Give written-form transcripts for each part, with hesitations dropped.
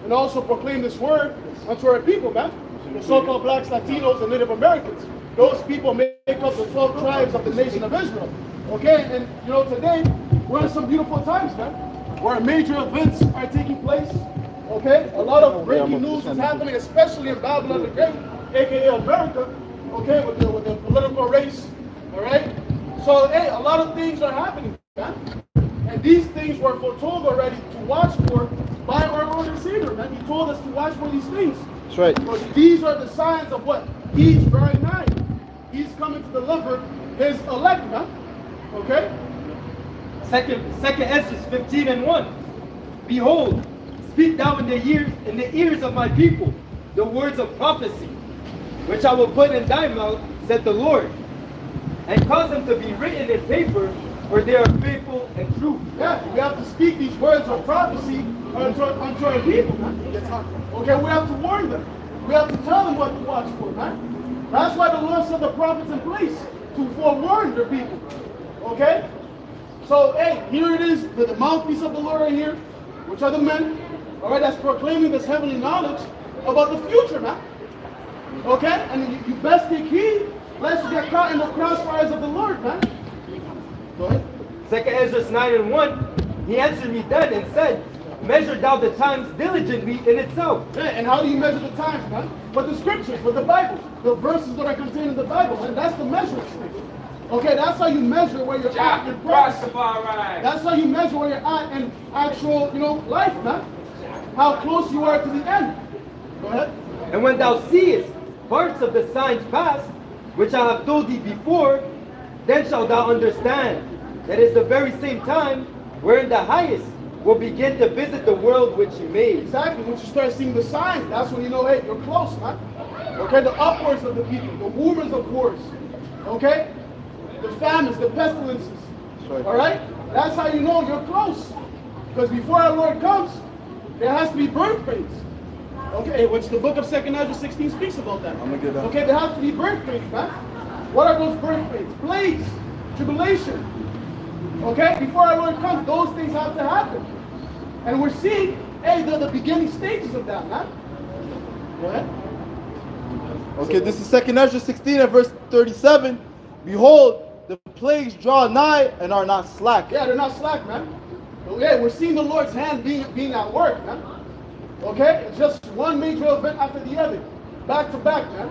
and also proclaim this word unto our people, man. The so-called blacks, Latinos, and Native Americans. Those people make up the 12 tribes of the nation of Israel. Okay, and you know, today we're in some beautiful times, man, where major events are taking place. Okay, a lot of breaking news is happening, especially in Babylon the Great, aka America. Okay, with the political race. All right. So hey, a lot of things are happening, man. And these things were foretold already to watch for by our Lord and Savior, man. He told us to watch for these things. That's right. Because these are the signs of what? He's drawing nigh. He's coming to deliver his elect, man. Okay? Second Ezra 15:1. Behold, speak thou in the ears of my people the words of prophecy, which I will put in thy mouth, said the Lord, and cause them to be written in paper, for they are faithful and true. Yeah, we have to speak these words of prophecy unto our people, man. Okay, we have to warn them. We have to tell them what to watch for, man. That's why the Lord set the prophets in place, to forewarn their people. Okay? So, hey, here it is, the mouthpiece of the Lord right here, which are the men, all right, that's proclaiming this heavenly knowledge about the future, man. Okay? And you best take heed, lest you get caught in the crossfires of the Lord, man. Go ahead. Second Ezra 9:1. He answered me then and said, measure thou the times diligently in itself. Yeah, and how do you measure the times, man? With the scriptures, with the Bible, the verses that are contained in the Bible, and that's the measuring stick. Okay, that's how you measure where you're at in prophecy. That's how you measure where you're at in actual, you know, life, man. How close you are to the end. Go ahead. And when thou seest parts of the signs past, which I have told thee before, then shalt thou understand that it's the very same time wherein the highest will begin to visit the world which he made. Exactly. Once you start seeing the signs, that's when you know, hey, you're close, man. Okay, the upwards of the people, the rumors of wars. Okay? The famines, the pestilences. Sorry. All right? That's how you know you're close. Because before our Lord comes, there has to be birth pains. Okay, which the book of 2 Ezra 16 speaks about that. I'm gonna get that. Okay, there has to be birth pains, man. What are those birth pains? Plagues, tribulation. Okay, before our Lord comes, those things have to happen. And we're seeing, hey, the beginning stages of that, man. Go ahead. Okay, this is 2 Ezra 16 and verse 37. Behold, the plagues draw nigh and are not slack. Yeah, they're not slack, man. But yeah, we're seeing the Lord's hand being at work, man. Okay? It's just one major event after the other. Back to back, man.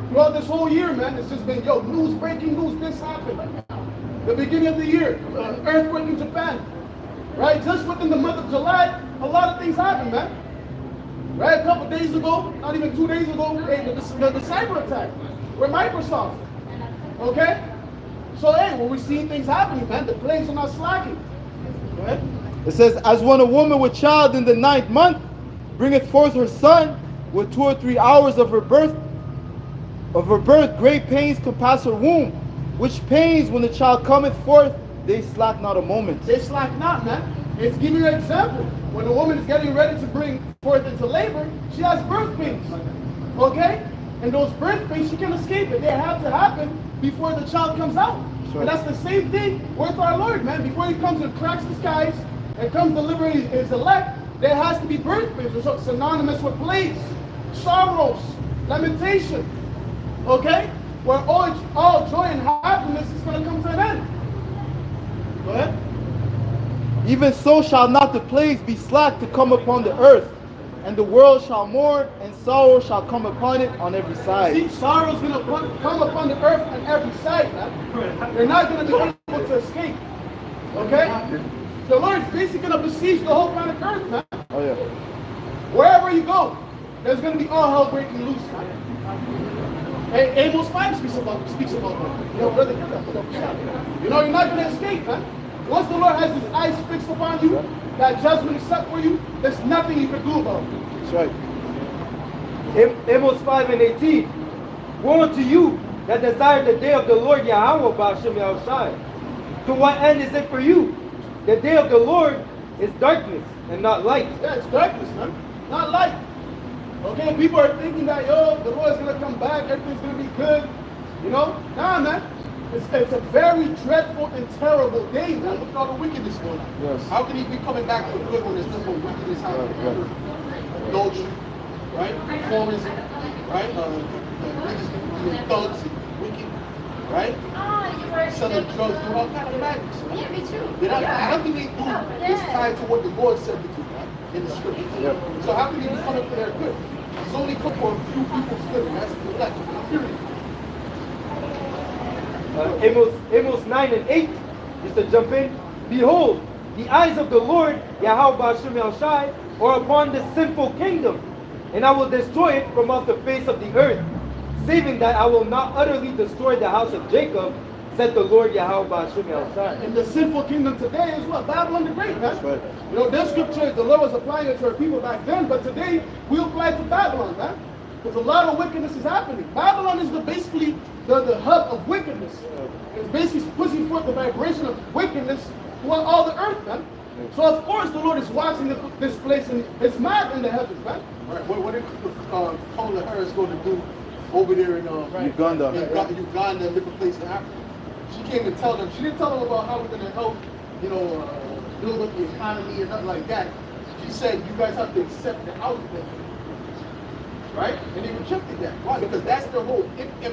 Throughout this whole year, man, it's just been, yo, news, breaking news, this happened. The beginning of the year, earthquake in Japan. Right? Just within the month of July, a lot of things happened, man. Right? A couple days ago, not even 2 days ago, hey, the cyber attack with Microsoft. Okay? So, hey, when we're seeing things happening, man, the plagues are not slacking. Go ahead. It says, as when a woman with child in the 9th month bringeth forth her son, with 2 or 3 hours of her birth, great pains compass her womb, which pains when the child cometh forth, they slack not a moment. They slack not, man. It's giving you an example. When a woman is getting ready to bring forth into labor, she has birth pains. Okay? And those birth pains, she can't escape it. They have to happen before the child comes out. Sure. And that's the same thing with our Lord, man. Before he comes and cracks the skies and comes delivering his elect, there has to be birth pains. It's synonymous with plagues, sorrows, lamentation. Okay? Where all joy and happiness is going to come to an end. Go ahead. Even so shall not the plagues be slack to come upon the earth, and the world shall mourn, and sorrow shall come upon it on every side. See, sorrow is going to come upon the earth on every side, man. They're not going to be able to escape. Okay? The Lord is basically going to besiege the whole planet Earth, man. Oh yeah. Wherever you go, there's going to be all hell breaking loose, man. Hey, Amos 5 speaks about that. Yo, brother, get that. You know, you're not going to escape, man. Once the Lord has his eyes fixed upon you, that judgment is set for you, there's nothing you can do about it. That's right. Amos 5:18. Woe unto you that desire the day of the Lord Yahweh Ba'ashem Yahushai. To what end is it for you? The day of the Lord is darkness and not light. Yeah, it's darkness, man. Not light. Okay, people are thinking that, yo, the Lord's going to come back, everything's going to be good. You know? Nah, man. It's a very dreadful and terrible day, man. Look at all the wickedness going on. Yes. How can he be coming back for good when there's no more wickedness happening? Adultery, right? Whorism, right? Niggas being thugs and wicked, right? Selling drugs, doing all kinds of madness. Right? Yeah, me too. Nothing they do is tied to what the Lord said to do, right? In the scriptures. Yep. So how can he be coming for their good? He's only come for a few people's good, and that's the elect, period. Amos 9 and 8, just to jump in. Behold, the eyes of the Lord, Yahweh Ba'Shem El Shai, are upon this sinful kingdom, and I will destroy it from off the face of the earth, saving that I will not utterly destroy the house of Jacob, said the Lord Yahweh Ba'Shem El Shai. And the sinful kingdom today is what? Babylon the Great, man. That's right. You know, that scripture, the Lord was applying it to our people back then, but today we apply it to Babylon, man. Because a lot of wickedness is happening. Babylon is basically the hub of wickedness. It's basically pushing forth the vibration of wickedness throughout all the earth, man. So of course the Lord is watching this place, and it's mad in the heavens, man. Right. What did Kamala Harris go to do over there in Uganda. Uganda, different place in Africa? She came to tell them. She didn't tell them about how we're going to help, build up the economy or nothing like that. She said, you guys have to accept the alphabet. Right? And they rejected that. Why? Because that's their whole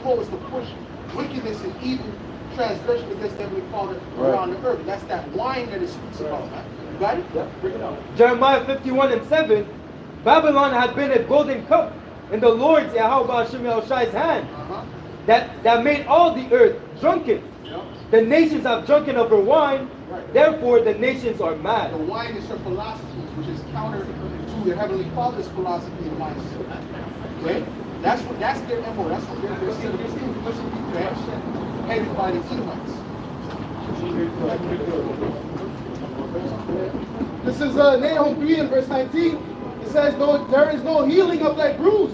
MO is to push wickedness and evil transgression against the Heavenly Father around the earth. That's that wine that it speaks about, man. You got it? Yeah. Bring it out. Jeremiah 51 and 7, Babylon had been a golden cup in the Lord's Yahweh Ba'Shem El Shai's hand, that made all the earth drunken. Yeah. The nations have drunken of her wine, Right. therefore the nations are mad. The wine is her philosophies, which is counter to the Heavenly Father's philosophy and mindset. Okay? That's their MO. That's what they're saying. They're still pushing people back, headed by the Edomites. This is Nahum 3 and verse 19. It says, "No, there is no healing of thy bruise.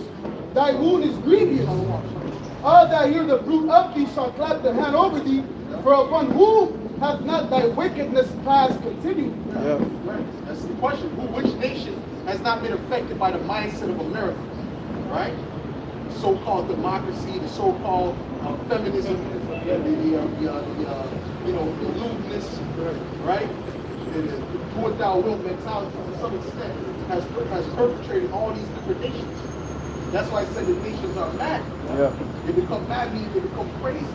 Thy wound is grievous. All that hear the bruit of thee shall clap their hand over thee. For upon whom hath not thy wickedness past continued?" Yeah. Right. That's the question. Which nation has not been affected by the mindset of America? Right? The so-called democracy, the so-called feminism, the lewdness, right? The do what thou wilt mentality to some extent has perpetrated all these different nations. That's why I said the nations are mad. Yeah. They become mad, meaning they become crazy.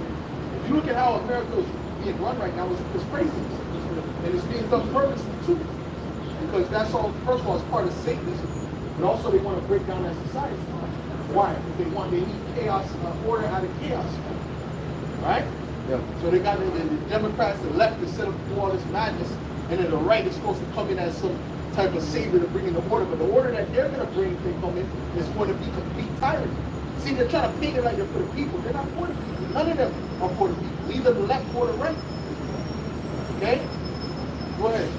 If you look at how America is being run right now, it's crazy. And it's being done purposely too. Because that's all, first of all, it's part of Satanism, but also they want to break down that society. Why? Because they need chaos, order out of chaos. Right? Yeah. So they got the Democrats, the left is set up to do all this madness, and then the right is supposed to come in as some type of savior to bring in the order. But the order that they're going to bring, if they come in, is going to be complete tyranny. See, they're trying to paint it like they're for the people. They're not for the people. None of them are for the people. Either the left or the right. Okay? Go ahead.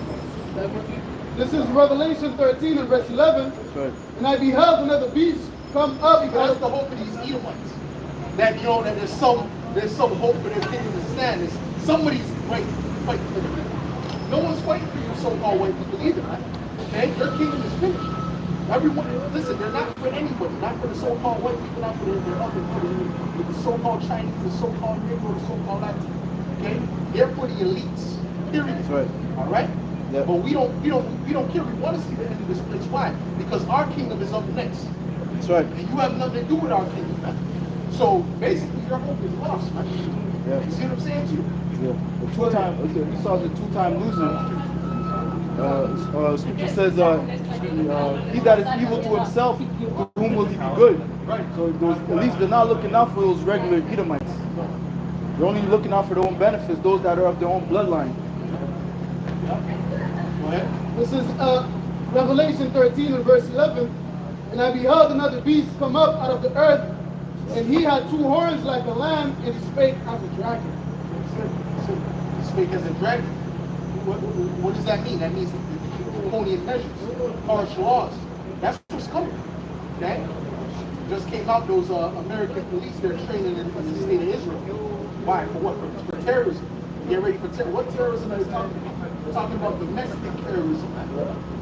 This is Revelation 13 and verse 11. That's right. "And I beheld another beast come up See, that's the hope for these Edomites. That that there's some hope for their kingdom to stand. Is somebody's fighting for them. No one's fighting for you so-called white people either, right? Okay? Your kingdom is finished. Everyone, listen, they're not for anybody, not for the so-called white people, not for the so-called Chinese, the so-called Negro, the so-called Latin. Okay? They're for the elites. Period. That's right. All right? Yep. But we don't care. We want to see the end of this place. Why? Because our kingdom is up next. That's right. And you have nothing to do with our kingdom, man. So basically your hope is lost, man. Yeah. You see what I'm saying to you? Yeah. The two-time, Esau's a two-time loser. Scripture says, he that is evil to himself, to whom will he be good? Right. So at least they're not looking out for those regular Edomites. They're only looking out for their own benefits, those that are of their own bloodline. Go ahead. This is Revelation 13 and verse 11. "And I beheld another beast come up out of the earth, and he had two horns like a lamb, and he spake as a dragon." So you speak as a dragon. What does that mean? That means draconian measures, harsh laws. That's what's coming. Okay? Just came out those American police, they're training in the state of Israel. Why? For what? For terrorism. Get ready for terrorism. What terrorism are they talking about? They're talking about domestic terrorism.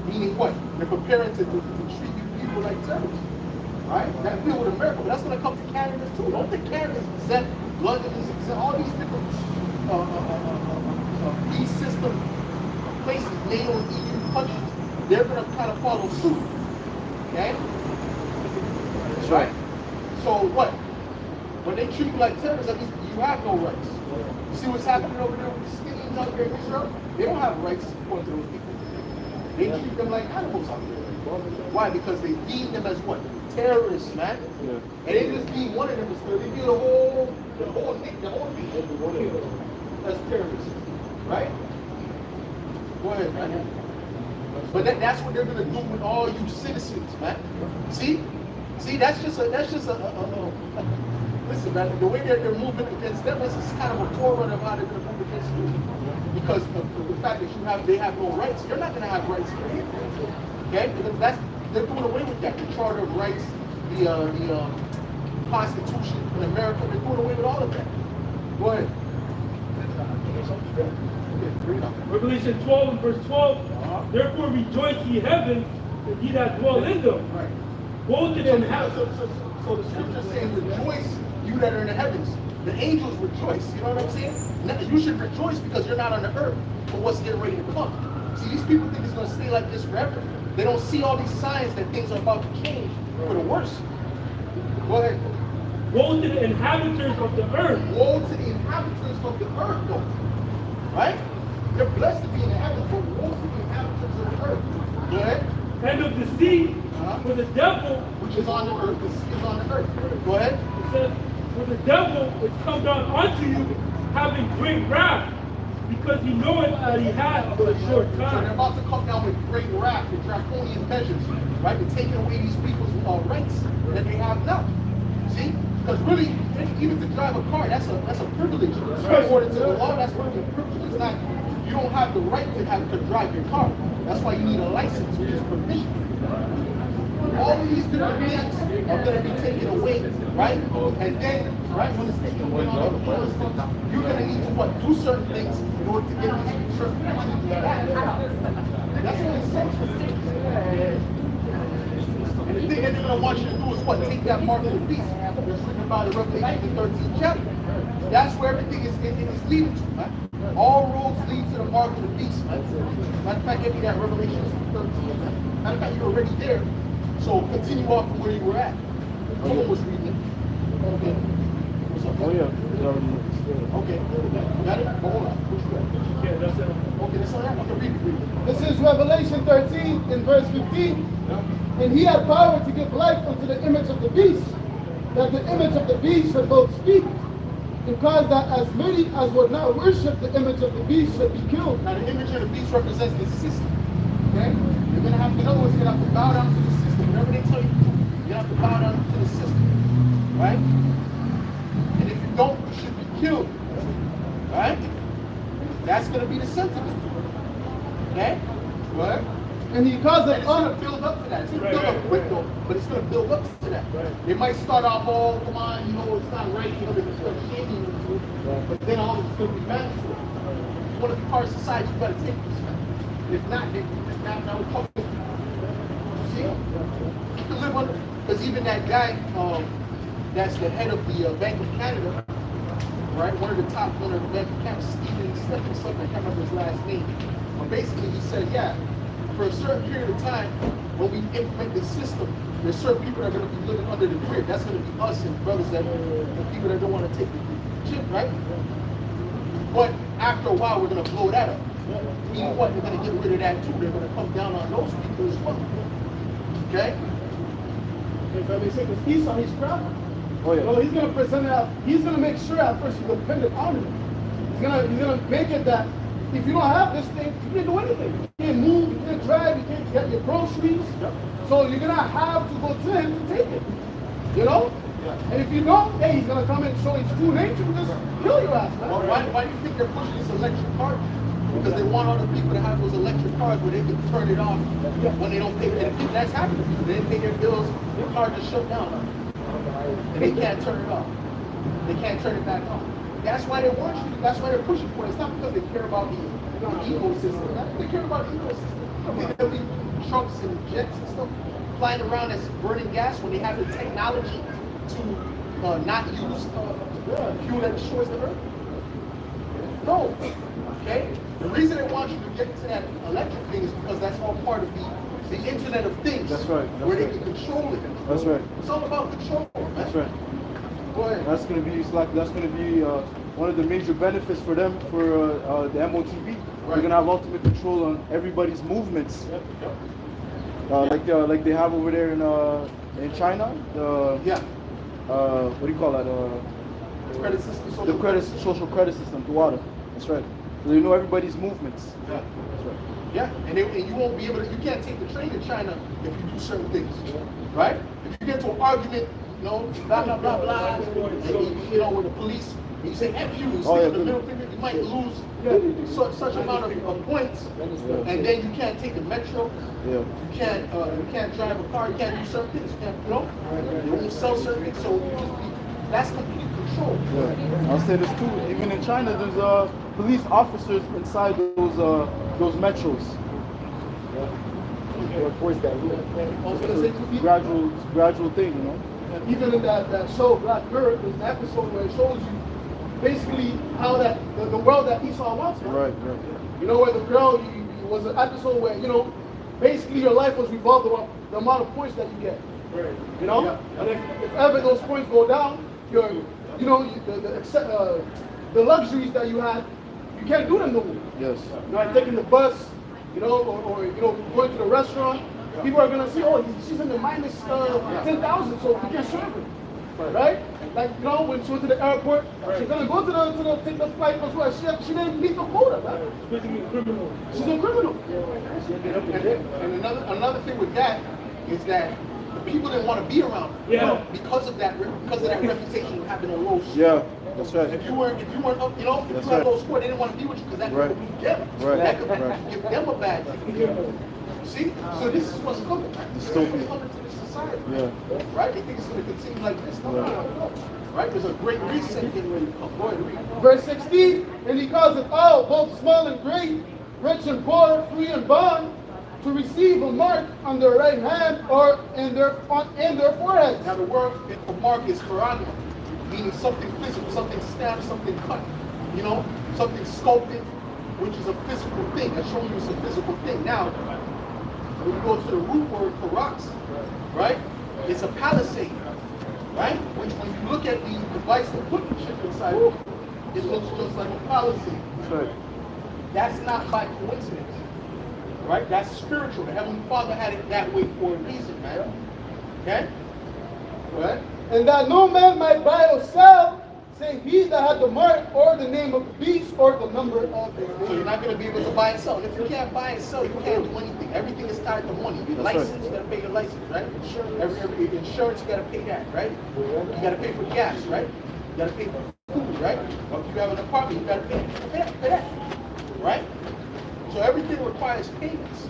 Meaning what? They're preparing to treat people like terrorists. Right? That deal with America, but that's going to come to Canada too. Don't think Canada's exempt London is exempt. All these different beast system places, NATO and EU countries, they're going to kind of follow suit. Okay? That's right. So what? When they treat you like terrorists, that means you have no rights. You see what's happening over there with the Syrians out there in Israel? They don't have rights according to those people. They treat them like animals out there. Why? Because they deem them as what? Terrorists, man. Yeah. And they just deem one of them as terrorists. They deem the whole thing as terrorists. Right? Go ahead, man. But that's what they're gonna do with all you citizens, man. See, that's just a listen, man. The way they're moving against them, this is kind of a forerunner of how they're gonna move against you, because of the fact that they have no rights. You're not gonna have rights for anything. Okay, because they're doing away with that. The Charter of Rights, the Constitution in America, they're doing away with all of that. Go ahead. Revelation 12 and verse 12. Therefore rejoice ye heavens, and ye that dwell in them. Right. Woe to them heavens. So the scripture saying, rejoice, you that are in the heavens. The angels rejoice. You know what I'm saying? You should rejoice because you're not on the earth for what's getting ready to come. See, these people think it's going to stay like this forever. They don't see all these signs that things are about to change for the worse. Go ahead. Woe to the inhabitants of the earth. Woe to the inhabitants of the earth, though. Right? You're blessed to be in the heavens, but woe to the inhabitants of the earth. Go ahead. And of the sea, for the devil, Which is on the earth, is on the earth. Go ahead. it says, for the devil is come down unto you, having great wrath, because he knoweth that he hath but a short So they're time. about to come down with great wrath and draconian measures, right? They're taking away these people's rights that they have now. See? Because really, even to drive a car, that's a privilege. According to the law, that's one of the privileges. It's not, you don't have the right to drive your car. That's why you need a license, which is permission. All of these different things are going to be taken away, right? And then, right, when it's taken away, you're going to need to what? Do certain things in order to get these certain privileges. That's what it says. And the thing that they're going to want you to do is what? Take that mark of the beast. That's written about in Revelation, the 13th chapter. That's where everything is leading to, right? All roads lead to the mark of the beast, man. Matter of fact, give me that Revelation 13, man. Matter of fact, you're already there. So continue off from where you were at. Someone was reading it. Okay. What's up? Oh yeah. It's already Okay. Got it? Hold on. Which way? Yeah, that's it. Okay, that's all right. I can read it. This is Revelation 13 in verse 15. And he had power to give life unto the image of the beast, that the image of the beast should both speak, and cause that as many as would not worship the image of the beast should be killed. Now the image of the beast represents the system. Okay? You're gonna have to, in other words, you're gonna have to bow down to the system. Whatever they tell you to do, you have to bow down to the system. Right? And if you don't, you should be killed. Right? That's gonna be the sentiment. Okay? Right? And he caused And it it's gonna build up to that. It's gonna build up quick though, but it's gonna build up to that. They might start off, oh, come on, you know, it's not right, you know, they're gonna start shaming you, but then all of it's gonna be back to it. You wanna be part of society, you gotta take this. If not, that will come. See? You can live under, because even that guy, that's the head of the Bank of Canada, right? One of the top men of the Bank of Canada, Stephen something, I can't remember his last name. But basically he said, yeah, for a certain period of time, when we implement this system, there's certain people that are going to be living under the grid. That's going to be us and brothers that the people that don't want to take the chip, right? But after a while, we're going to blow that up. Meaning what? They're going to get rid of that too. They're going to come down on those people as well. Okay? If I may say, because Esau, he's crafty. Oh yeah. Well, he's going to present it out. He's going to make sure at first you're dependent on him. He's going to make it that if you don't have this thing, you can't do anything. You can't move, you can't drive, you can't get your groceries. Yep. So you're going to have to go to him to take it. You know? Yeah. And if you don't, hey, he's going to come and show his true nature and just kill your ass, man. Well, why do you think they're pushing this electric car? Because they want all the people to have those electric cars where they can turn it off when they don't pay. And that's happened to people. They didn't pay their bills, their car just shut down. And they can't turn it off. They can't turn it back on. That's why they want you. That's why they're pushing for it. It's not because they care about the ecosystem. They care about the ecosystem. There'll be trucks and jets and stuff flying around that's burning gas when they have the technology to not use fuel that destroys the earth? No. Okay? The reason they want you to get to that electric thing is because that's all part of the Internet of Things. That's right. Where they can control it. That's right. It's all about control. That's right. Go ahead. That's going to be one of the major benefits for them for the MOTB. Right. They're going to have ultimate control on everybody's movements. Yep. Like they have over there in China. What do you call that? Credit system. The social credit system, the water. That's right. So they know everybody's movements. Yeah. That's right. Yeah, and you won't be able to. You can't take the train in China if you do certain things, right? If you get to an argument, blah blah blah blah, and with the police, and you say "F you," and stick the middle finger, you might lose such amount of points, and then you can't take the metro. Yeah. You can't drive a car. You can't do certain things. You can't, you won't sell certain things. So that's complete control. Yeah. I'll say this too. Even in China, there's police officers inside those metros. Gradual thing, Even in that show Black Mirror, there's an episode where it shows you basically how the world that Esau wants. Right. Where the girl was an episode where basically your life was revolved around the amount of points that you get. Right. And if ever those points go down, the luxuries that you had, you can't do them no more. Yes. Like taking the bus, or going to the restaurant. People are gonna see, oh, she's in the minus 10,000, so we can't serve her, right? Like when she went to the airport, she's gonna go to the take the flight as well. She didn't meet the quota, right? She's a criminal. And another thing with that is that the people didn't want to be around her. Yeah. Because of that reputation of having a low score. Yeah, that's right. If you weren't up, if you had a low score, they didn't want to be with you because that could be them. Right. That could give them a bad thing. See? So this is what's coming. This is coming to this society. Yeah. Right? They think it's going to continue like this. No. Right? There's a great reset getting ready to come. Go ahead, read. Verse 16, and he caused it all, both small and great, rich and poor, free and bond, to receive a mark on their right hand or in their foreheads. Now the word for mark is karana, meaning something physical, something stamped, something cut, something sculpted, which is a physical thing. I show you it's a physical thing. Now, when you go to the root word karax, right? It's a palisade, right? Which when you look at the device to put the chip inside, it looks just like a palisade. That's right. That's not by coincidence. Right? That's spiritual. The Heavenly Father had it that way for a reason, man. Okay? Right? And that no man might buy or sell, save he that had the mark or the name of the beast or the number of his name. So you're not going to be able to buy and sell. And if you can't buy and sell, you can't do anything. Everything is tied to money. Your license, you got to pay your license, right? Every insurance, you got to pay that, right? You got to pay for gas, right? You got to pay for food, right? Or if you have an apartment, you got to pay for that, right? So everything requires payments.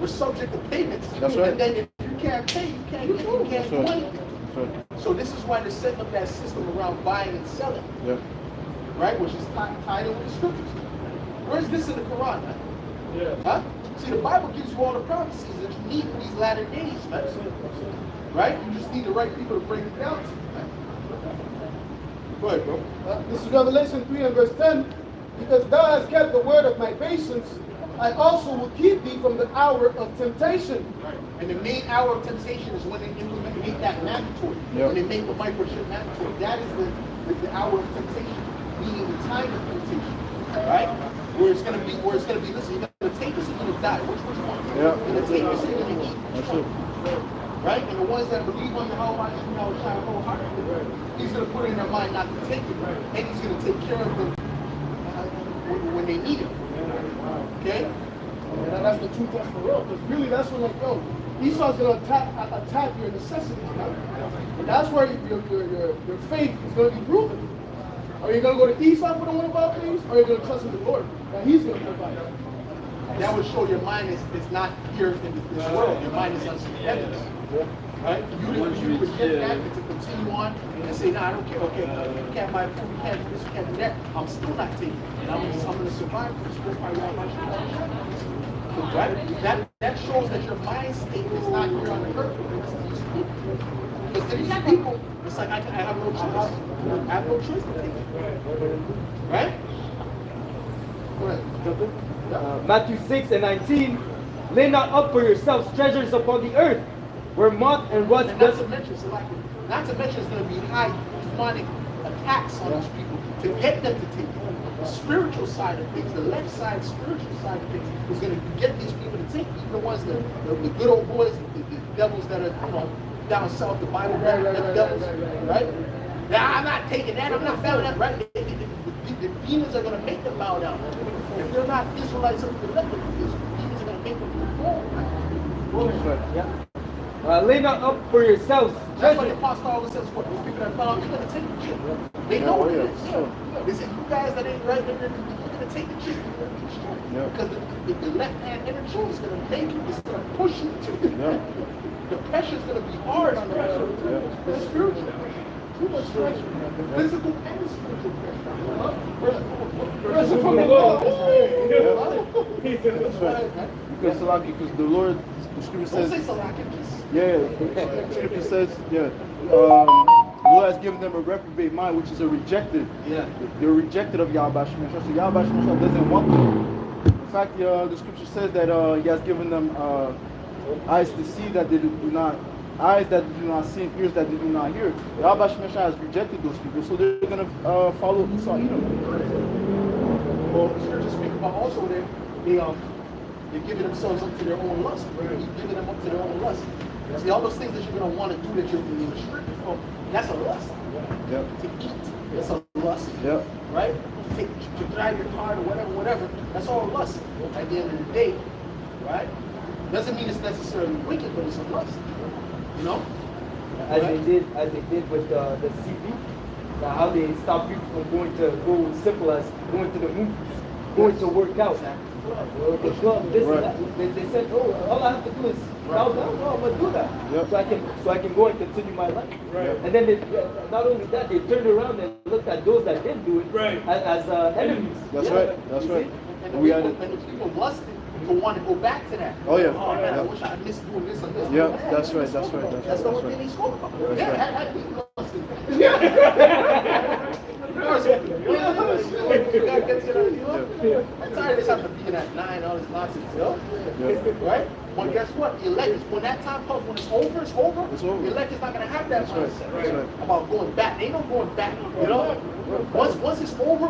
We're subject to payments. That's right. And then if you can't pay, you can't do anything. Right. So this is why they're setting up that system around buying and selling. Yeah. Right? Which is tied in with the scriptures. Where's this in the Quran, man? Yeah. Huh? See, the Bible gives you all the prophecies that you need for these latter days, man. Right? You just need the right people to break it down to you, man. Go ahead, bro. This is Revelation 3 and verse 10. Because thou hast kept the word of my patience, I also will keep thee from the hour of temptation. Right. And the main hour of temptation is when they make that mandatory. Yep. When they make the microchip mandatory. That is the hour of temptation, meaning the time of temptation. Right? Where it's gonna be, listen, you're gonna take this and you're gonna die. Which one? Yeah. You're gonna take this and you're gonna eat. That's it. Right? And the ones that believe on the Yahweh wholeheartedly, he's gonna put it in their mind not to take it. And he's gonna take care of them when they need it. Okay? And that's the true test for real. Because really, that's when, Esau's going to attack your necessities, man. And that's where your faith is going to be proven. Are you going to go to Esau for the one about things, or are you going to trust in the Lord that he's going to provide? That would show your mind is not here in this world. Your mind is on the heavens. Right? For you to reject that and to continue on and say, I don't care. Okay, you can't buy food, you can't do this, you can't do that. I'm still not taking it. And I'm going to survive this. That's why right? That shows that your mind state is not here on the earth. Because to these people, the It's like I have no choice. I have no choice to take it. Right? Go ahead. Matthew 6 and 19. Lay not up for yourselves treasures upon the earth, where moth and rust And does. not to mention it's going to be high demonic attacks on those people to get them to take it. The spiritual side of things, the left side, spiritual side of things, is going to get these people to take it. Even the ones that the good old boys, the devils that are down south, the Bible devils, right? Nah, I'm not taking that. I'm not bowing that. Right? The demons are going to make them bow down. If they're not Israelites of the left, the demons are going to make them fall. Lay not up for yourselves That's why treasures. the apostle always says, what? Those people that fell out, they're going to take the chip. They know what it is. They say, you guys that ain't right, you're going to take the chip. Because the left-hand energy is going to make it, it's going to push you to the pressure is going to be hard on the pressure. The spiritual pressure. Too much pressure. The physical and the spiritual pressure. Pressure from the Lord. That's right. Because the Lord, the scripture Don't says, say Salaki, please. the scripture says, the Lord has given them a reprobate mind, which is a rejected. Yeah. They're rejected of Yahweh Shemeshah. So Yahweh Shemeshah doesn't want them. In fact, the scripture says that He has given them eyes to see that they do not, eyes that do not see, and ears that they do not hear. Yahweh Shemeshah has rejected those people, so they're going to follow Esau Edom. Well, the scriptures speak about also that they're giving themselves up to their own lust. They're giving them up to their own lust. See, all those things that you're going to want to do that you're restricted from, that's a lust. Yep. To eat, that's a lust. Yep. Right? To drive your car or whatever, that's all lust. At the end of the day, right? Doesn't mean it's necessarily wicked, but it's a lust. You know? As they did with the CV, how they stopped people from going to go simple as going to the movies, going to work out. The club, this and that. They said, oh, all I have to do is bow down. No, I'm gonna do that. Yep. So I can go and continue my life. Right. And then not only that, they turned around and looked at those that didn't do it as enemies. That's right. That's right. And We the people lusted to want to go back to that. Oh, yeah. Oh man, I Yep. wish I had missed doing this and this. Yeah, Man, that's they right, spoke that's right, about. that's the right, one that's thing they spoke about. That's Yeah, right. had me lusting. I'm tired of this having to be in at 9, all this nonsense, right? Well, guess what? The elect is, when that time comes, when it's over, it's over. It's over. The elect is not going to have that That's right, mindset that's right. about going back. They ain't no going back, you know? Once it's over,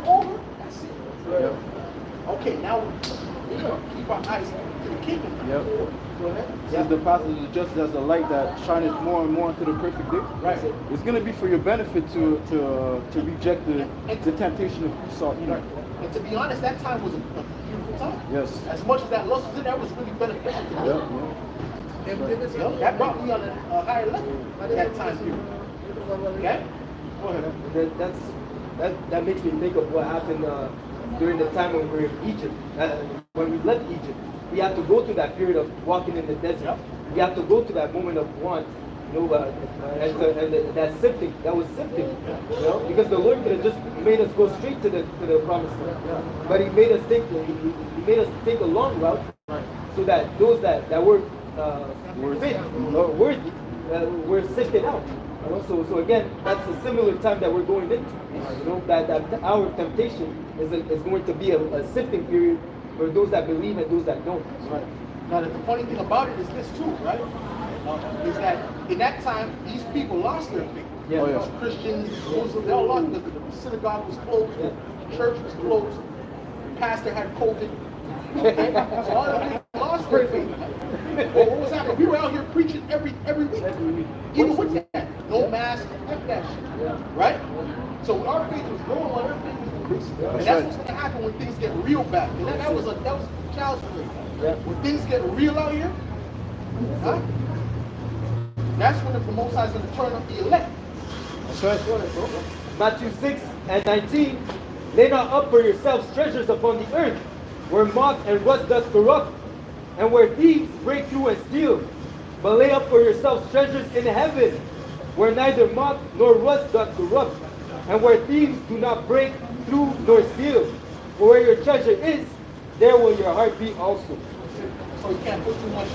that's it. Yep. Okay, now we keep our eyes to the kingdom. Yep. Go ahead. Says the path of the just as the light that shineth more and more into the perfect day. Right. It's going to be for your benefit to reject the temptation of Esau. Right. And to be honest, that time was a beautiful time. Yes. As much as that lust was in, that was really beneficial to me. Yep. You know, that brought me on a higher level at that time period. Okay? Go ahead. That makes me think of what happened during the time when we were in Egypt. When we left Egypt, we had to go through that period of walking in the desert. We have to go through that moment of want, and that sifting, that was sifting, because the Lord could have just made us go straight to the promised land, but He made us take a long route, so that those that were fit or worthy were sifted out. So again, that's a similar time that we're going into. That our temptation is going to be a sifting period for those that believe and those that don't. Right. Now, the funny thing about it is this too, right? Is that in that time, these people lost their faith. Yeah. Oh, yeah. Those Christians, Muslims, they all lost because the synagogue was closed, the church was closed, the pastor had COVID. Okay? So all of them lost their faith. Well, what was happening? We were out here preaching every week. Even with that. No mask, F that shit. Right? So our faith was growing while their faith was increasing. And that's what's going to happen when things get real bad. And that was child's play. When things get real out here, huh? That's when the Most High is going to turn up the elect. That's right. Go ahead, bro. Matthew 6 and 19, lay not up for yourselves treasures upon the earth, where moth and rust doth corrupt, and where thieves break through and steal. But lay up for yourselves treasures in heaven, where neither moth nor rust doth corrupt, and where thieves do not break through nor steal. For where your treasure is, there will your heart be also. So you can't put too much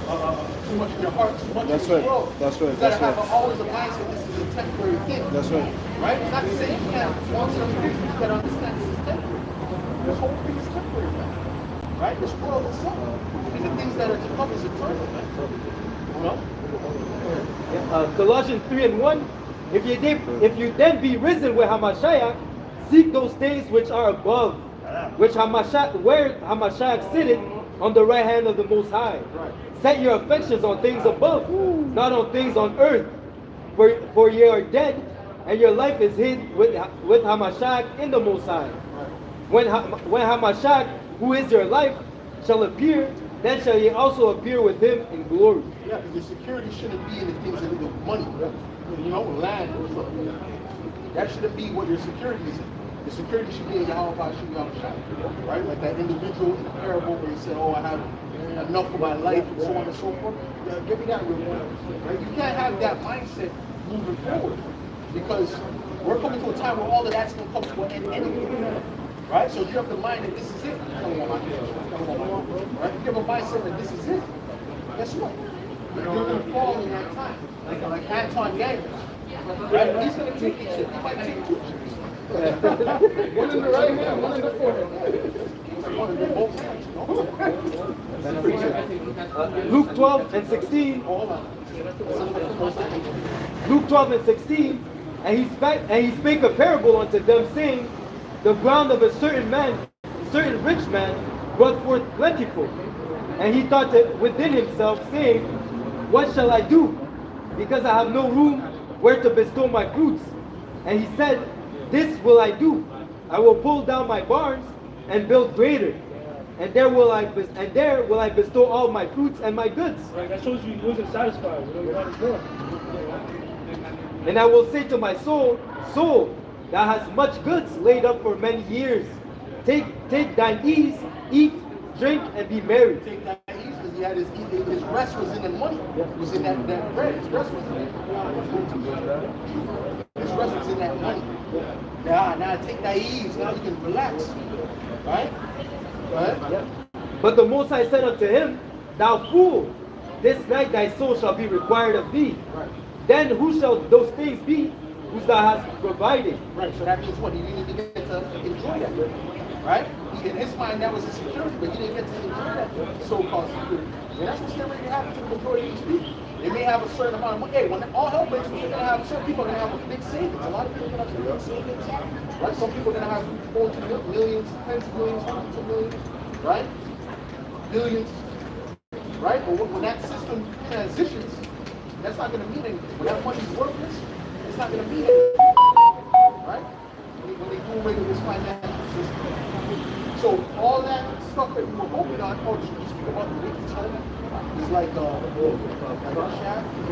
too much in your heart, too much That's in this right. world. That's right. You gotta That's have right. always a mindset this is a temporary thing. That's right. Right? It's not to say you can't want certain things, but you gotta understand this is temporary. This whole thing is temporary, man. Right? This world itself. And the things that are to come is eternal, man. You know? Colossians 3:1. If you then be risen with Hamashiach, seek those things which are above, which where Hamashiach sitteth on the right hand of the Most High. Set your affections on things above, not on things on earth. For ye are dead, and your life is hid with Hamashiach in the Most High. When Hamashiach, who is your life, shall appear, then shall ye also appear with him in glory. Yeah, because your security shouldn't be in the things of the money, you know, land or something. That shouldn't be what your security is in. Your security should be in Yahweh Shah, right? Like that individual in the parable where he said, oh, I have enough for my life and so on and so forth. Yeah, give me that real quick. Right? You can't have that mindset moving forward because we're coming to a time where all of that's going to come to an end anyway. Right? So if you have the mind that this is it, right? If you have a mindset that this is it, guess what? You're going to fall in that time. Like Anton Gagnon. Right? He's going to take it. He might take two chips. One in the right hand, one in the forehead. One in both hands, you know? Luke 12:16. Luke 12:16. And he spake a parable unto them, saying, the ground of a certain rich man, brought forth plentiful. And he thought within himself, saying, what shall I do? Because I have no room where to bestow my fruits. And he said, this will I do. I will pull down my barns and build greater. And there will I bestow all my fruits and my goods. Right, that shows you he wasn't satisfied. You wanted more. And I will say to my soul, soul, thou hast much goods laid up for many years. Take thine ease, eat, drink, and be merry. Take that ease because he had his rest was in the money. It was in that bread. His rest was in it. His rest was in that money. Now take that ease. Now you can relax. Right? Right? But the Most High said unto him, thou fool, this night thy soul shall be required of thee. Right. Then who shall those things be which thou hast provided? Right, so that means what? He didn't even get to enjoy that. Right? In his mind, that was a security, but he didn't get to enjoy that so-called security. And that's what's getting ready to happen to the majority of these people. They may have a certain amount of money. Hey, when all hell breaks loose, certain people are going to have a big savings. A lot of people are going to have big savings. Right? Some people are going to have going to millions, tens of millions, hundreds of millions. Right? Billions. Right? But when that system transitions, that's not going to mean anything. When that money's worthless, it's not going to mean anything. Right? When they do away with this financial system. So all that stuff that we were hoping on, oh, should we speak about the wicked tone? It's like shaft. The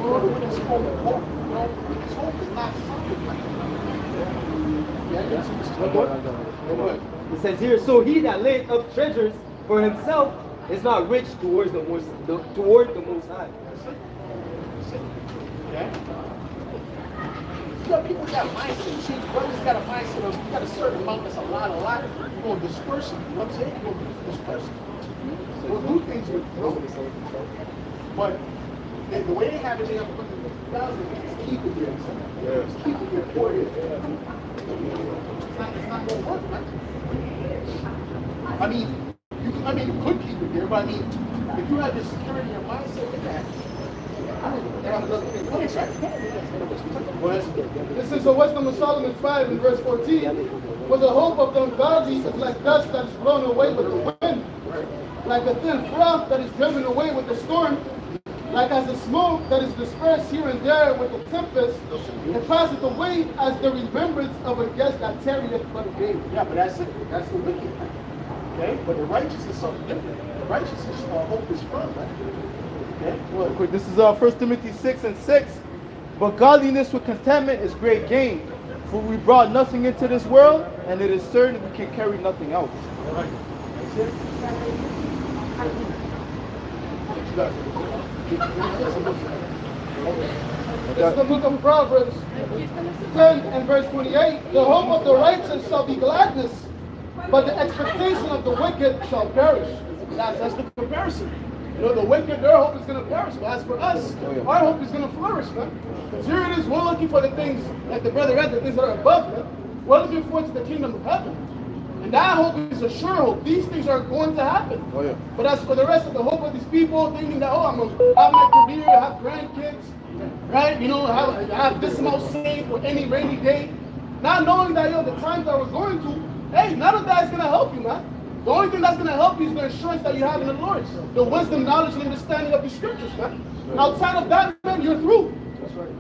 witness hope, you know, witness hope is not something like that. It says here, so he that laid up treasures for himself is not rich toward the Most High. Okay? You got people got a mindset. See, brothers got a mindset of you got a certain amount that's a lot. You're going to disperse it. You know what I'm saying? You're going to disperse it. We'll do things with it. But the way they have it, they have 100,000. Just keep it there. Just keep it there for you. It's not going to work, right? I mean, you could keep it there, but I mean, if you have your security, your mindset with that, This is the wisdom of Solomon 5 and verse 14. For the hope of the ungodly is like dust that is blown away with the wind, like a thin froth that is driven away with the storm, like as the smoke that is dispersed here and there with the tempest, and passeth away as the remembrance of a guest that tarrieth but a day. Yeah, but that's it. That's the wicked. Okay? But the righteous is something different. The righteous is hope is firm, right? Okay? Well, quick, this is 1 Timothy 6:6. But godliness with contentment is great gain. For we brought nothing into this world, and it is certain we can carry nothing out. Right. That's it. This is the book of Proverbs 10 and verse 28. The hope of the righteous shall be gladness, but the expectation of the wicked shall perish. That's the comparison. You know, the wicked, their hope is going to perish. But as for us, Oh, yeah. our hope is going to flourish, man. Because here it is, we're looking for the things, like the brother read, the things that are above, man. We're looking forward to the kingdom of heaven. And that hope is a sure hope. These things are going to happen. Oh, yeah. But as for the rest of the hope of these people, thinking that, oh, I'm going to have my career, have grandkids, right? You know, have this amount saved for any rainy day. Not knowing that, yo, the times that we're going to, hey, none of that is going to help you, man. The only thing that's going to help you is the assurance that you have in the Lord. The wisdom, knowledge, and understanding of the scriptures, man. Outside of that, man, you're through. That's right.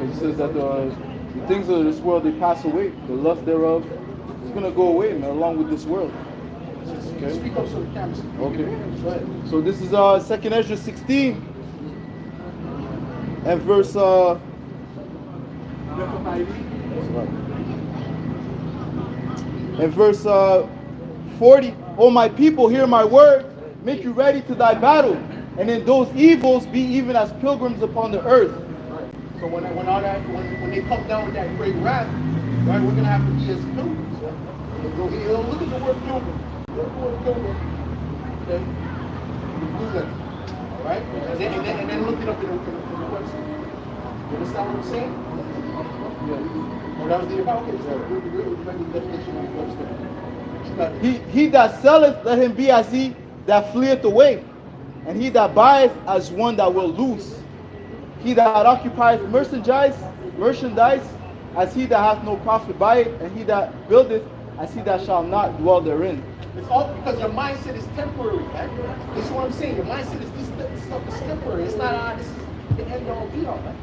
It says that the things of this world, they pass away. The lust thereof is going to go away, man, along with this world. Okay. Speak up so the camera sees. Okay. So this is 2nd Ezra 16 and verse and verse 40. Oh my people, hear my word, make you ready to thy battle, and in those evils be even as pilgrims upon the earth. So when they come down with that great wrath, right, we're gonna have to be as pilgrims. Right? Go here, look at the word pilgrim. Look at the word pilgrim. Okay, the blue letter. All right, and then look it up in the website. You understand what I'm saying? Yeah. Oh, that was the about. Okay, so the definition of the website. He that selleth, let him be as he that fleeth away, and he that buyeth as one that will lose. He that occupieth merchandise, as he that hath no profit by it, and he that buildeth, as he that shall not dwell therein. It's all because your mindset is temporary, man. This is what I'm saying. Your mindset is this stuff is temporary. It's not this is the end all be all, man.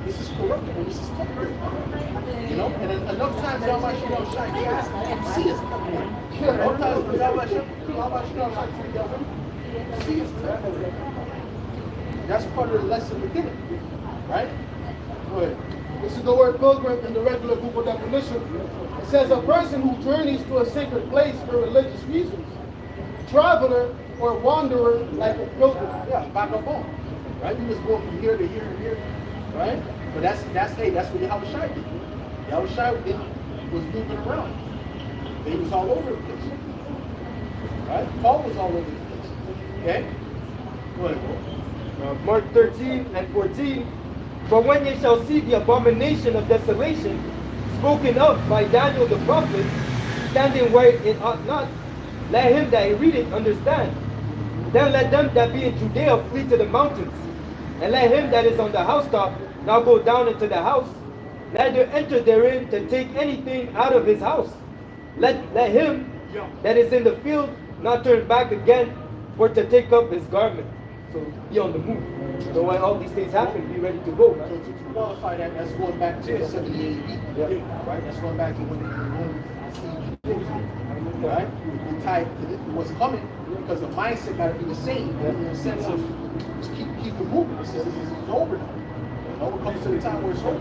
This is corruptible. This is temporary. You know, and enough times y'all might show shine gas and see us coming in. Enough times y'all might show see us temporary. That's part of the lesson we're getting, right? Go ahead. This is the word pilgrim in the regular Google definition. It says a person who journeys to a sacred place for religious reasons. Traveler or wanderer like a pilgrim. Yeah, vagabond. Right? You just going from here to here and here. Right? But that's what Yahushua did. Yahushua was moving around. He was all over the place. Right? Paul was all over the place. Okay? Go ahead, bro. Mark 13 and 14. But when ye shall see the abomination of desolation spoken of by Daniel the prophet, standing where it ought not, let him that readeth understand. Then let them that be in Judea flee to the mountains, and let him that is on the housetop now go down into the house, neither enter therein to take anything out of his house. Let him that is in the field not turn back again for to take up his garment. So be on the move. So when all these things happen, be ready to go. So to qualify that, that's going back to 70 AD. Yeah. Right? That's going back to when the Romans besieged Jerusalem. Right? The type was coming because the mindset got to be the same in the sense of just keep it moving. This is over now. You know, it comes to the time where it's over.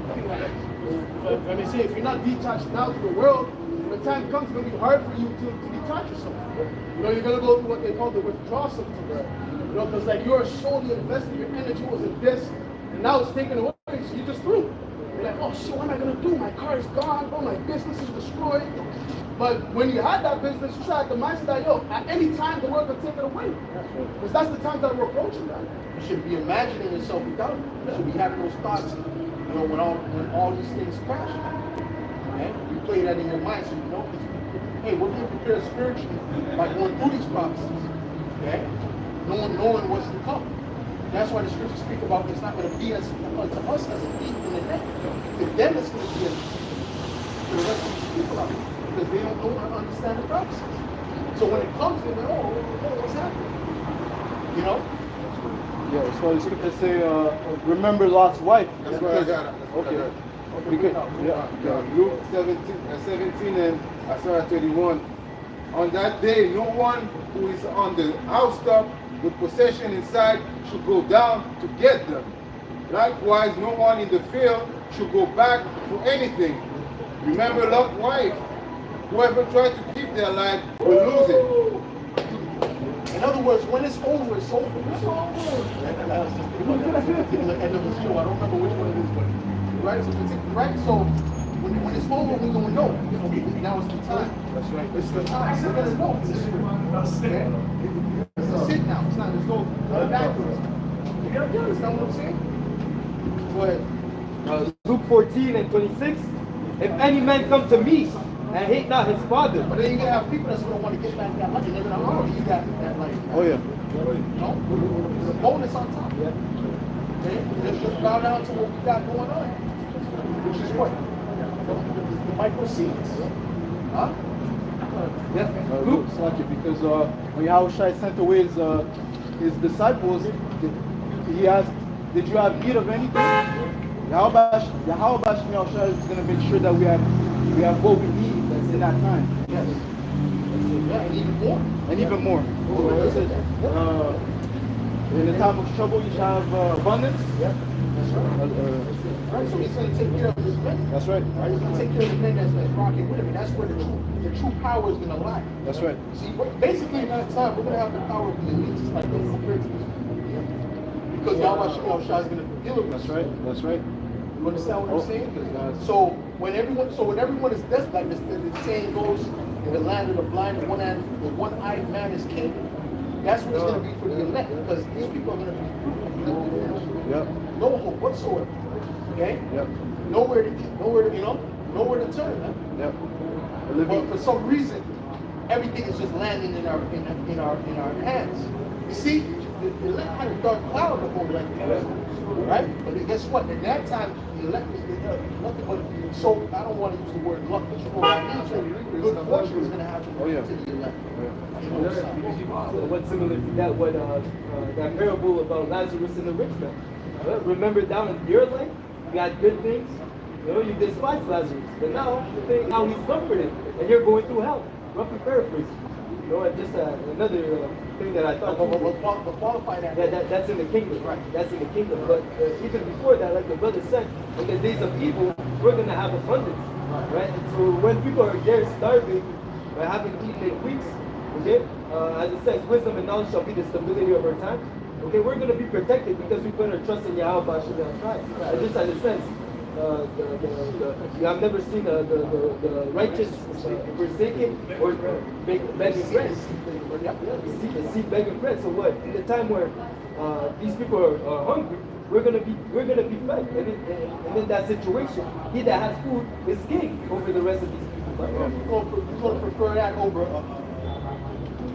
Let me say, if you're not detached now to the world, when the time comes, it's going to be hard for you to detach yourself. You know, you're going to go through what they call the withdrawal symptoms. You know, because like you're solely invested, your energy was in this, and now it's taken away, so you just threw. You're like, oh shit, what am I going to do? My car is gone, oh, my business is destroyed. But when you had that business, you had the mindset that, yo, at any time the world could take it away. Because that's the times that we're approaching that. You should be imagining yourself without it. You should be having those thoughts, you know, when all these things crash. Okay? You play that in your mind so you know, hey, we're being prepared spiritually by going through these prophecies. Okay? Knowing what's to come. That's why the scriptures speak about it's not going to be unto us as a thief in the night. To them it's going to be to the rest of these people out there. Because they don't understand the prophecies. So when it comes, they're like, oh, what's happening? You know? Yeah, so the scriptures say, remember Lot's wife. That's what I got. Okay. Because, Luke 17 and Isaiah 31. On that day, no one who is on the housetop with possession inside should go down to get them. Likewise, no one in the field should go back for anything. Remember Lot's wife. Whoever tries to keep their life will lose it. In other words, when it's over, it's over. It's over. That was just the particular end of the show. I don't remember which one it is, but right. So when when it's over, we're gonna know. Okay, now it's the time. That's right. It's the time. We're gonna know. Okay? It's a sit now. It's not. There's no backwards. You understand what I'm saying? Go ahead. Luke 14 and 26. If any man come to me and hate not his father. But then you're gonna have people that's gonna want to get back that money. They're gonna argue you got that life. Oh yeah. No, there's a bonus on top. Yeah. Okay? Let's just bow down to what we got going on, which is what the micro seeds. Huh? Yeah. Luke, because when Yahushua sent away his disciples, he asked, "Did you have need of anything?" Yahushua is going to make sure that we have what we need that's in that time. Yes. Yeah, and even more. And even more. So it says, in the time of trouble, you shall have abundance. Yeah. Right, so he's going to take care of his men. That's right. Right, he's going to take care of the men that's rocking with him, and that's where the true power is going to lie. That's right. See, basically in that time, we're going to have the power of the elites, like this compared to this. Because Yahushua is going to fulfill it. That's right. That's right. You understand what I'm saying? So when everyone is destined, like the saying goes, in the land of the blind, the one-eyed man is king. That's what it's going to be for the elect, because these people are going to be fruitful. Yep. No hope whatsoever. Okay? Yep. Nowhere to turn. Huh? Yep. But for some reason, everything is just landing in our hands. You see, the elect had a dark cloud over like that. Right? But guess what? In that time, the elect was nothing but, so I don't want to use the word luck, but you know what I mean? So good fortune is going to happen to the elect. What's similar to that? What that parable about Lazarus and the rich man. Remember down in your life, you had good things. You know, you despise Lazarus, but now you think how he's comforted, and you're going through hell. Roughly paraphrase. You know, and just another thing that I thought. But qualify that. That's in the kingdom, right? That's in the kingdom. But even before that, like the brother said, in the days of evil, we're gonna have abundance, right? So when people are there starving, by having eaten in weeks, okay, as it says, wisdom and knowledge shall be the stability of our time. Okay, we're gonna be protected because we put our trust in Yahweh. Just as it says. I've never seen the righteous forsaken or begging bread. See begging bread. So what? In the time where these people are hungry, we're gonna be fed. And in that situation, he that has food is king over the rest of these people. You're gonna prefer that over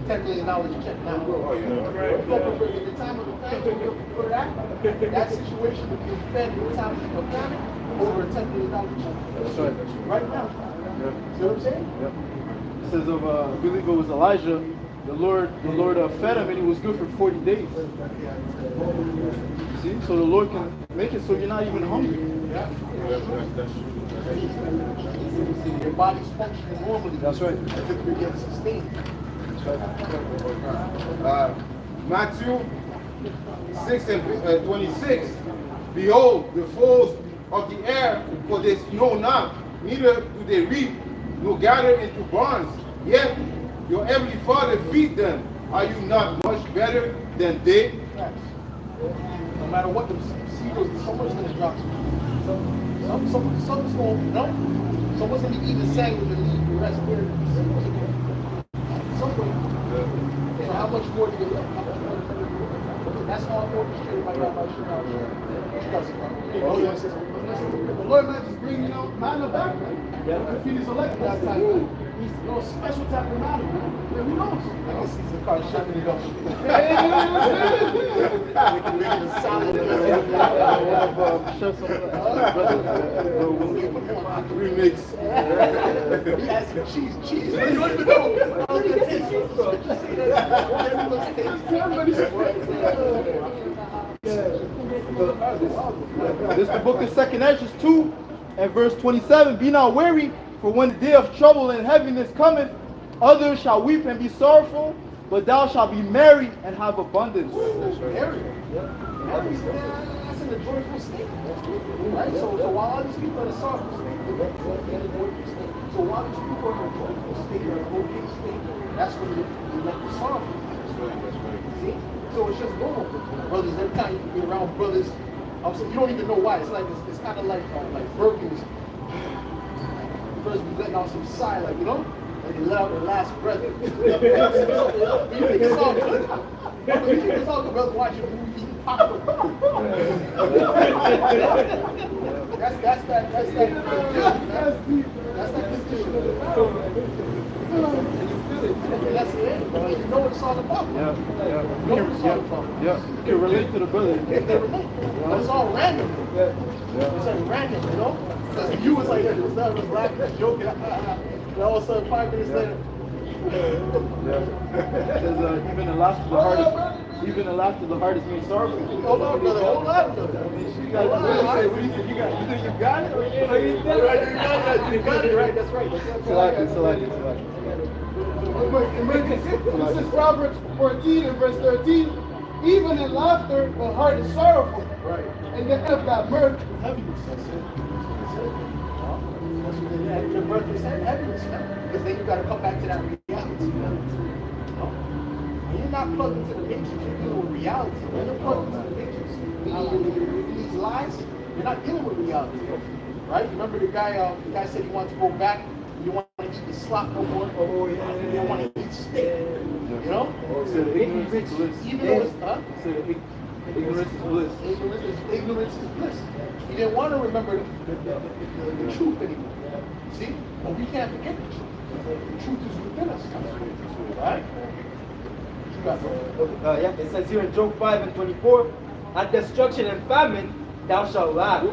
$10 million check now. You're gonna prefer in the time of the famine, you're gonna prefer that situation of being fed in the time of the famine over a $10 million check. That's right. Right now. Yep. See what I'm saying? Yep. It says of I believe it was Elijah, the Lord fed him and he was good for 40 days. See? So the Lord can make it so you're not even hungry. Yeah. Your body's functioning normally. That's right. As if you're getting sustained. Matthew 6 and 26. Behold, the fowls of the air, for they know not, neither do they reap, nor gather into barns. Yet your heavenly Father feed them. Are you not much better than they? No matter what the seed goes, someone's going to drop some. Someone's going to, no? Someone's going to be eating sandwich and leave the rest there. Somewhere. And how much more do you left? How much more do you left? That's all orchestrated by God. The Lord might just bring, manna back, man. Yeah. To feed his elect that time. He's special type of manna, man. Yeah, who knows? I can see some cars shucking it up. Remix. He has some cheese. You don't even know. How it tastes. This is the book of 2 Ezra 2 and verse 27. Be not weary, for when the day of trouble and heaviness cometh, others shall weep and be sorrowful, but thou shalt be merry and have abundance. Merry. That's in a joyful state. Right? So while all these people are in a sorrowful state, so while these people are in a joyful state or an okay state, that's when you let the sorrowful. See? So it's just normal. Brothers, every time you be around brothers, I'm saying you don't even know why. It's like it's kind of like burgers. first be letting out some sigh, like, you know, and he let out the last breath. You think it's all good? You think it's all good, brothers watching a movie, eating popcorn. That's that condition, man. That's that condition. That's it, bro. You know what it's all about. Yeah. You know what it's all about. Yeah. You can relate to the brother. They relate. But it's all random. It's like random, you know? Because you was like, was laughing, joking, and all of a sudden 5 minutes later. Because even the laughter the hardest means sorrowful. Hold on, brother. Hold on, brother. You got it. You think you got it? You got it, right? That's right. This is Proverbs 14 and verse 13. Even in laughter, the heart is sorrowful. Right. And then if that mirth, Heaviness, that's it. That's what your birth is heaviness, man. Because then you got to come back to that reality. When you're not plugged into the matrix, you're dealing with reality. When you're plugged into the matrix, in these lies, you're not dealing with reality. Right? Remember the guy said he wanted to go back. You want to eat the slop no more. You don't want to eat steak. You know? Ignorance is bliss. Even though it's, Ignorance is bliss. Ignorance is bliss. You didn't want to remember the truth anymore. See? But we can't forget the truth. The truth is within us. Right? It says here in Job 5 and 24, at destruction and famine thou shalt laugh.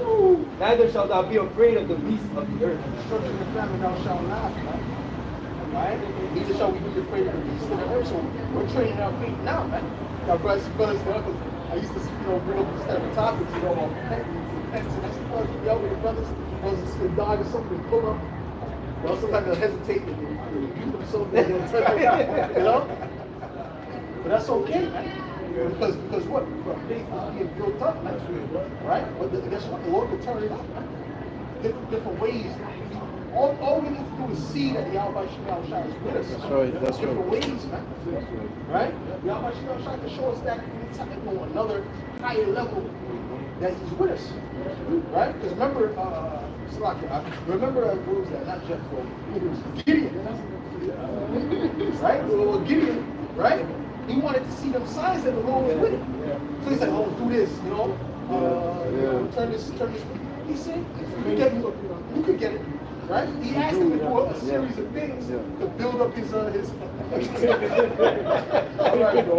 Neither shalt thou be afraid of the beasts of the earth. Destruction and famine thou shalt laugh. Right? Neither shall we be afraid of the beasts of the earth. So we're training our faith now, man. Now, brothers, because I used to, bring up these type of topics, about repentance, and I used to be out with the brothers, was a dog or something, they pull up. Sometimes they'll hesitate and beat themselves, they'll touch them, you know? But that's okay, man. Because what? Faith is being built up, man. Right? But guess what? The Lord will turn it up, man. Different ways. All we need to do is see that the Yahweh Shemel Shai is with us. That's right. Different ways, man. Right? The Yahweh Shemel Shai can show us that anytime we go another higher level that He's with us. Right? Because remember, what was that? Not Jephthah. It was Gideon. Right? The little Gideon, right? He wanted to see them signs that the Lord was with him. So he said, "Oh, do this, turn this." He said, "You could get it." Right? He asked him to do a series of things to build up his All right, bro.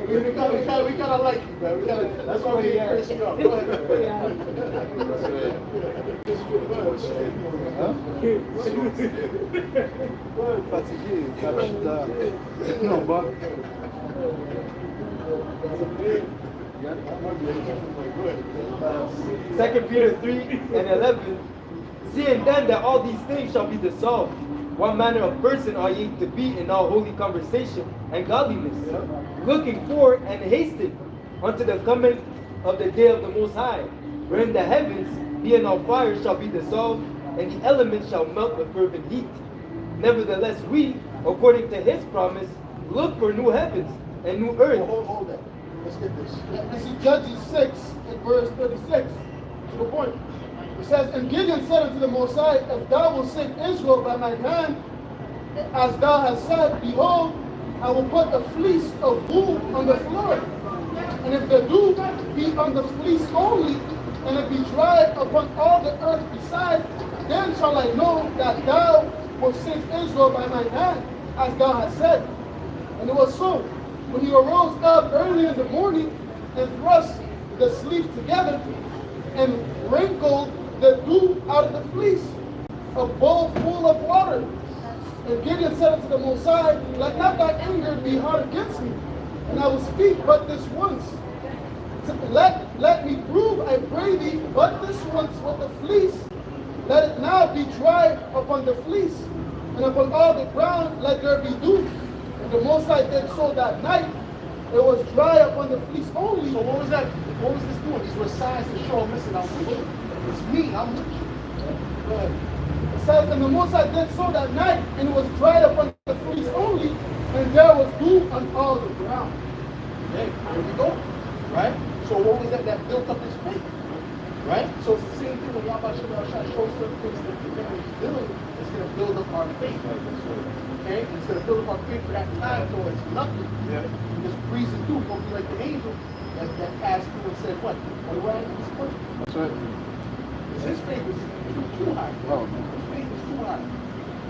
We kind of like you, man. That's why we encourage you up. Go ahead. No, but Second Peter 3 and 11. Seeing then that all these things shall be dissolved, what manner of person are ye to be in all holy conversation and godliness, looking for and hasting unto the coming of the day of the Most High, wherein the heavens, being on fire, shall be dissolved, and the elements shall melt with fervent heat. Nevertheless, we, according to His promise, look for new heavens and new earth. Hold that. Let's get this. this is Judges 6 and verse 36. To the point. It says, and Gideon said unto the Most High, if thou wilt save Israel by my hand, as thou hast said, behold, I will put a fleece of wool on the floor. And if the dew be on the fleece only, and it be dried upon all the earth beside, then shall I know that thou wilt save Israel by my hand, as thou hast said. And it was so. When he arose up early in the morning, and thrust the sleeve together, and wrinkled the dew out of the fleece, a bowl full of water. And Gideon said unto the Most High, let not thy anger be hard against me, and I will speak but this once. Let me prove, I pray thee, but this once with the fleece. Let it now be dried upon the fleece, and upon all the ground let there be dew. And the Most High did so that night. It was dry upon the fleece only. So what was that? What was this doing? These were signs to show him, listen, I'm with you. It's me, I'm with you. Go ahead. It says, and the Most High did so that night, and it was dried upon the fleece only, and there was dew on all the ground. Okay, there we go. Right? So what was that built up his faith? Right? So it's the same thing when Yahweh Shai shows certain things that the man is doing, it's going to build up our faith. Okay? It's going to build up our faith for that time, so it's nothing. Yeah. Just breezing through, won't be like the angel that passed through and said, what? What do I have to this person? That's right. Because his faith was too high. Oh. His faith was too high.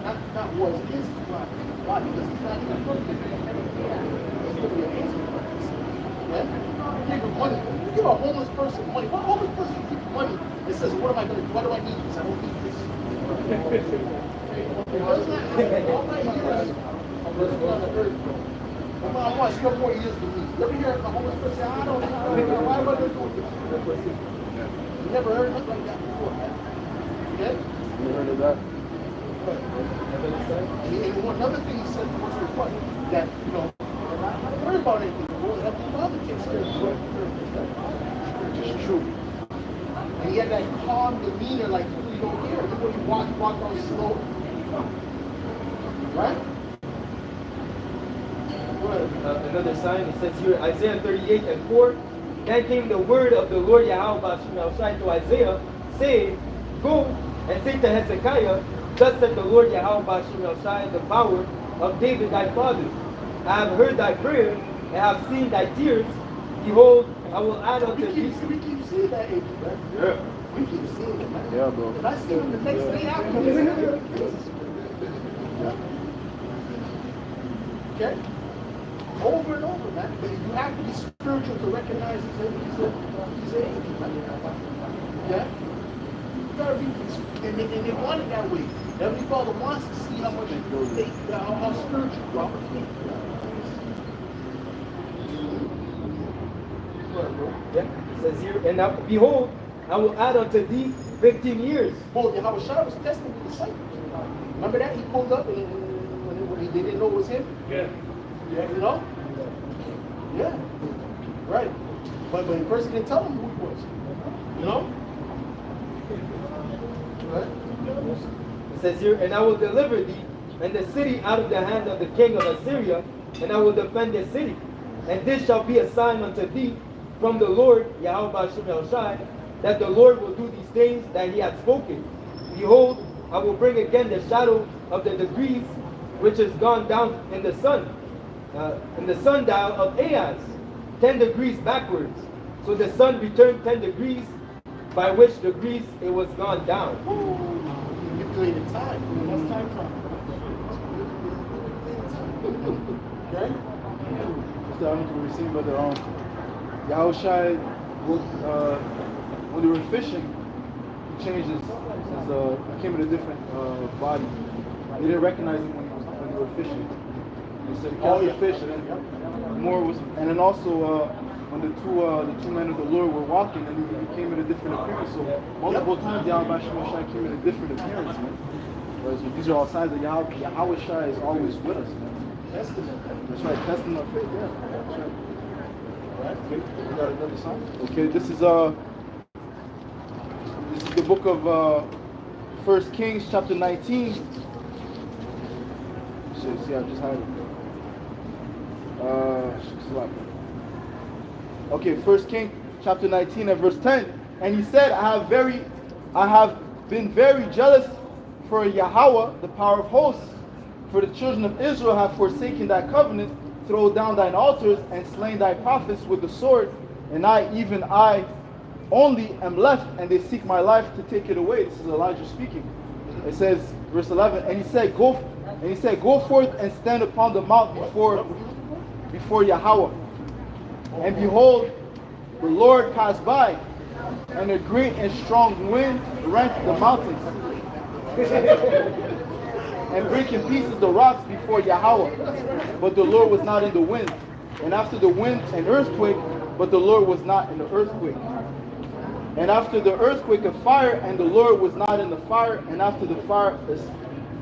Not was, it is too high. Why? Because he's not even perfect. He's going to be an answer. Yeah? You give money. You give a homeless person money. What homeless person you give money and says, what am I going to do? What do I need this? I don't need this. It does not happen. All my years of living on the earth, I want to spend more years than me. You ever hear a homeless person say, I don't know. Why am I going to do this? You never heard nothing like that before, man. Okay? You heard of that? And another thing he said was what? That, you know, not worry about anything. The Lord, Heavenly Father takes care of you. Which is true. And he had that calm demeanor, like you really don't care. Even when he walked on slow. Right? Another sign, it says here, Isaiah 38 and 4. Then came the word of the Lord Yahweh to Isaiah, saying, Go and say to Hezekiah, Thus said the Lord Yahweh the power of David thy father. I have heard thy prayer, and have seen thy tears. Behold, I will add unto thee. We keep seeing that, Adrian, right? Yeah. We keep seeing it, man. Yeah, bro. And I see him the next day after. Okay? Over and over, man. But you have to be spiritual to recognize he's an angel, man. Yeah? You gotta be, and they want it that way. Heavenly Father wants to see how much faith, how spiritual you are. Yeah, it says here, and now, behold, I will add unto thee 15 years. Well, Yahweh Shai was testing the disciples. Remember that? He pulled up and when they didn't know it was him? Yeah. Yeah, you know? Yeah. Right. But first he didn't tell them who he was. You know? Right? It says here, and I will deliver thee and the city out of the hand of the king of Assyria, and I will defend the city. And this shall be a sign unto thee from the Lord, Yahweh Shai, that the Lord will do these things that he hath spoken. Behold, I will bring again the shadow of the degrees which is gone down in the sun, in the sundial of Ahaz, 10 degrees backwards. So the sun returned 10 degrees, by which degrees it was gone down. Manipulated time. That's time travel. Okay? So I need to receive, but Yahushai, when they were fishing, he changed his he came in a different body. They didn't recognize him when they were fishing. He said, "Cast the fish," and then more was, and then also when the two men of the Lord were walking, and he came in a different appearance. So multiple times Yahweh Shai came in a different appearance, man. So these are all signs that Yahweh Shai is always with us, man. Testament. That's right, testing our faith, yeah. That's right. Alright, okay, we got another song. Okay, this is the book of 1 Kings chapter 19. See, I just had it. Okay, 1 Kings chapter 19 and verse 10. And he said, I have been very jealous for Yahweh, the power of hosts. For the children of Israel have forsaken thy covenant, thrown down thine altars, and slain thy prophets with the sword. And even I only am left, and they seek my life to take it away. This is Elijah speaking. It says, verse 11, and he said, go forth and stand upon the mount before Yahweh. And behold, the Lord passed by, and a great and strong wind rent the mountains, and break in pieces the rocks before Yahweh. But the Lord was not in the wind. And after the wind, an earthquake, but the Lord was not in the earthquake. And after the earthquake, a fire, and the Lord was not in the fire. And after the fire,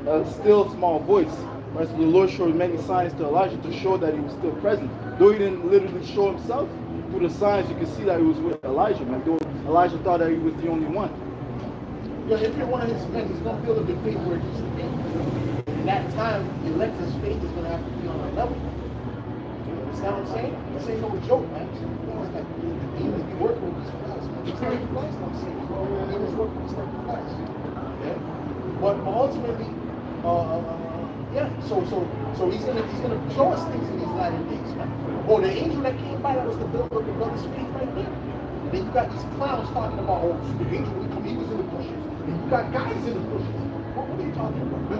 a still small voice. Right? So the Lord showed many signs to Elijah to show that he was still present. Though he didn't literally show himself, through the signs you can see that he was with Elijah. Man. Though Elijah thought that he was the only one. Yeah, if you're one of his men, he's going to build up the faith where he's in that time, the elector's faith is going to have to be on a level. You understand what I'm saying? This ain't no joke, man. The demons be working with these fellas, man. flesh, I'm saying he was working just like the flesh. Okay? But ultimately, yeah, so he's gonna show us things in these latter days, right? Oh, the angel that came by, that was the brother's faith right there. And then you got these clowns talking about, oh, the angel will come, he was in the bushes. And you got guys in the bushes. What are you talking about?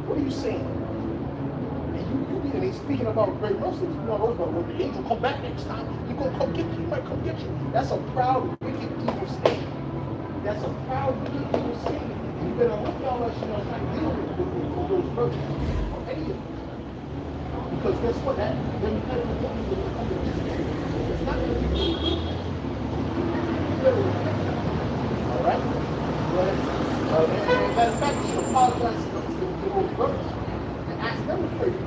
What are you saying? And he's speaking about great mercy. You know, but when the angel come back next time, he gonna come get you. He might come get you. That's a proud, wicked, evil state. That's a proud, wicked, evil state. You better look y'all like you know how to deal with those virgins or any of them. Because guess what? That when you kind of look at it's not going to be good. You better repent. All right. But matter of fact, you should apologize to those brothers and ask them to pray for you.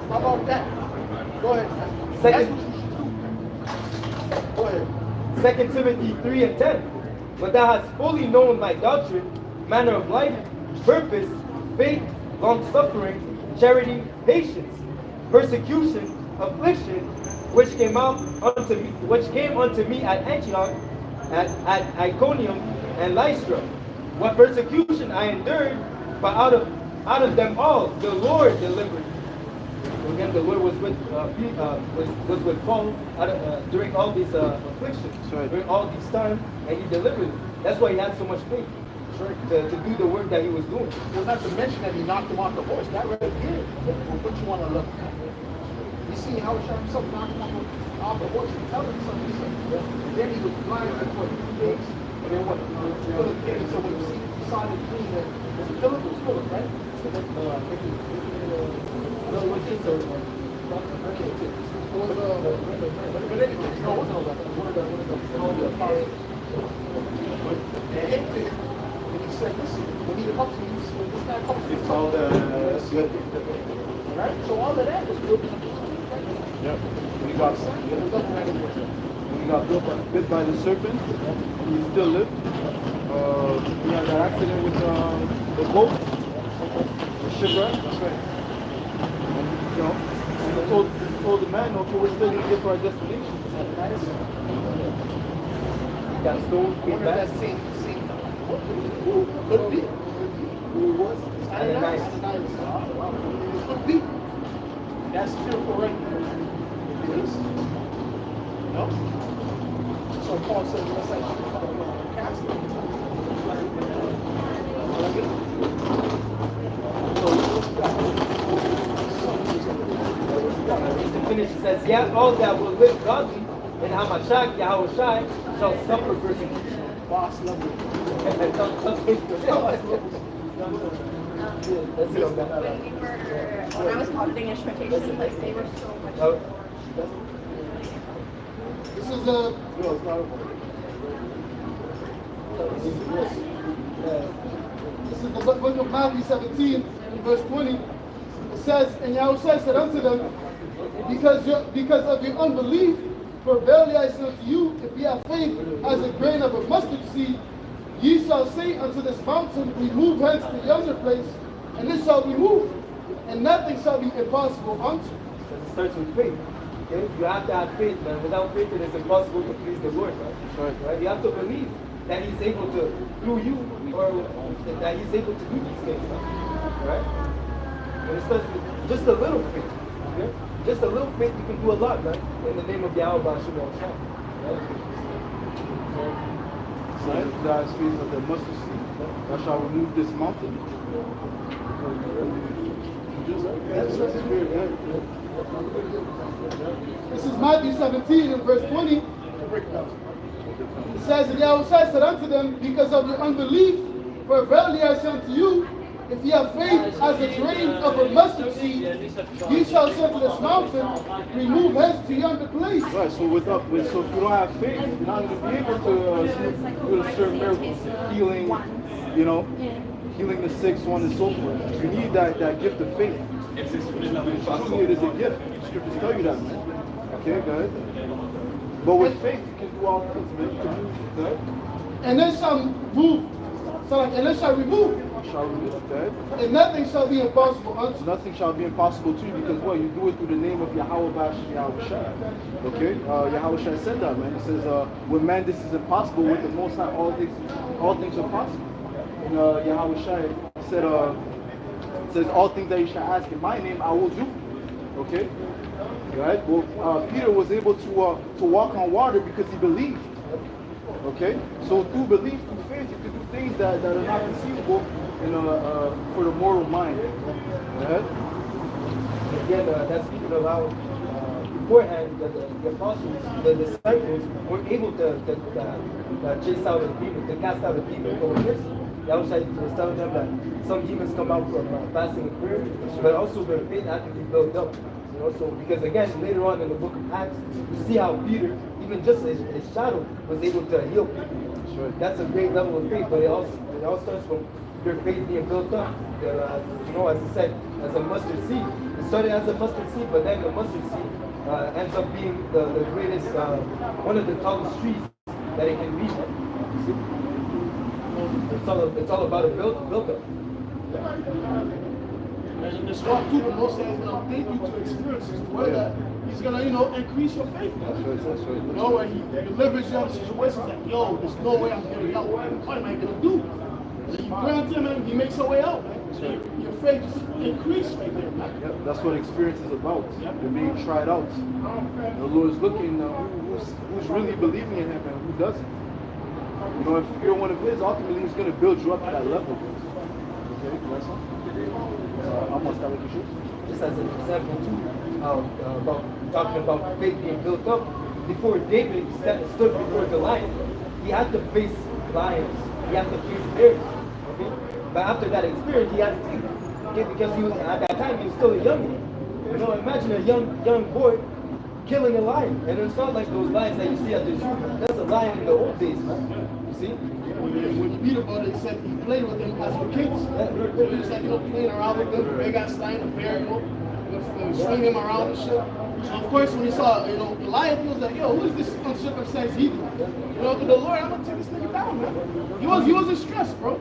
How about that? Go ahead. That's what you should do. Go ahead. 2 Timothy 3 and 10. But thou hast fully known my doctrine, manner of life, purpose, faith, long-suffering, charity, patience, persecution, affliction, which came unto me at Antioch, at Iconium, and Lystra. What persecution I endured, but out of them all the Lord delivered. Again, the Lord was with Paul during all these afflictions, during all these times, and he delivered him. That's why he had so much faith to do the work that he was doing. Well, not to mention that he knocked him off the horse. That right here will put you on a level. You see how himself knocked him off the horse and tell him something. And then he was blind for 3 days. And then what? Philip came. So when you saw the dream that was Philip, it was Philip, right? No, it was his third one. Okay, but anyway, no, one of the apostles. And him to him, and he said, listen, when he comes to you, when this guy comes to you, It's all the good. right? So all of that was built up. Yep. When he got bit by the serpent, he still lived. He had that accident with the boat, the shipwreck. That's right. And, you know, and he told the man, okay, we're still going to get to our destination. He got stoned, came back. That same could be. Who was? Ananias. Could be. That's fearful right there. It is. No? So Paul says, let's actually cast To finish, it says, yeah, all that will live godly in Hamashach, Yahushai, shall suffer persecution. boss level. Let's see on that. When I was auditing instrumentation, like they were so much. This is This is the book of Matthew 17, verse 20. It says, and Yahushua said unto them, because of your unbelief, for verily I say unto you, if ye have faith as a grain of a mustard seed, ye shall say unto this mountain, remove hence to yonder place, and it shall be moved, and nothing shall be impossible unto you. It starts with faith. Okay? You have to have faith, man. Without faith, it is impossible to please the Lord. Right? You have to believe that He's able to, through you, or that He's able to do these things. Right? And it starts with just a little faith. Okay? Just a little faith, you can do a lot, right? In the name of Yahweh Shemel Shah. Right? God's faith of the mustard seed. That shall remove this mountain. This is Matthew 17 and verse 20. It says, and Yahushua said unto them, because of your unbelief, for verily I say unto you, if ye have faith as a grain of a mustard seed, ye shall say to this mountain, remove hence to yonder place. Right, so so if you don't have faith, you're not going to be able to do certain miracles, healing, you know, healing the sick, so on and so forth. You need that gift of faith. Truly, it is a gift. Scriptures tell you that, man. Okay, go ahead. But with faith, you can do all things, man. You can do, go ahead. And they shall move, and they shall remove shall release dead. And nothing shall be impossible unto you. Nothing shall be impossible to you because what? You do it through the name of Yahweh Bash Yahweh Shai. Okay? Yahweh Shai said that, man. He says, with man this is impossible, with the Most High all things are possible. And Yahweh Shai said, says, all things that you shall ask in my name, I will do. Okay? Right? Well, Peter was able to walk on water because he believed. Okay? So through belief, through faith, you can do things that are not conceivable for the mortal mind. Right? Again, that's speaking of how beforehand the apostles, the disciples were able to chase out a demon, to cast out a demon from a person. Yahushua was telling them that some demons come out from fasting and prayer, but also their faith had to be built up. You know, so because again, later on in the book of Acts, you see how Peter, even just his shadow, was able to heal people. Sure. That's a great level of faith, but it all starts from your faith being built up. You know, as I said, as a mustard seed. It started as a mustard seed, but then the mustard seed ends up being the greatest, one of the tallest trees that it can be. You see? It's all about a build up. And in this walk too, the Most High is going to take you to experiences the way that He's going to, increase your faith. That's right. You know, where He delivers you out of situations like, yo, there's no way I'm getting out. What am I going to do? And you grant Him and He makes a way out, man. So your faith just increases right there, man. Yep, that's what experience is about. You're being tried out. The Lord is looking who's really believing in Him and who doesn't. You know, if you're one of His, ultimately He's going to build you up to that level. Okay, next one. Almost got with your shoes. Just as an example too, about talking about faith being built up. Before David stood before Goliath, he had to face lions, he had to face bears. Okay? But after that experience, he had faith. Okay? Because he was at that time he was still a youngin. You know, imagine a young boy killing a lion, and it's not like those lions that you see at the zoo. That's a lion in the old days, man. You see? When you read about it, it said he played with them as the kids. He was like, playing around with them. They got slain, a bear, swing him around and shit. So of course, when he saw, Goliath, he was like, yo, who is this uncircumcised heathen? To the Lord, I'm gonna take this nigga down, man. He wasn't stressed, bro.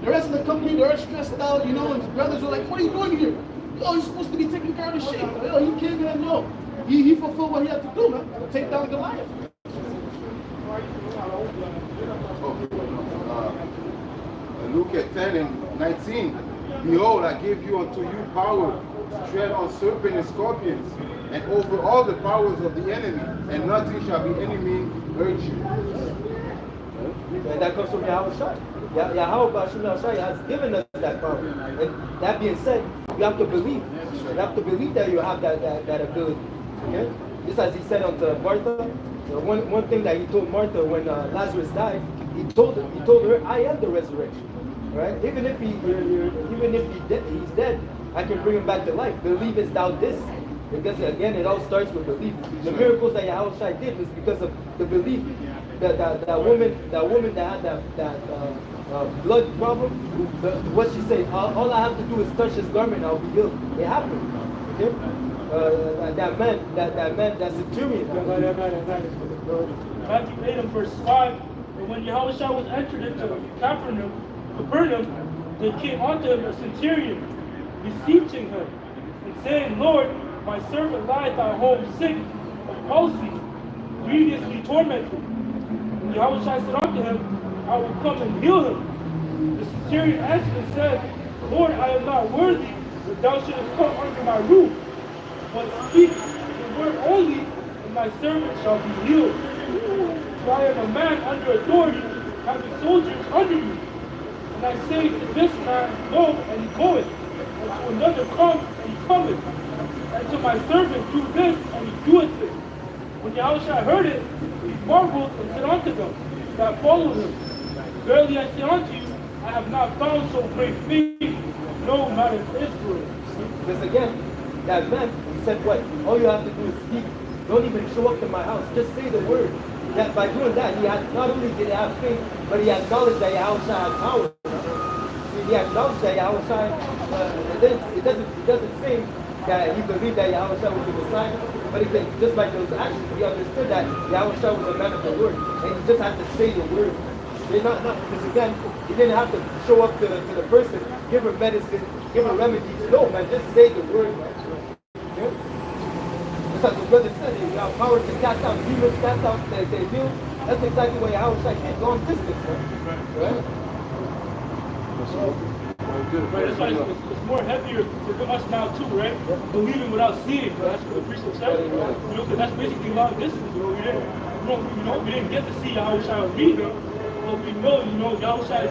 The rest of the company, they were stressed out, and his brothers were like, what are you doing here? Yo, you're supposed to be taking care of the sheep. Yo, he came in, he fulfilled what he had to do, man, to take down Goliath. Luke 10 and 19. Behold, I give you unto you power to tread on serpents and scorpions, and over all the powers of the enemy, and nothing shall be any means hurt you. And that comes from Yahweh Shai. Yahweh Shai has given us that power. And that being said, you have to believe. You have to believe that you have that ability. Okay? Just as he said unto Martha, one thing that he told Martha when Lazarus died, he told her, I am the resurrection. Right? Even if he's dead, I can bring him back to life. Believest thou this? Because again, it all starts with belief. The miracles that Yahweh Shai did was because of the belief. That woman that had that blood problem, what she said, all I have to do is touch his garment, I'll be healed. It happened. Okay? That man, that centurion. Matthew 8 and verse 5. And when Yahushua was entered into Capernaum, there came unto him a centurion, beseeching him, and saying, Lord, my servant lieth at home sick of palsy, grievously tormented. And Yahushua said unto him, I will come and heal him. The centurion answered and said, Lord, I am not worthy that thou shouldest come under my roof, but speak the word only, and my servant shall be healed. For I am a man under authority, having soldiers under me. And I say to this man, go, and he goeth, and to another, come, and he cometh, and to my servant, do this, and he doeth it. When Yahushua heard it, he marveled and said unto them that followed him, Verily I say unto you, I have not found so great faith, no, not in Israel. Because again, that man, he said what? All you have to do is speak. Don't even show up to my house. Just say the word. That by doing that, he had not only did he have faith, but he acknowledged that Yahushua had power. He acknowledged that Yahushua, it doesn't say that he believed that Yahushua was the Messiah, but just by those actions, he understood that Yahushua was a man of the word, and he just had to say the word. They're not because again, he didn't have to show up to the person, give her medicine, give her remedies. No, man, just say the word, man. Okay? Just like the brother said, you have power to cast out demons, cast out the heal. That's exactly why Yahushua came long distance, man. Right? Right, that's why it's more heavier for us now too, right? Believing without seeing, right? That's what the priest said. You know, because that's basically long distance. You know, we didn't get to see Yahushua read them, but we know, Yahushua,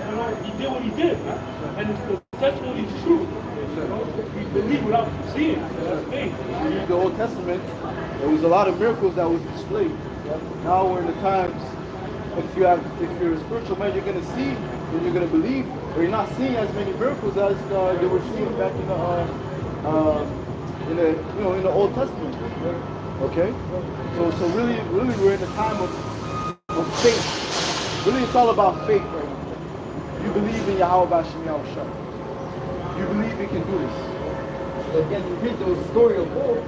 he did what he did, right? And the testimony is true. You know, we believe without seeing. That's faith. You read the Old Testament, there was a lot of miracles that was displayed. Now we're in the times, if you're a spiritual man, you're going to see and you're going to believe, or you're not seeing as many miracles as they were seeing back in the Old Testament. Okay, so really we're in a time of faith. Really, it's all about faith right now. You believe in Yahweh Bashim Yahushua. You believe you can do this. Again, you read those story of old.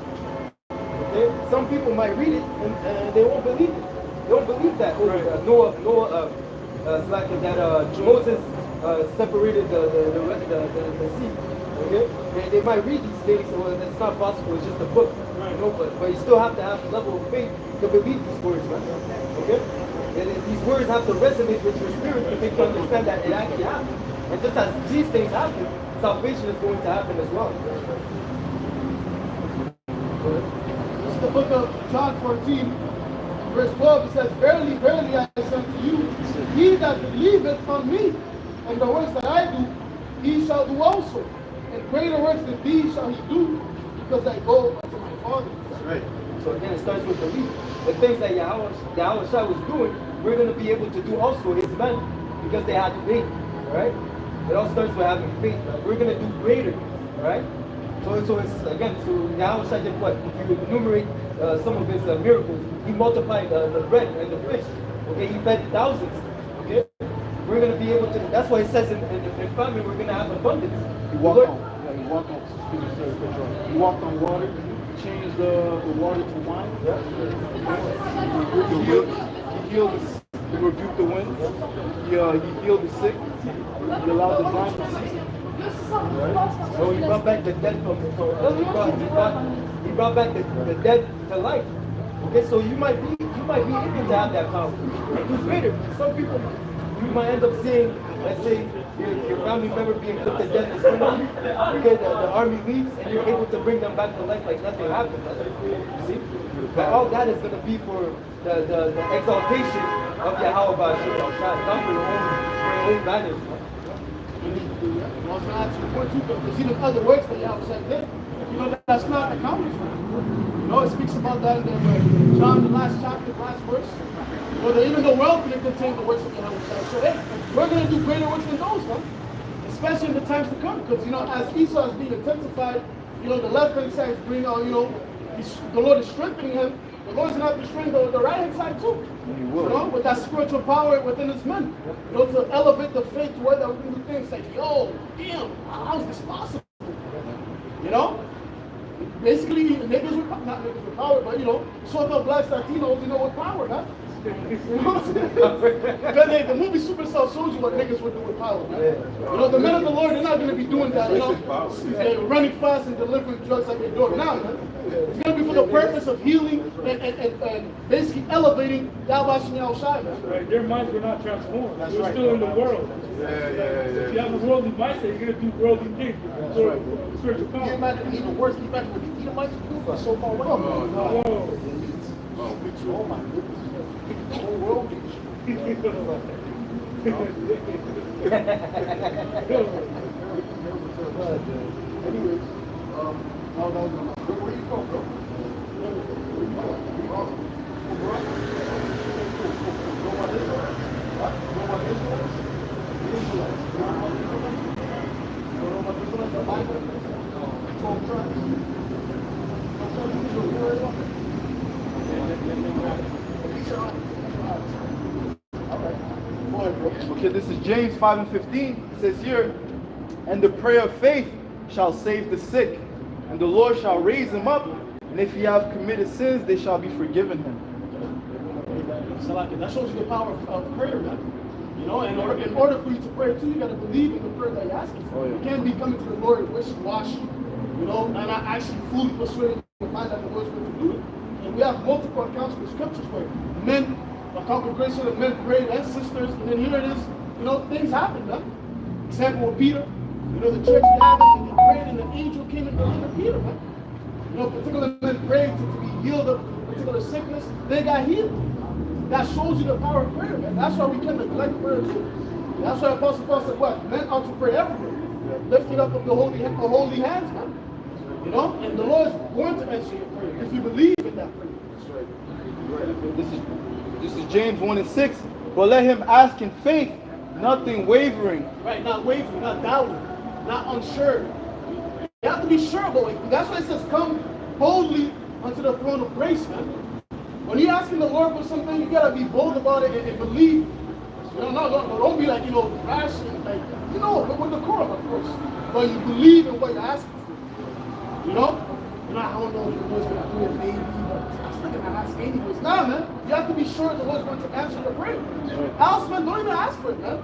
Okay? Some people might read it and they won't believe it. They don't believe that. Noah, Moses separated the sea. Okay? They might read these things, well, it's not possible, it's just a book. You know, but you still have to have a level of faith to believe these words, man. Okay? And these words have to resonate with your spirit to make you understand that it actually happened. And just as these things happen, salvation is going to happen as well. This is the book of John 14, verse 12. It says, Verily, verily, I say unto you, he that believeth on me, and the works that I do, he shall do also. And greater works than these shall he do, because I go unto my Father. That's right. So again, it starts with belief. The things that Yahushua was doing, we're going to be able to do also, his men, because they had faith. Right? It all starts with having faith. We're going to do greater. Right? So it's again, so Yahushua did what? If you enumerate some of his miracles, he multiplied the bread and the fish. Okay, he fed thousands. Okay, we're going to be able to. That's why it says in famine we're going to have abundance. He walked on water, changed the water to wine. He rebuked the wind. He healed the sick. He allowed the blind to see. Right? So he brought back the dead he brought back the dead to life. Okay, so you might be able to have that power. Do greater. Some people you might end up seeing, let's say, your family member being put to death in someone, okay, the army leaves and you're able to bring them back to life like nothing happened. You see? But all that is going to be for the exaltation of Yahweh Bashir, not for your own advantage. I was going to ask you point too, because there's even other works that Yahweh did. You know, that's not accounted for. You know, it speaks about that in John, the last chapter, the last verse. You know, that even the world can contain the works of Yahweh. So, hey, we're going to do greater works than those, man. Especially in the times to come. Because, you know, as Esau is being intensified, you know, the left-hand side is bringing out, you know, the Lord is strengthening him. The Lord's going to have to strengthen the right-hand side too. You know, with that spiritual power within his men. You know, to elevate the faith to where they can do things like, yo, damn, how is this possible? You know? Basically, niggas with power, not niggas with power, but, you know, so-called blacks, Latinos, you know, with power, huh? You know what I'm saying? Because the movie Supercell shows you what niggas would do with power, man. You know, the men of the Lord, they're not going to be doing that, you know. They're running fast and delivering drugs like they're doing now, man. It's going to be for the purpose of healing and basically elevating Yahweh Yahushua, man. Right, their minds were not transformed. That's They're right. still in the world. Yeah. If you have a worldly mindset, you're going to do worldly things. Spiritual Can you power. imagine even worse? Can you imagine what the Edomites do for so far away? Oh my goodness. The whole world Anyways, where you from, bro? Where you Okay, this is James 5:15. It says here, and the prayer of faith shall save the sick, and the Lord shall raise him up, and if he have committed sins, they shall be forgiven him. So like, that shows you the power of prayer, man. You know, in order for you to pray too, you got to believe in the prayer that you're asking for. Oh, yeah. You can't be coming to the Lord wishy-washy, you know, and I actually fully persuaded your mind that the Lord's going to do it. And we have multiple accounts in the scriptures where men, a congregation of men prayed and sisters, and then here it is, you know, things happen, man. Example with Peter, you know, the church gathered and they prayed and the angel came and delivered Peter, man. You know, particular men prayed to be healed of particular sickness, they got healed. That shows you the power of prayer, man. That's why we can't neglect prayer too. That's why Apostle Paul said, what? Men ought to pray everywhere. Lifting up of the holy hands, man. You know? And the Lord is going to answer your prayer if you believe in that prayer. That's right. This is James 1:6. But let him ask in faith, nothing wavering. Right, not wavering, not doubting, not unsure. You have to be sure about it. That's why it says, come boldly unto the throne of grace, man. When you're asking the Lord for something, you gotta be bold about it and believe. You know, don't be like, you know, rash and like, you know, but with the core, of course. But you believe in what you're asking for. You know? You know, I don't know if the Lord's gonna do it maybe, but I'm still gonna ask anyways. Nah, man. You have to be sure the Lord's going to answer the prayer. Else, man, don't even ask for it, man.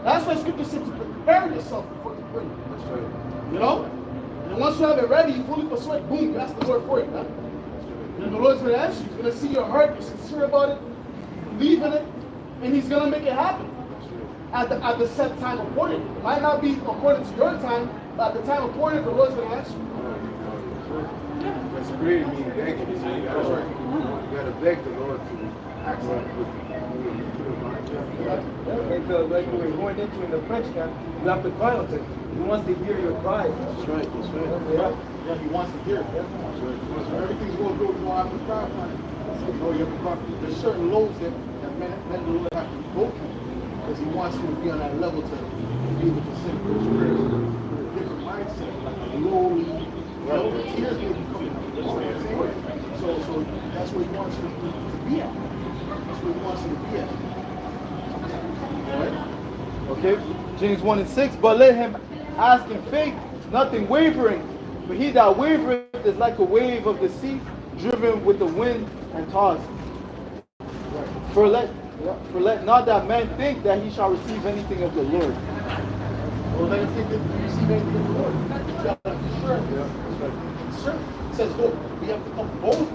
That's why Scripture says to prepare yourself before you pray. You know? And once you have it ready, you fully persuade, boom, you ask the Lord for it, man. And the Lord's going to answer you. He's going to see your heart, you're sincere about it, believe in it, and He's going to make it happen at the set time appointed. It might not be according to your time, but at the time appointed, the Lord's going to answer you. That's great, I mean, begging. So you gotta beg the Lord to act like Like we're going into in the French camp, you have to cry out to Him. He wants to hear your cry. That's right, that's right. Yeah, He wants to hear it. So everything's going good, you don't have to cry on it. You know, you have to cry. There's certain lows that men and the Lord have to go through because He wants you to be on that level to be able to send those prayers with a different mindset, like a lowly, you know, tears may be coming out. You know what I'm saying? So that's where He wants you to be at. That's where He wants you to be at. All right? Okay? James 1:6. But let him ask in faith, nothing wavering. For he that wavereth is like a wave of the sea, driven with the wind and tossed. For let not that man think that he shall receive anything of the Lord. Well, let us think that we receive anything from the Lord. You got to be sure. Sure. It says, look, we have to come boldly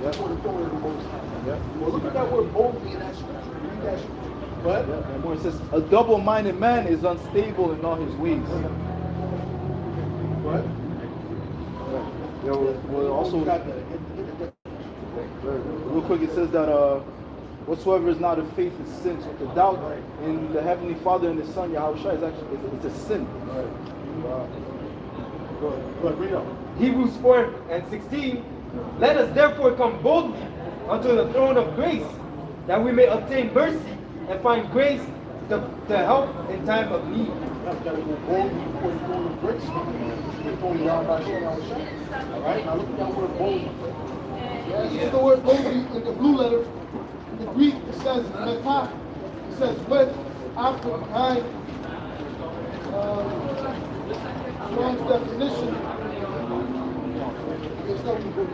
before the throne of the Most High. Well, look at that word boldly in that scripture. Read that scripture. But And more it says, a double-minded man is unstable in all his ways. what? Yeah, we'll also got the real quick. It says that whatsoever is not of faith is sin. So the doubt in the Heavenly Father and the Son Yahweh is actually it's a sin. Go ahead, read up. Hebrews 4:16. Let us therefore come boldly unto the throne of grace, that we may obtain mercy and find grace to help in time of need. You got to go boldly before the throne of grace. The throne of Yahweh. All right? Now look at that word boldly. Yeah, this is the word boldly in the blue letter. In the Greek, it says meta. It says with, after, behind. Strong's definition. It's not even good.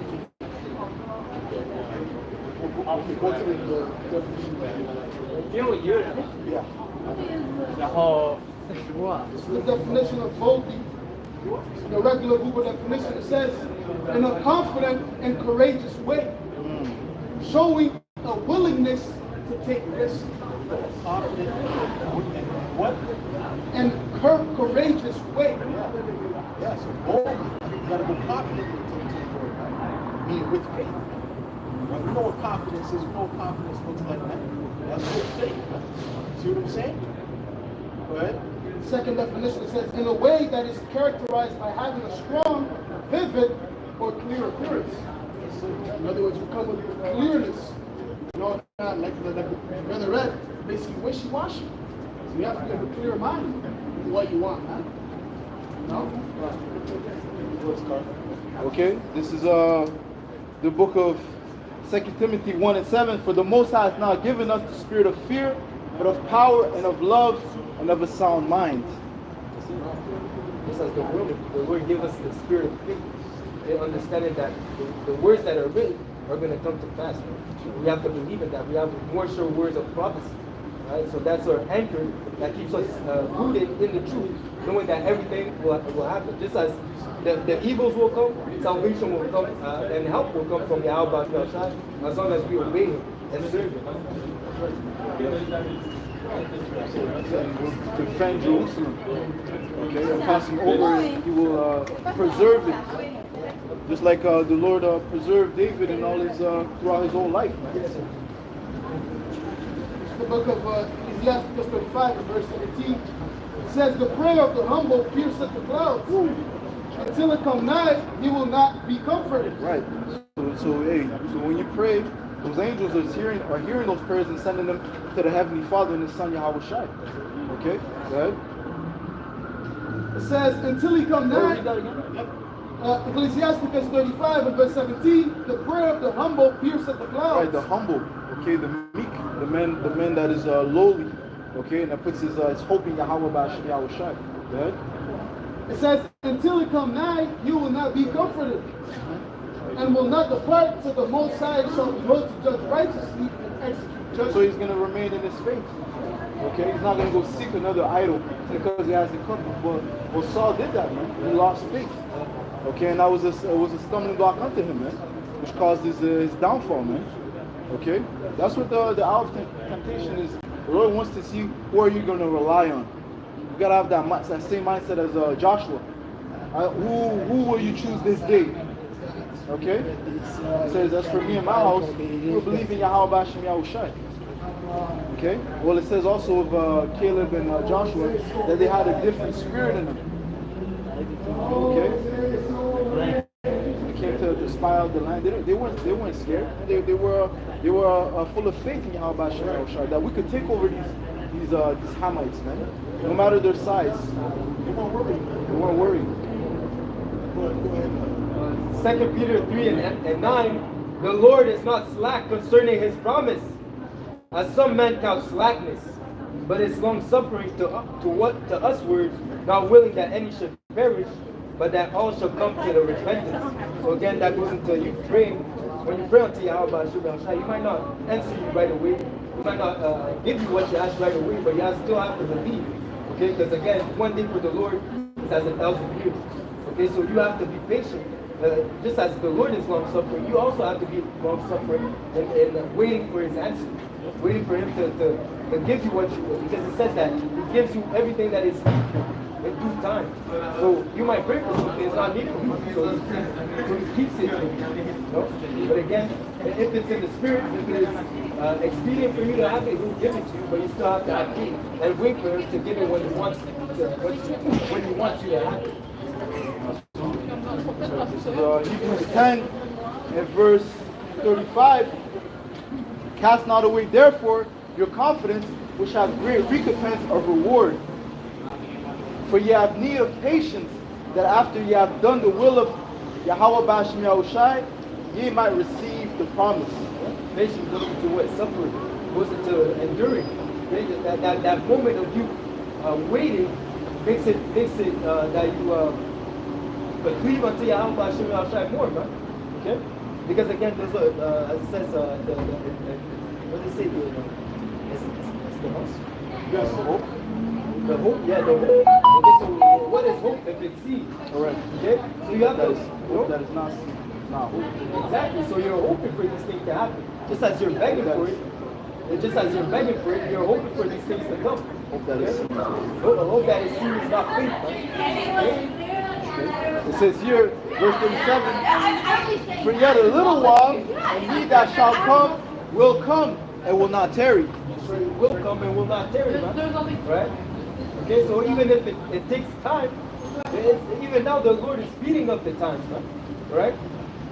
Go to the definition. You know what year? Yeah. This is the definition of boldly. The regular Google definition, it says, in a confident and courageous way, showing a willingness to take risks. Confident. What? And courageous way. Yes, boldly. You got to go confidently to the Lord, right? Meaning with faith. Now, we know what confidence is. We know what confidence looks like, right? That's with faith. Right? See what I'm saying? Go ahead. Second definition, it says, in a way that is characterized by having a strong, vivid, or clear appearance. In other words, you come with clearness. You know, not like Brother Red, basically wishy-washy. So you have to have a clear mind of what you want, man. No? Okay, this is the book of 2 Timothy 1:7. For the Most High has not given us the spirit of fear, but of power and of love and of a sound mind. Just as the word gives us the spirit of faith, and understanding that the words that are written are going to come to pass. We have to believe in that. We have more sure words of prophecy. Right? So that's our anchor that keeps us rooted in the truth, knowing that everything will happen. Just as the evils will come, salvation will come, and help will come from Yahweh Shai, as long as we obey Him and serve Him. Defend Jerusalem. Okay, and passing over it, He will preserve it. Just like the Lord preserved David in all his throughout his whole life. The book of Ecclesiastes 35 and verse 17. It says, the prayer of the humble pierceth the clouds. Until it come nigh, he will not be comforted. Right. So when you pray, those angels are hearing those prayers and sending them to the Heavenly Father and His Son Yahweh Shai. Okay? Go ahead. It says, until he come nigh. Ecclesiastes 35 and verse 17, the prayer of the humble pierceth the clouds. Right, the humble, okay, the meek, the man that is lowly, okay, and that puts his hope in Yahweh Yahweh Shai. Go ahead. It says, until he come nigh, you will not be comforted, and will not depart till the Most High shall be able to judge righteously and execute judgment. So he's going to remain in his faith. Okay, he's not going to go seek another idol because he hasn't come. Well, Saul did that, man. He lost faith. Okay, and that was a stumbling block unto him, man, which caused his downfall, man. Okay, that's what the hour of temptation is. The Lord wants to see who are you going to rely on. You gotta have that same mindset as Joshua. Who will you choose this day? Okay, it says, as for me and my house, we will believe in Yahweh Bashem Yahushai. Okay, well, it says also of Caleb and Joshua that they had a different spirit in them. Okay, they came to spy out the land. They weren't scared. They were full of faith in Yahweh Bashem Yahushai that we could take over these Hamites, man. No matter their size, they weren't worried. 2 Peter 3 and 9, the Lord is not slack concerning His promise, as some men count slackness, but is long suffering to usward, not willing that any should perish, but that all shall come to the repentance. So again, that goes into you praying. When you pray unto Yahweh, you might not answer you right away. He might not give you what you ask right away, but you still have to believe. Okay, because again, one day for the Lord is as 1,000 years. Okay, so you have to be patient. Just as the Lord is long suffering, you also have to be long suffering and waiting for His answer, waiting for Him to give you what you want. Because it says that He gives you everything that is needful in due time. So you might pray for something it's not needful, so He keeps it. But again, if it's in the Spirit, if it is expedient for you to have it, He'll give it to you. But you still have to have faith and wait for Him to give it when He wants you to have it. This is Hebrews 10 and verse 35. Cast not away therefore your confidence, which hath great recompense of reward. For ye have need of patience, that after ye have done the will of Yahweh Bashem Yahushai, ye might receive the promise. Patience goes into what? Suffering. Goes into enduring. That moment of you waiting makes it that you cleave unto Yahweh Bashem Yahushai more, man. Okay? Because again, there's as it says, what does it say? It's the house. Yes, hope. The hope, yeah, the hope. Okay, so what is hope if it's seed? Correct. Okay? So you have That to is hope that is not seen. Not hope. Exactly. So you're hoping for these things to happen. Just as you're begging for it, just as you're begging for it, you're hoping for these things to come. Hope that is seen. Hope that is seen is not faith, right? It says here, verse 37, for yet a little while, and He that shall come will come and will not tarry. So it will come and will not tarry, man. Right? Okay, so even if it takes time, even now the Lord is speeding up the time, man. Right?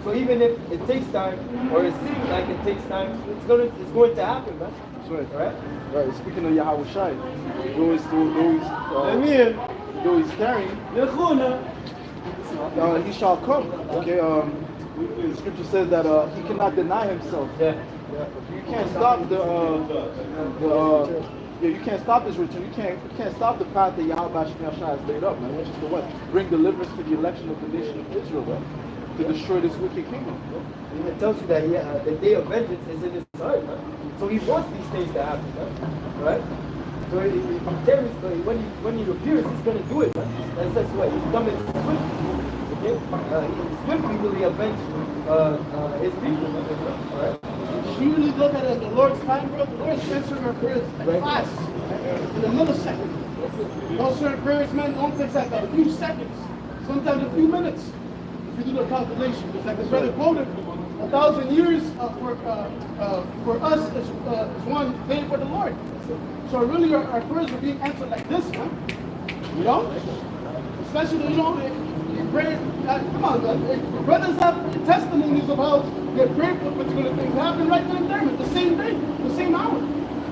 So even if it takes time, or it seems like it takes time, it's going to happen, man. That's right. Right? Right. Speaking of Yahweh Shai, though he's tarrying, he shall come. Okay. The scripture says that he cannot deny himself. Yeah. You can't stop you can't stop his return. You can't stop the path that Yahweh Bashem Yahushai has laid up, man. Which is to what? Bring deliverance to the election of the nation of Israel, right? to destroy this wicked kingdom. It tells you that the day of vengeance is in his heart. Right? So he wants these things to happen. Right? So if he tarries, when he appears, he's going to do it. Right? And that's what he's coming swiftly. Okay? He swiftly will avenge his people. Right? If you really look at it, the Lord's time, bro, the Lord's answering our prayers fast, in a millisecond. Most certain prayers, man, don't take like a few seconds, sometimes a few minutes, if you do the calculation. It's like the brother quoted, 1,000 years for us is one day for the Lord. So really, our prayers are being answered like this, man. You know, especially you pray. Come on, man. Brothers have testimonies about they prayed for particular things happen right then and there, the same day, the same hour.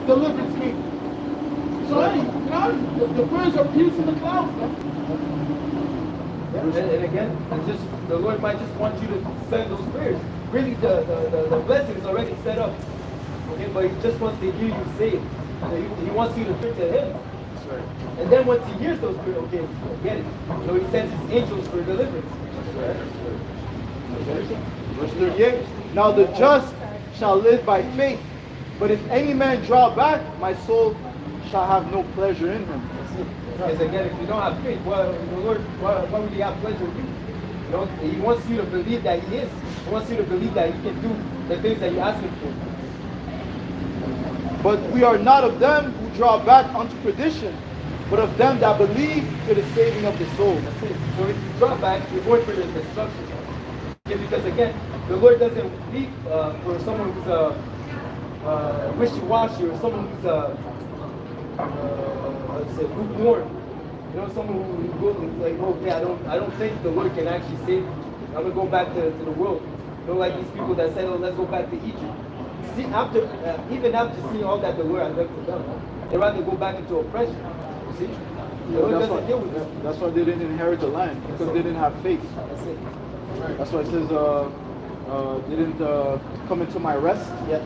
Deliverance came. So hey, you know, the prayers are piercing the clouds, man. And again, the Lord might just want you to send those prayers. Really, the blessing is already set up. Okay, but He just wants to hear you say it. He wants you to pray to Him. That's right. And then once He hears those prayers, okay, get it. So He sends His angels for deliverance. That's right. Verse 38. Now the just shall live by faith, but if any man draw back, my soul shall have no pleasure in him. Because again, if you don't have faith, well, the Lord, why would He have pleasure in you? You know, He wants you to believe that He is. He wants you to believe that He can do the things that you ask Him for. But we are not of them who draw back unto perdition, but of them that believe to the saving of the soul. That's it. So if you draw back, you're going for the destruction. Okay, because again, the Lord doesn't weep for someone who's wishy-washy or someone who's lukewarm. You know, someone who goes like, okay, I don't think the Lord can actually save me. I'm gonna go back to the world. You know, like these people that said, oh, let's go back to Egypt. See, even after seeing all that the Lord has done for them, they rather go back into oppression. You see, the Lord doesn't deal with them. That's why they didn't inherit the land, because they didn't have faith. That's it. That's why it says they didn't come into my rest yet,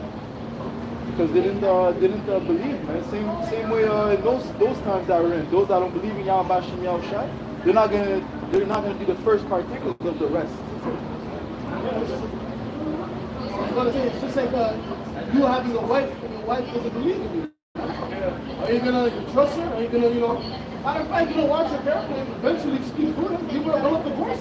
because they didn't believe, man. Same way in those times that we're in. Those that don't believe in Yahweh Shem Yahushai, they're not gonna be the first partakers of the rest. It's just like you having a wife and your wife doesn't believe in you. Are you gonna trust her? Are you gonna, matter of fact, watch her carefully and eventually just keep doing it, give her a will of divorce.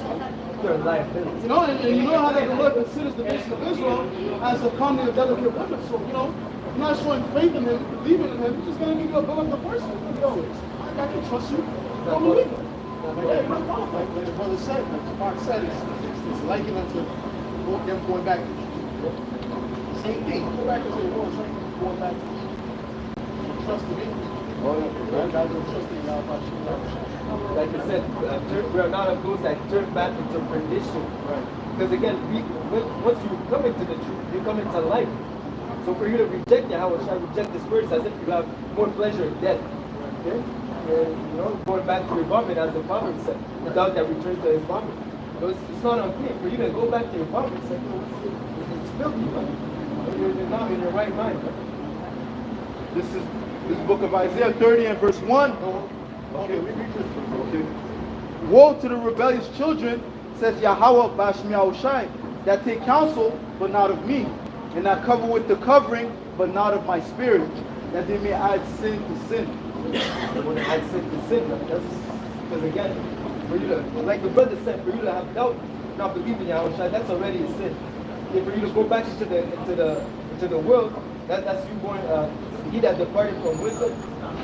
Their liability. And you know how that the Lord considers the nation of Israel as a comely and delicate woman. So, if you're not showing faith in Him, believing in Him, He's just gonna give you a will of divorce. I can trust you. Don't believe it. Yeah, you're not qualified. Like the brother said, like Mark said, it's likened unto them going back to Egypt. Same thing. Go back and say, Lord, it's like going back to Egypt. Trust in me. God don't trust in Yahweh. Like I said, we are not of those that turn back into perdition. Right. Because again, once you come into the truth, you come into life. So for you to reject Yahweh, reject His words as if you have more pleasure in death. Okay? Going back to your vomit, as the prophet said, the dog that returns to his vomit. It's not unclean for you to go back to your vomit. It's filthy, man. You're not in your right mind. Man. This is book of Isaiah 30 and verse 1. Okay, we read this. Okay. Woe to the rebellious children, says Yahweh Bashem Yahushai, that take counsel, but not of me, and that cover with the covering, but not of my spirit, that they may add sin to sin. They want to add sin to sin. Because again, for you to, like the brother said, for you to have doubt, not believe in Yahushua, that's already a sin. Okay, for you to go back into the world, that's you going. He that departed from wisdom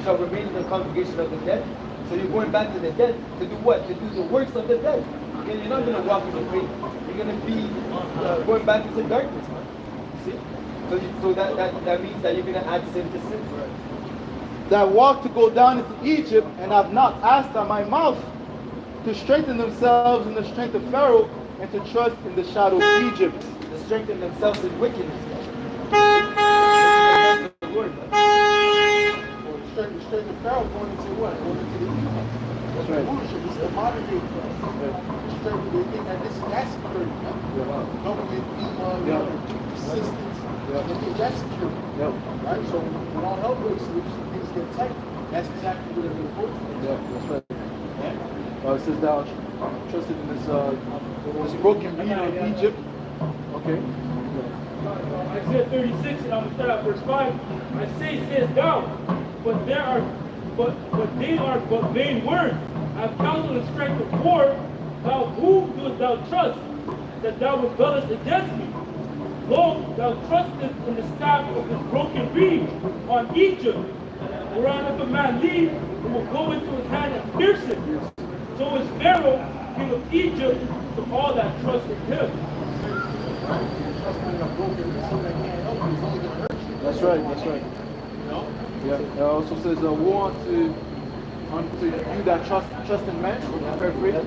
shall remain in the congregation of the dead. So you're going back to the dead to do what? To do the works of the dead. Okay, you're not going to walk in the faith. You're going to be going back into darkness. See? So that means that you're going to add sin to sin. That walk to go down into Egypt, and have not asked at my mouth, to strengthen themselves in the strength of Pharaoh, and to trust in the shadow of Egypt. To strengthen themselves in wickedness. Straight to Pharaoh going into what? Going into the evil. That's right. Rulership. This is the modern day Pharaoh. Straight to the thing that that's security. Government, FEMA, assistance. They think that's security. Right? So when all hell breaks loose, things get tight. That's exactly what they're going to. Yeah, that's right. It says trusted in this broken reed of Egypt. Okay. Isaiah 36, and I'm going to start at verse 5. I say, says thou, but they are but vain words. I have counsel and strength of war. Thou whom dost thou trust, that thou rebellest against me? Lo, thou trustest in the staff of this broken reed on Egypt. Whereon if a man leave, it will go into his hand and pierce it. So is Pharaoh, king of Egypt, to all that trust in him. That's right, that's right. Yeah, it also says, woe unto you that trust in man. Paraphrase.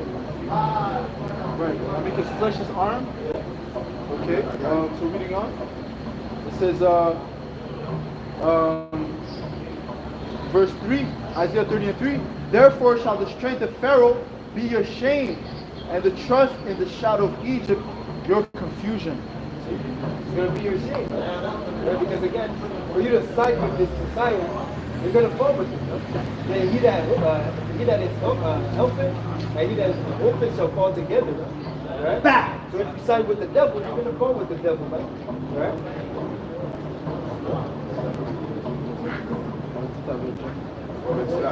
Right, make his flesh his arm. Okay, so reading on. It says, verse 3, Isaiah 30:3, therefore shall the strength of Pharaoh be your shame, and the trust in the shadow of Egypt your confusion. It's going to be your shame. Right? Because again, for you to side with this society, you're going to fall with it. No? Then he that is helping and he that is open shall fall together. Right? So if you side with the devil, you're going to fall with the devil. Right?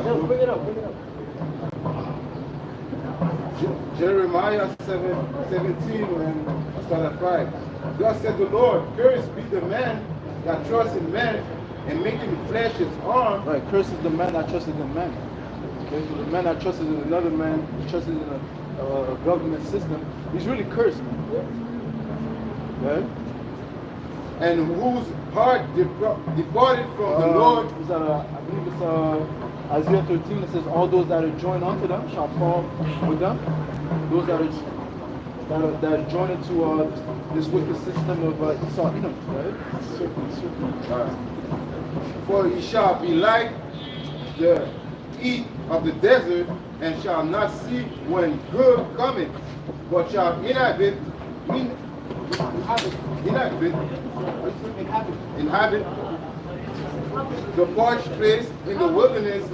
No, bring it up. Jeremiah 17, and I start at 5. God said, the Lord, cursed be the man that trusts in man and making flesh his arm. Right, cursed is the man that trusted in man. Okay, so the man that trusted in another man, trusted in a government system, he's really cursed, man. Right? And whose heart departed from the Lord. I believe it's Isaiah 13. It says, all those that are joined unto them shall fall with them. Those that are joined into this wicked system of Esau, Edom, right? For he shall be like the heat of the desert, and shall not see when good cometh, but shall inhabit the parched place in the wilderness,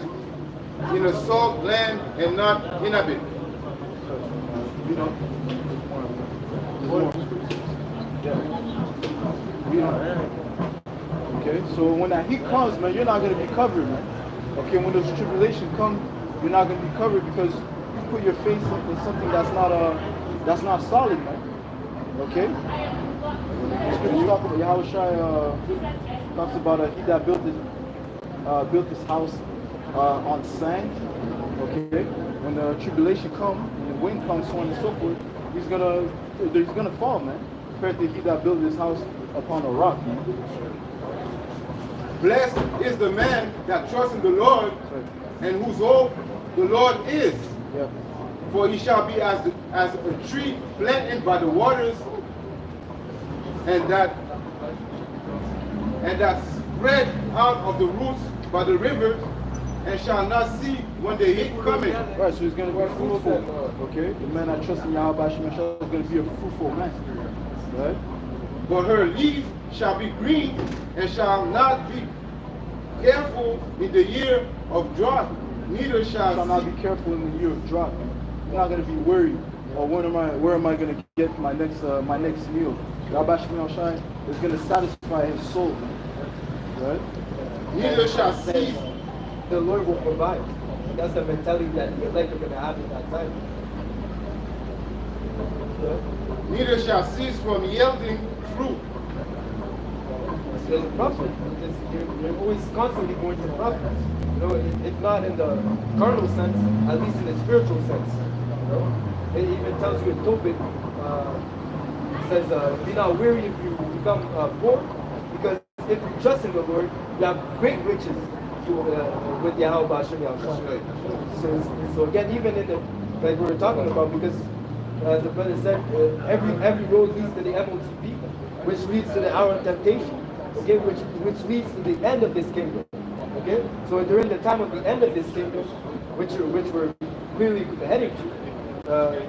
in a salt land, and not inhabit. Okay, so when that heat comes, man, you're not going to be covered, man. Okay, when those tribulation come, you're not going to be covered because you put your faith in something that's not solid, man. Okay? The scripture talks about Yahushua talks about he that built his house on sand. Okay, when the tribulation comes, when the wind comes, so on and so forth, he's gonna fall, man. Compared to he that built his house upon a rock, man. Blessed is the man that trusts in the Lord, and whose hope the Lord is. Yeah. For he shall be as a tree planted by the waters, and that spread out of the roots by the rivers, and shall not see when the heat cometh. Right, so he's going to be fruitful. Okay, the man that trusts in Yahweh is going to be a fruitful man. Right? But her leaf shall be green, and shall not be careful in the year of drought, neither shall not be careful in the year of drought. You're not going to be worried. Or where am I going to get my next meal? Yahweh Shai is going to satisfy his soul. Right? Neither shall cease. The Lord will provide. That's the mentality that the elect are going to have at that time. Neither shall cease from yielding fruit. The prophet, you're always constantly going to prophets. You know, if not in the carnal sense, at least in the spiritual sense. You know? It even tells you in Tobit, says, be not weary if you become poor, because if you trust in the Lord, you have great riches with Yahweh Hashem Yahushua. So again, even in the, like we were talking about, because as the brother said, every road leads to the MOTP, which leads to the hour of temptation, okay, which leads to the end of this kingdom. Okay? So during the time of the end of this kingdom, which we're clearly heading to,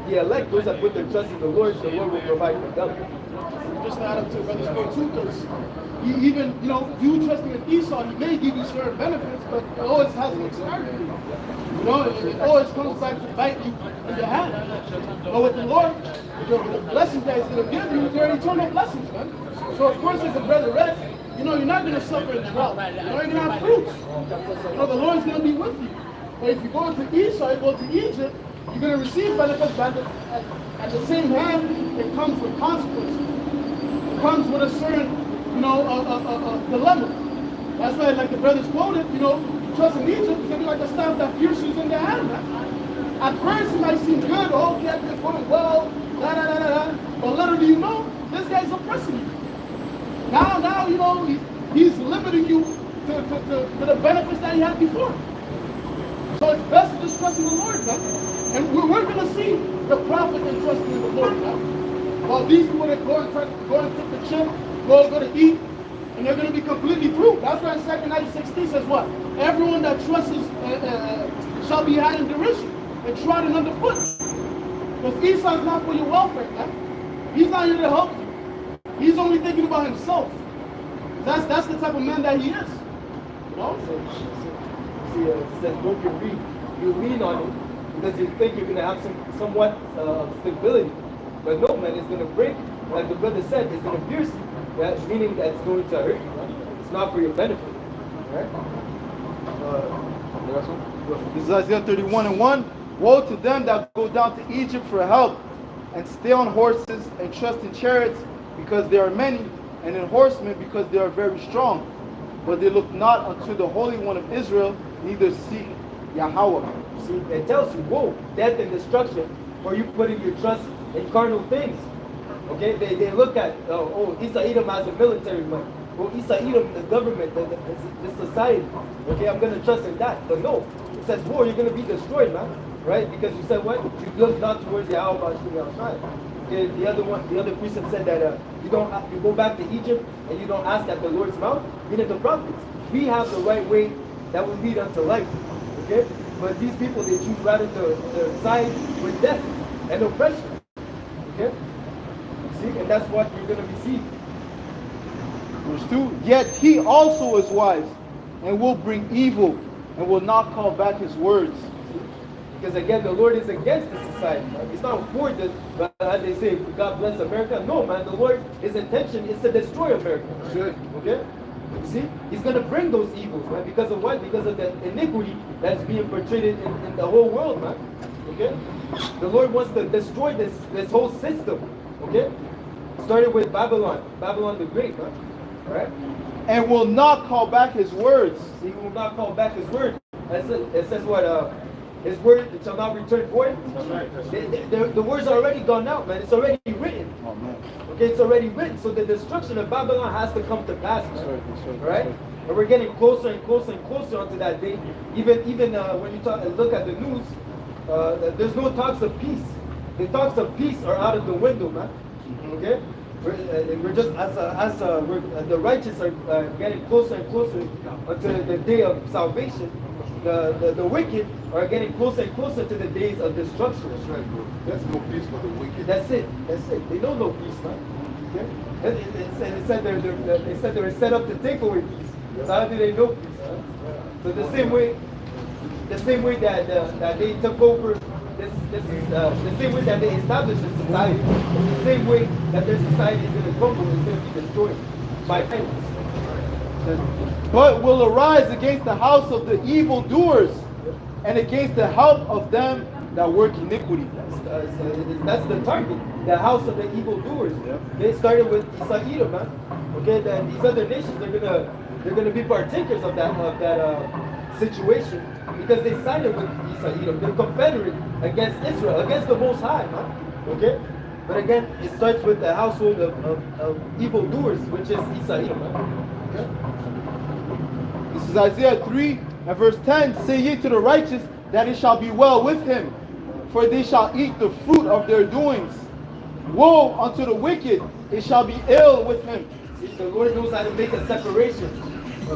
the elect, those that put their trust in the Lord will provide for them. Just add up to Brother's Point too, because Even, you trusting in Esau, he may give you certain benefits, but it always has an expiry. It always comes back to bite you in your hand. But with the Lord, the blessings that he's going to give you, they're eternal blessings, man. So of course, as a brother read, you're not going to suffer in drought. You're going to have fruits. The Lord's going to be with you. But if you go to Esau, you go to Egypt, you're going to receive benefits, but at the same hand, it comes with consequences. It comes with a certain, dilemma. That's why, like the brothers quoted, trust in Egypt is going to be like a staff that pierces in their hand. Man. At first, it might seem good. Oh, okay, it's going well. But little do you know, this guy's oppressing you. Now, he's limiting you to the benefits that he had before. So it's best to just trust in the Lord, man. And we're going to see the prophet and trusting in the Lord, man. While these people that go and take the chip, go to eat, and they're going to be completely through. That's why in 2 Kings 16 says what? Everyone that trusts shall be had in derision and trodden underfoot. Because Esau's not for your welfare, man. He's not here to help you. He's only thinking about himself. That's the type of man that he is. See, it says don't you lean on him because you think you're going to have somewhat stability. But no, man, it's going to break. Like the brother said, it's going to pierce you. That meaning that it's going to hurt you. Right? It's not for your benefit. Right? This is Isaiah 31:1. Woe to them that go down to Egypt for help, and stay on horses, and trust in chariots, because they are many, and in horsemen, because they are very strong. But they look not unto the Holy One of Israel, neither seek Yahweh. See, it tells you, woe, death and destruction, for you putting your trust in carnal things. Okay, they look at, Esau Edom has a military might. Oh, Esau Edom, the government, the society. Okay, I'm going to trust in that. But no, it says, war, you're going to be destroyed, man. Right? Because you said what? You look not towards Yahweh. Okay, the other precept said that you go back to Egypt and you don't ask at the Lord's mouth, meaning the prophets. We have the right way that will lead unto life. Okay? But these people, they choose rather to side with death and oppression. Okay? See? And that's what you're going to receive. Verse 2, yet he also is wise, and will bring evil, and will not call back his words. Because again, the Lord is against the society. It's not for this, but as they say, God bless America. No, man, the Lord, his intention is to destroy America. Good. Okay? You see? He's going to bring those evils, man. Because of what? Because of the iniquity that's being portrayed in the whole world, man. Okay? The Lord wants to destroy this whole system. Okay? Started with Babylon the Great, man. Alright? And will not call back his words. He will not call back his word. It says what? His word shall not return void. The words are already gone out, man. It's already written. Oh, man. Okay, it's already written. So the destruction of Babylon has to come to pass, man. That's right? And we're getting closer and closer and closer onto that day. Even when you look at the news, there's no talks of peace. The talks of peace are out of the window, man. Okay? We're just the righteous are getting closer and closer until the day of salvation. The wicked are getting closer and closer to the days of destruction. That's right, bro. That's no peace for the wicked. That's it. They don't know peace, man. Okay? They said they were set up to take away peace. So how do they know peace? Huh? So the same way that they took over the same way that they established this society, the same way that their society is going to crumble, is going to be destroyed by violence. But will arise against the house of the evildoers, and against the help of them that work iniquity. That's the target, the house of the evildoers. They started with Esau Edom, man. Okay, then these other nations they're gonna be partakers of that situation because they sided with Esau Edom. They're confederate against Israel, against the Most High, man. Okay, but again, it starts with the household of evildoers, which is Esau Edom, man. Okay. This is Isaiah 3 and verse 10. Say ye to the righteous that it shall be well with him, for they shall eat the fruit of their doings. Woe unto the wicked, it shall be ill with him. See, the Lord knows how to make a separation.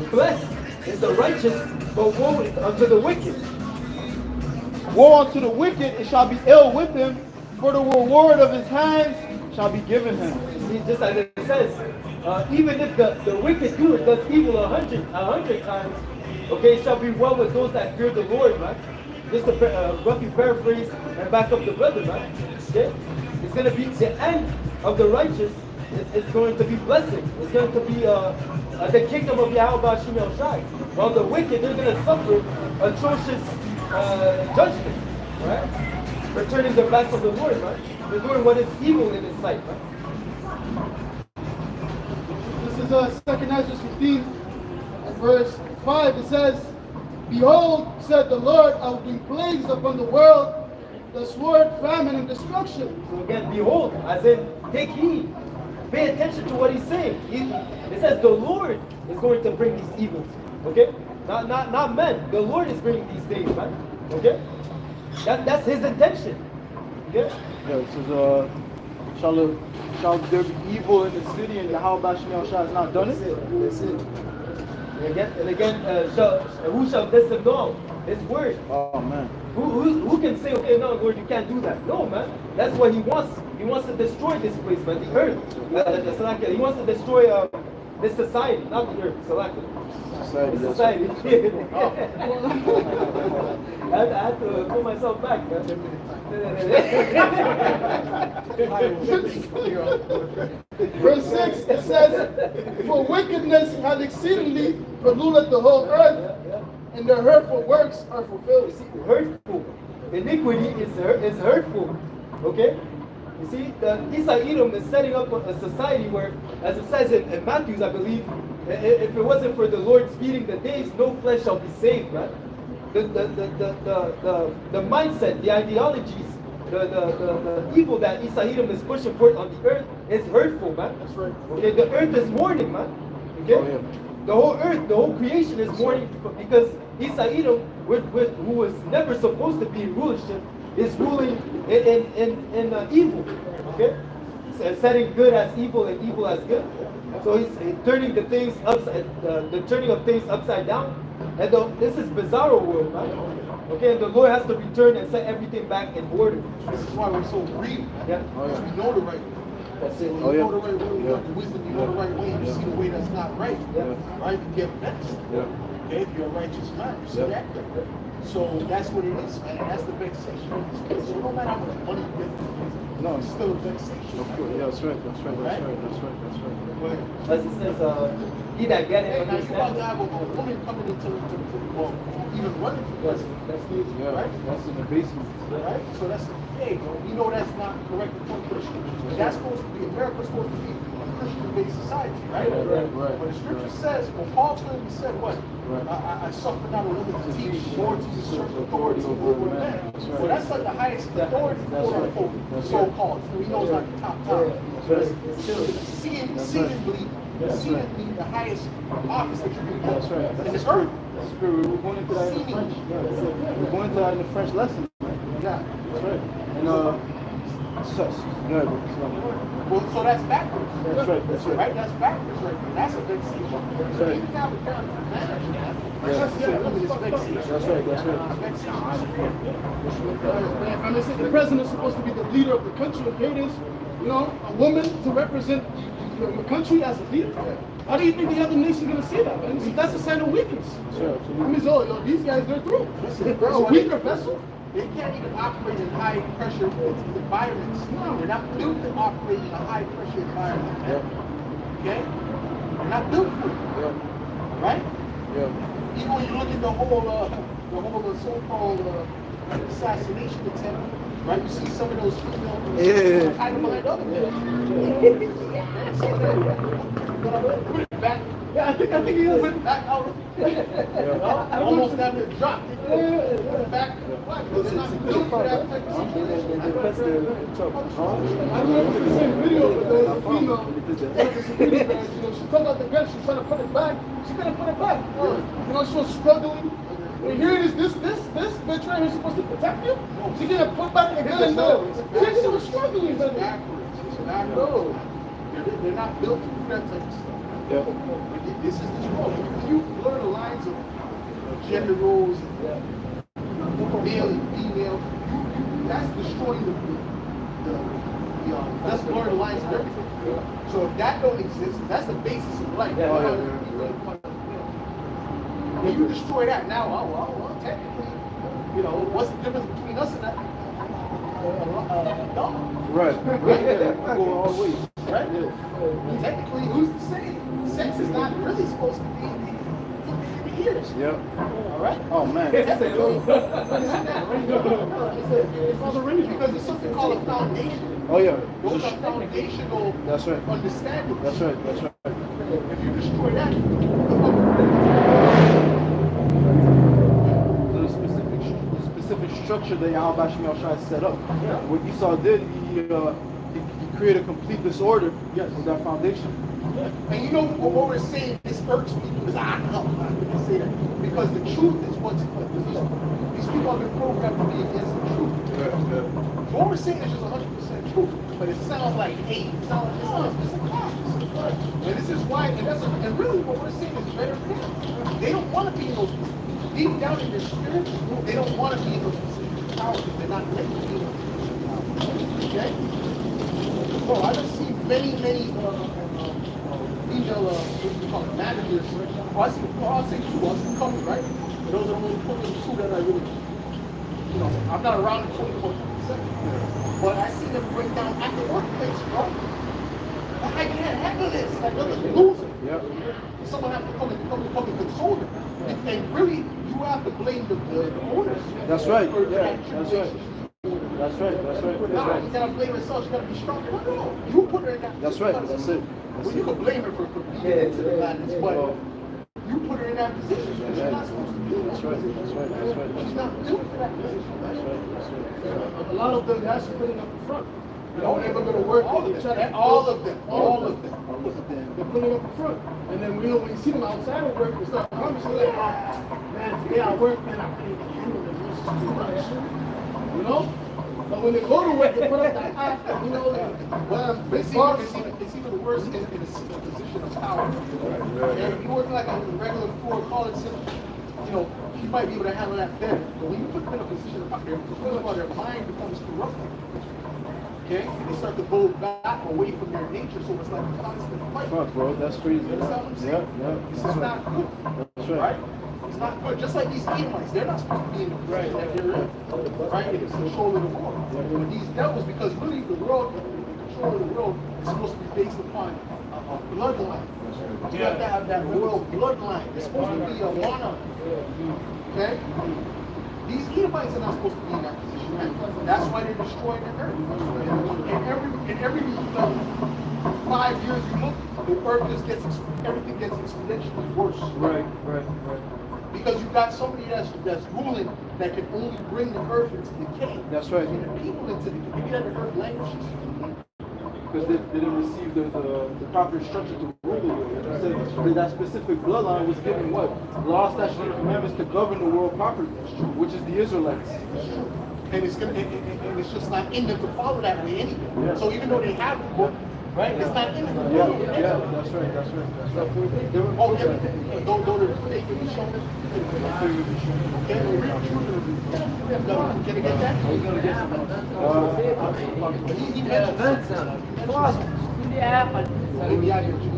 Blessed is the righteous, but woe unto the wicked. Woe unto the wicked, it shall be ill with him, for the reward of his hands shall be given him. See, just as it says, even if the wicked does evil a hundred times, okay, it shall be well with those that fear the Lord, man. Just to roughly paraphrase and back up the brother, man. Okay? It's going to be the end of the righteous. It's going to be blessing. It's going to be the kingdom of Yahweh Shem El Shai. While the wicked, they're going to suffer atrocious judgment, right? Returning their backs on the Lord, right? They're doing what is evil in His sight, right? This is 2 Ezra 15, and verse 5. It says, "Behold, said the Lord, I will bring plagues upon the world, the sword, famine, and destruction." So again, behold, as in take heed. Pay attention to what He's saying. It says the Lord is going to bring these evils. Okay? Not men. The Lord is bringing these things, man. Okay? That's His intention. Okay? Yeah, it says, shall there be evil in the city and Yahweh Shem El Shai has not done it? That's it. And again, who shall disannul His word? Oh man. Who can say, okay, no, Lord, you can't do that? No, man. That's what He wants. He wants to destroy this place, man, the earth. He wants to destroy this society, not the earth. Society. I had to pull myself back, man. Verse 6, it says, "For wickedness hath exceedingly polluted the whole earth, and their hurtful works are fulfilled." Hurtful. Iniquity is hurtful. Okay? You see, the Edom is setting up a society where, as it says in Matthew, I believe, if it wasn't for the Lord speeding the days, no flesh shall be saved, right? The mindset, the ideologies, the evil that Edom is pushing forth on the earth is hurtful, man. That's right. Okay, the earth is mourning, man. Okay? Oh, yeah. The whole earth, the whole creation is mourning because Edom, who was never supposed to be in rulership, is ruling in evil. Okay? So setting good as evil and evil as good. So he's turning the things upside, the turning of things upside down. And this is bizarre world, man. Okay, and the Lord has to return and set everything back in order. This is why we're so greedy. Yeah. Because we know the right way. That's it. When you know the right way, you have the wisdom, you know the right way, and you see the way that's not right. Yeah. Right? You get vexed. Yeah. Okay, if you're a righteous man, you see that? So that's what it is, man. And that's the vexation of this place. So no matter how much money you get, No, it's still a vexation. Of course, yeah, that's right. As it says, he that get it Now you about understands. to have a woman coming into well, even running for That's president. huge. Yeah, Right? that's in the basement. Right? So that's hey, we know that's not correct according to the scriptures. But that's supposed to be America's supposed to be a Christian-based society, right? Right. But the scripture says, well, Paul clearly said what? Right. I suffer not a woman to teach, nor to usurp authority over a man. That's Well, right. that's like the highest authority, That's quote right. unquote, That's so-called. We know it's not the top. So right. it's seemingly the highest office that you can get. That's right. In this earth. That's true. We're going into that in the French. Yeah, that's it. We're going into that in the French lesson. Yeah. That's right. And Well, so that's backwards. That's right. That's right. Right? That's backwards right there. That's a vexation. That's So right. you can have a kind of advantage of that. Yeah. That's vexation. That's right. That's right. It's vexation. And they say the president is supposed to be the leader of the country. Okay, there's, a woman to represent the country as a leader. How do you think the other nations are going to see that, man? See, that's a sign of weakness. Sure, I mean, these guys, they're through. Listen, They're a weaker vessel. They can't even operate in high pressure environments. They're not built to operate in a high pressure environment. Okay? They're not built for it. Right? Yeah. Even when you look at the whole so-called assassination attempt, right? You see some of those females kind of behind other men. Put it back. Yeah, I think he is. Put it back out. Almost got to drop. Put it back. They're not built for that type of situation. I don't know if it's the same video, but there was a female. She took out the gun, she tried to put it back. She couldn't put it back. She was struggling. And here it is, this bitch right here is supposed to protect you. She couldn't put back the gun. No, she was struggling. It's backwards. It's backwards. They're not built to do that type of stuff. This is this world. When you blur the lines of gender roles and male and female, that's destroying the let's blur the lines of everything. So if that don't exist, that's the basis of life. If you destroy that now, well, technically, what's the difference between us and that? Dog. Right. Yeah. Go all the way. Right? Technically, who's to say? Sex is not really supposed to be in the ears. Yep. All right? Oh man. Technically, because there's something called a foundation. Oh yeah. Those are foundational That's right. understandings. That's right. That's right. If you destroy that, The specific structure that Yahweh Shemel Shai set up. What Esau did, he created a complete disorder with that foundation. and you know what we're saying, this irks me because I say that because the truth is what's these people have been programmed to be against the truth. What we're saying is just 100% true, but it sounds like hate. It sounds like it's a lie. And this is why, and really what we're saying is better for them. They don't want to be in those positions. Deep down in their spirit, they don't want to be in those positions of power because they're not ready to be in those positions of power. Okay? Bro, I just see many female, what do you call it, managers. I'll say two, I'll see a couple, right? But those are only two that I really, I'm not around the 24/7. But I see them break down at the workplace, bro. I can't handle this. Like, I'm a loser. Yep. Someone has to come and console them. And really, you have to blame the owners. That's right. For Yeah. that That's right. That's right. That's right. That's Nah, right. you gotta blame yourself. You gotta be strong. No, you put her in that. That's right. That's it. Well, you can blame her for being into the madness, but you put her in that position. She's not supposed to be in that That's right. position. That's right. That's right. She's not built for that position. That's right. That's right. A lot of them actually putting up the front. They're never gonna work All of with them. it. All of them. They're putting up the front. And then when you see them outside of work, they start conversing like, man, today I work, man, I can't even handle it. This is too much. But when they go to work, they put up that act, well, It's even worse in a position of power. If you work like a regular floor college system, you might be able to handle that better. But when you put them in a position of power, their mind becomes corrupted. Okay? They start to go back away from their nature, so it's like a constant fight. Fuck, bro. That's crazy. You understand what I'm saying? Yeah. This is not good. That's right. It's not good. Just like these Edomites, they're not supposed to be in the position that they're in. Right? They're controlling the world. But these devils, because really the world, the control of the world is supposed to be based upon a bloodline. You have to have that royal bloodline. It's supposed to be a monarch. Okay? These Edomites are not supposed to be in that position. And that's why they're destroying the earth. In every 5 years you look, the earth just everything gets exponentially worse. Right. Because you've got somebody that's ruling that can only bring the earth into decay. That's right. And the people into decay. Maybe that the earth languishes. Because they didn't receive the proper structure to rule it. That specific bloodline was given what? Law, statutes, and commandments to govern the world properly, which is the Israelites. And it's just not in them to follow that way anyway. Yeah. So even though they have the book, right? It's not in them to Yeah, follow it. that's right. They were Oh, yeah. Don't go to the fake and show them. Okay, the real truth of it. Can I get that? I was gonna get some. He mentioned maybe I get you.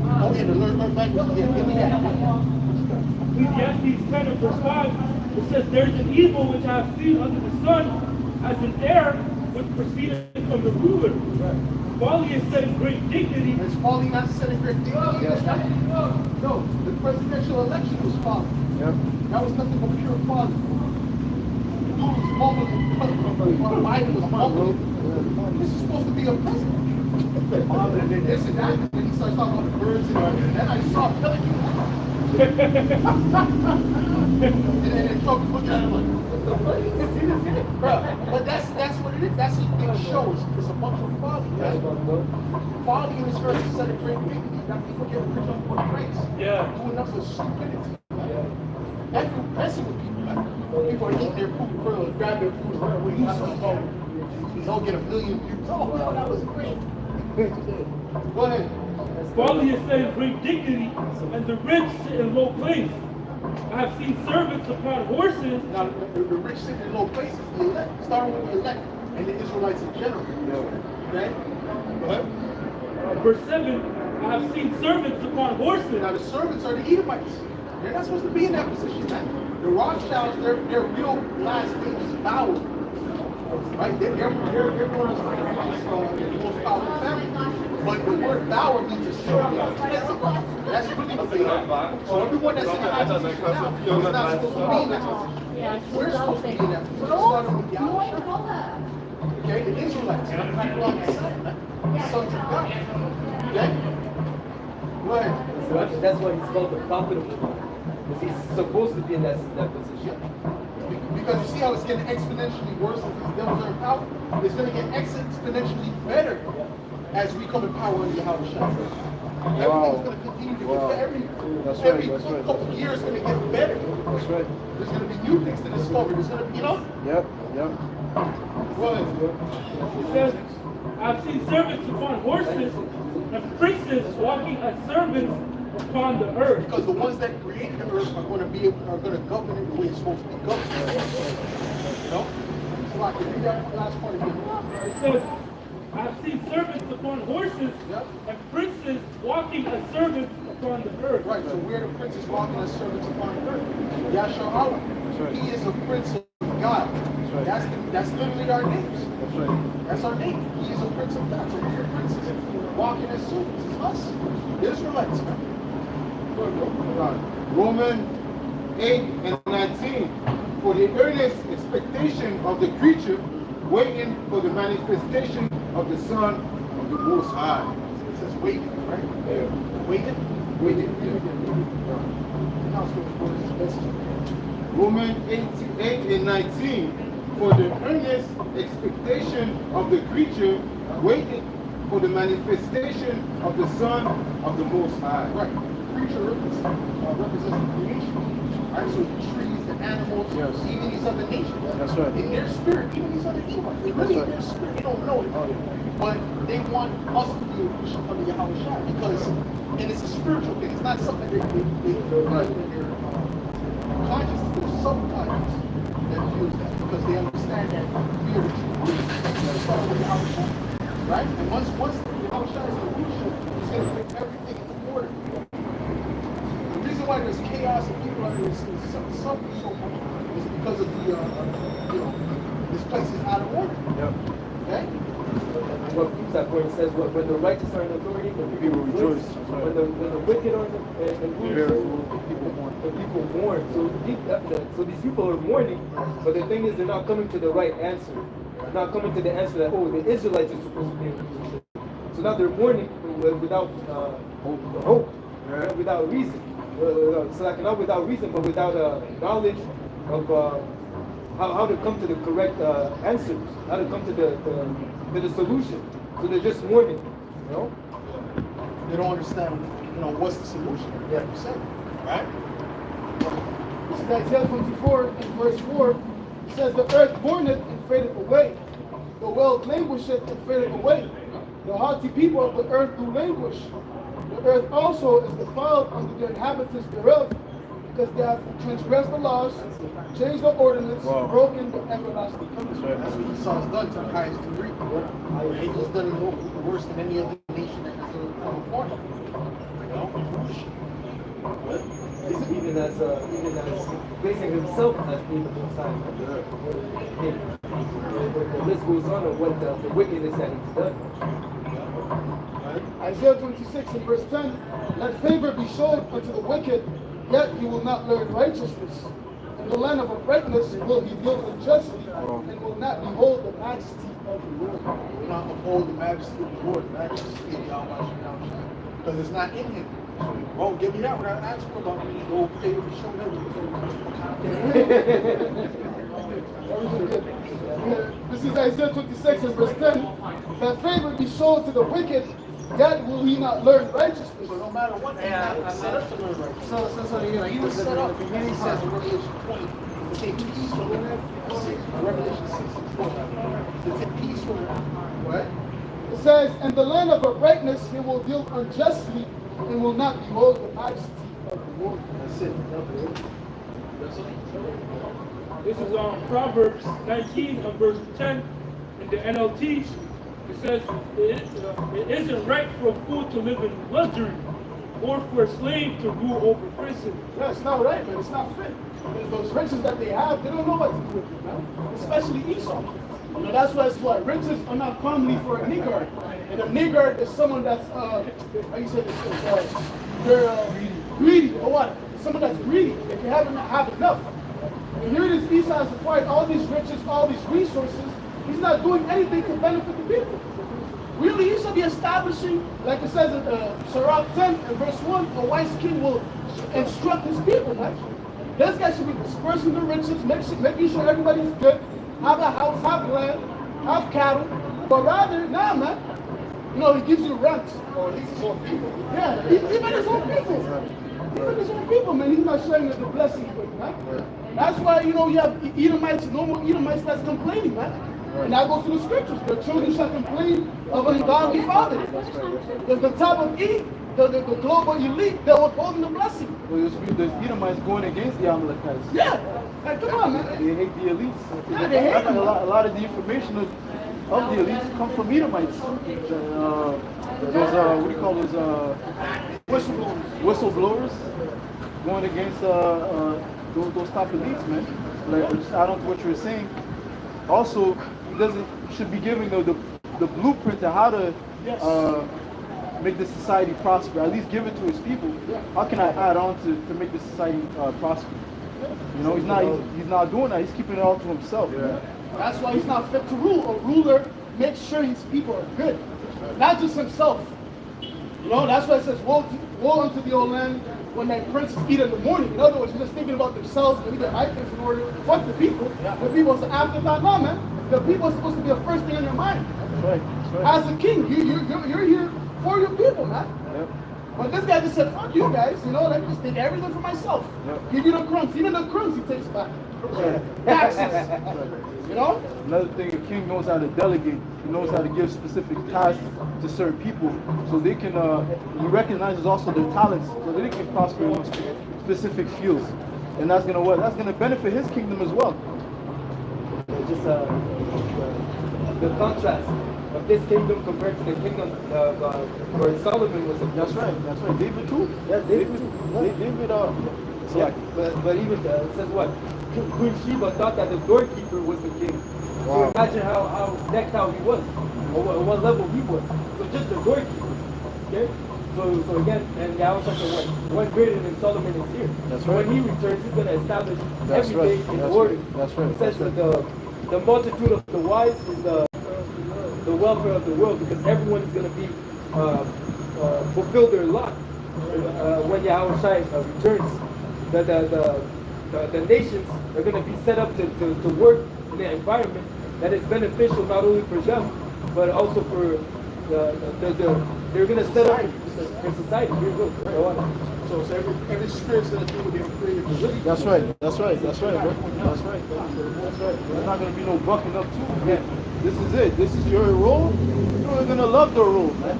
Oh, yeah, the learn language. Yeah, give me that. Ecclesiastes 10 and verse 5, it says, there's an evil which I have seen under the sun, as an air which proceeded from the ruler. Folly is set in great dignity. It's folly not set in great dignity. No, the presidential election was folly. Yep. That was nothing but pure folly. The dude was mumbling. Biden was mumbling. This is supposed to be a president. And then this and that. And then he starts talking about the birds and then I saw a pelican. And then Trump looked at him like, bro, but that's what it is. That's a big show. It's a bunch of folly. Right? Folly in this earth is set a great dignity. Now people get rich off what praise. Yeah. Doing nothing but stupidity. That's messing with people. Like, people are eating their food, grab their food, we eat something. They'll get 1 million views. Oh, wow, that was great. Go ahead. Folly is set in great dignity, and the rich sit in low place. I have seen servants upon horses. Now, the rich sit in low places, the elect. Starting with the elect. and the Israelites in general. Okay? Go ahead. Verse 7, I have seen servants upon horses. Now the servants are the Edomites. They're not supposed to be in that position, man. The Rothschilds, their real last name is Bauer. Right? They're one of the most powerful family. But the word Bauer means a servant. That's really what they are. So everyone that's in the high position now is not supposed to be in that position. We're supposed to be in that position. Starting with Yahweh. Okay? The Israelites. The people on the side. Sons of God. Okay? Go ahead. So that's why he's called the prophet of the Lord. Because he's supposed to be in that position. Because you see how it's getting exponentially worse as these devils are in power? It's going to get exponentially better as we come in power under Yahweh Shai. Everything's going to continue to get better. Every couple of years is going to get better. That's right. There's going to be new things to discover. There's going to be, you know? Yep. Well, It says, I've seen servants upon horses and princes walking as servants upon the earth. because the ones that created the earth are going to govern it the way it's supposed to be governed. You know? So I can read that last part again. It says, I've seen servants upon horses and princes walking as servants upon the earth. Right, so we're the princes walking as servants upon the earth. Yahshua, he is a prince of God. That's literally our names. That's right. That's our name. He is a prince of God. So we're princes walking as servants. It's us. The Israelites, man. Romans 8 and 19. For the earnest expectation of the creature, waiting for the manifestation of the Son of the Most High. It says waiting, right? Yeah. Waiting? Waiting. Now it's going to this message. Romans 8 and 19. For the earnest expectation of the creature, waiting for the manifestation of the Son of the Most High. Right. The creature represents the creation. Right? So the trees, the animals, even these other nations. That's right. In their spirit, even these other Edomites, they really in their spirit, they don't know it. But they want us to be under Yahweh Shai because, and it's a spiritual thing. It's not something they feel in their consciousness, their subconscious that feels that because they understand that we are the true priests. That's part of Yahweh Shai. Right? And once Yahweh Shai is the leadership, he's going to bring everything into order. The reason why there's chaos and people are suffering so much is because of the, this place is out of order. Okay? What proves that point says, when the righteous are in authority, the people rejoice. When the wicked are in the people mourn. So these people are mourning, but the thing is, they're not coming to the right answer. They're not coming to the answer that, the Israelites are supposed to be in position. So now they're mourning without hope, without reason. So like not without reason, but without knowledge of how to come to the correct answers, how to come to the solution. So they're just mourning, you know? They don't understand, what's the solution. Yeah. Right? This is Isaiah 24 and verse 4. It says, the earth mourneth and fadeth away. The world languisheth and fadeth away. The haughty people of the earth do languish. The earth also is defiled under the inhabitants thereof, because they have transgressed the laws, changed the ordinance, broken the everlasting covenant. That's what Esau's done to the highest degree. He's done it worse than any other nation that has ever come before him. Even as placing himself as being the Messiah. The list goes on of what the wickedness that he's done. Isaiah 26 and verse 10, let favor be shown unto the wicked, yet he will not learn righteousness. In the land of uprightness will he deal unjustly, and will not behold the majesty of the Lord. Will not uphold the majesty of the Lord, the majesty of Yahweh, because it's not in him. Oh, give me that when I ask for about me. Go favor be shown This is Isaiah 26 and verse 10. That favor be shown to the wicked, yet will he not learn righteousness. So no matter what, they have set up to learn righteousness. So he was set up. He says in Revelation 20 to take peace from Revelation 6 and 12. To take peace from what? It says, in the land of uprightness he will deal unjustly, and will not behold the majesty of the Lord. That's it. This is on Proverbs 19 and verse 10. In the NLT, it says it isn't right for a fool to live in luxury or for a slave to rule over prison. Yeah, it's not right, man. It's not fit. And those riches that they have, they don't know what to do with it, man. Especially Esau. You know, that's why it's what riches are not commonly for a niggard. And a niggard is someone that's how you say this? They're greedy or what? Someone that's greedy. If you haven't have enough. And here it is, Esau has acquired all these riches, all these resources. He's not doing anything to benefit the people. Really, he should be establishing, like it says in Sirach 10 and verse 1, a wise king will instruct his people, man. This guy should be dispersing the riches, making sure everybody's good, have a house, have land, have cattle. But rather, nah, man, you know, he gives you rent. Or at least his own people. Yeah, even his own people. Even his own people, man, he's not sharing the blessings with, man. That's why, you know, you have Edomites, normal Edomites that's complaining, man. And that goes to the scriptures. The children shall complain of an ungodly father. There's the top of E, the global elite, they're withholding the blessing. Well, there's Edomites going against the Amalekites. Yeah, like, come on, man. They hate the elites. Yeah, they hate them. A lot of the information of the elites come from Edomites. There's what do you call those whistleblowers going against those top elites, man. Like, just add on to what you were saying. Also, he should be giving the blueprint to how to make the society prosper. At least give it to his people. How can I add on to make the society prosper? You know, he's not doing that. He's keeping it all to himself. Yeah. That's why he's not fit to rule. A ruler makes sure his people are good, not just himself. You know, that's why it says, woe unto the old land when their princes eat in the morning. In other words, they're just thinking about themselves, maybe their items in order. Fuck the people. The people's an afterthought. No, man. The people are supposed to be the first thing in your mind. That's right. That's right. As a king, you're here for your people, man. Yep. But this guy just said, fuck you guys, you know, let me just take everything for myself. Yep. Give you the crumbs. Even the crumbs he takes back. Taxes. You know? Another thing, a king knows how to delegate. He knows how to give specific tasks to certain people, so they can. He recognizes also their talents, so they can prosper in specific fields, and that's gonna what? That's gonna benefit his kingdom as well. Just the contrast of this kingdom compared to the kingdom where Solomon was. That's right. That's right. David too. Yeah, David too. David. So yeah, but even it says what? Queen Sheba thought that the doorkeeper was the king. Wow. So imagine how decked out he was, or what level he was. So just the doorkeeper. Okay? So again, and Yahweh said, one greater than Solomon is here. That's so right. when he returns, he's going to establish That's everything right. in That's order. right. That's right. He says That's that the multitude of the wise is the welfare of the world, because everyone is going to be fulfill their lot when Yahweh returns. The nations are going to be set up to work in an environment that is beneficial not only for them, but also for they're going to set up in society. Here you go. So every spirit's going to do what they were created to do. That's right. That's right. That's right. That's right. That's right. There's not going to be no bucking up too. Yeah. This is it. This is your role. You're going to love the role, man.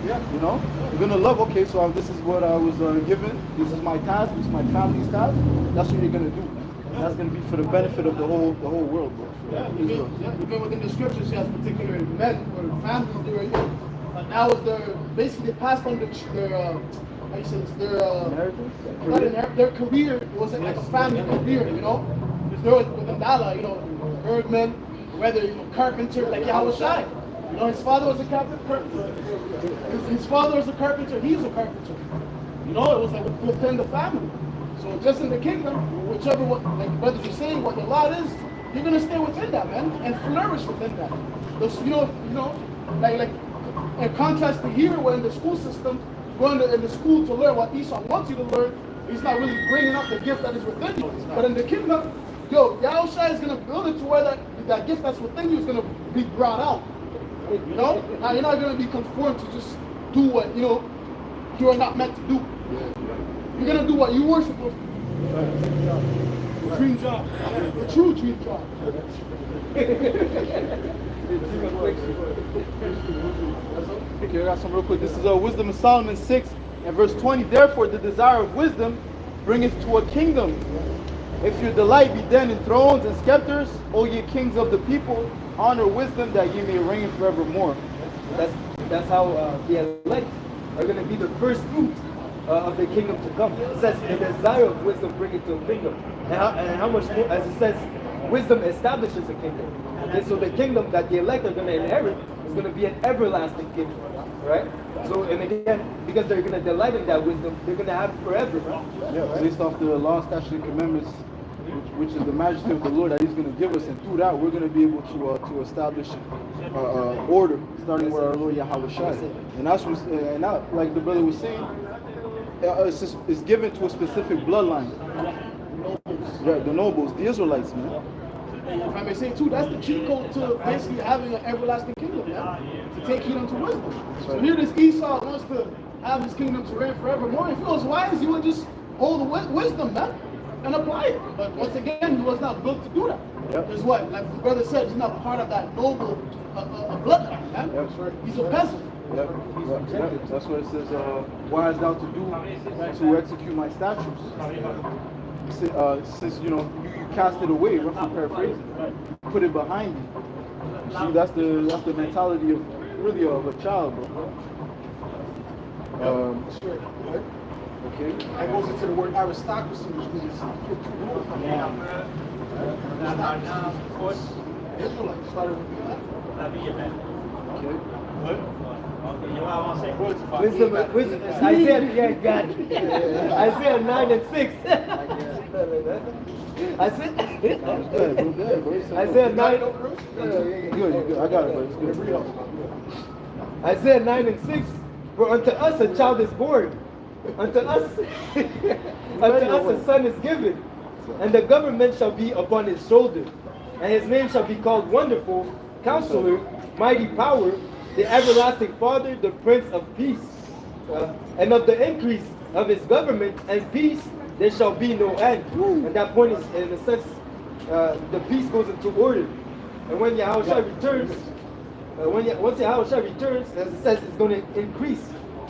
Yeah. You know, you're going to love. Okay, so this is what I was given. This is my task. This is my family's task. That's what you're going to do. And that's going to be for the benefit of the whole world, bro. Yeah, even within the scriptures, he has particular men or families they were in. And that was basically they passed on their how you say this, their career was like a family career, you know. Because there was within Dala, you know, Bergman, whether carpenter like Yahweh Shai. You know, his father was a carpenter. His father was a carpenter. He's a carpenter. You know, it was like within the family. So just in the kingdom, whichever like whether you're saying what the law is, you're gonna stay within that, man, and flourish within that. Those, you know, like in contrast to here, where in the school system, going in the school to learn what Esau wants you to learn, he's not really bringing up the gift that is within you. But in the kingdom, Yahushua is gonna build it to where that gift that's within you is gonna be brought out. You know, now you're not gonna be conformed to just do what you are not meant to do. You're gonna do what you were supposed to do. Dream job. The true dream job. Okay, I got some real quick. This is Wisdom of Solomon 6 and verse 20. Therefore, the desire of wisdom bringeth to a kingdom. If your delight be then in thrones and scepters, O ye kings of the people, honor wisdom that ye may reign forevermore. That's how the elect are going to be the first fruit of the kingdom to come. It says the desire of wisdom bringeth to a kingdom. And how much more, as it says, wisdom establishes a kingdom. Okay, so the kingdom that the elect are going to inherit is going to be an everlasting kingdom. Right? So, and again, because they're going to delight in that wisdom, they're going to have it forever. Yeah, based off the law, statutes, and commandments, which is the majesty of the Lord that He's going to give us, and through that we're going to be able to establish order, starting with our Lord Yahweh Shai. And that's what, and that, like the brother was saying, it's given to a specific bloodline. Yeah, the nobles, the Israelites, man. If I may say too, that's the cheat code to basically having an everlasting kingdom, man. To take heed unto wisdom. So here this Esau wants to have his kingdom to reign forevermore. If he was wise, he would just hold the wisdom, man, and apply it. But once again, he was not built to do that. Because what? Like the brother said, he's not part of that noble bloodline, man. That's right. He's a peasant. That's what it says, wise thou to do to execute my statutes. Since you cast it away, roughly paraphrasing, put it behind you. See, that's the mentality of a child, bro. Okay. That goes into the word aristocracy, which means Israelites started with Wisdom, Isaiah 9 and 6. Isaiah 9. Good. I got it, but it's good. Isaiah 9 and 6. For unto us a child is born, unto us a son is given, and the government shall be upon his shoulder, and his name shall be called Wonderful, Counselor, Mighty Power, the Everlasting Father, the Prince of Peace. And of the increase of his government and peace there shall be no end. And that point is, in a sense, the peace goes into order. And when Yahushua returns, once Yahushua returns, as it says, it's going to increase.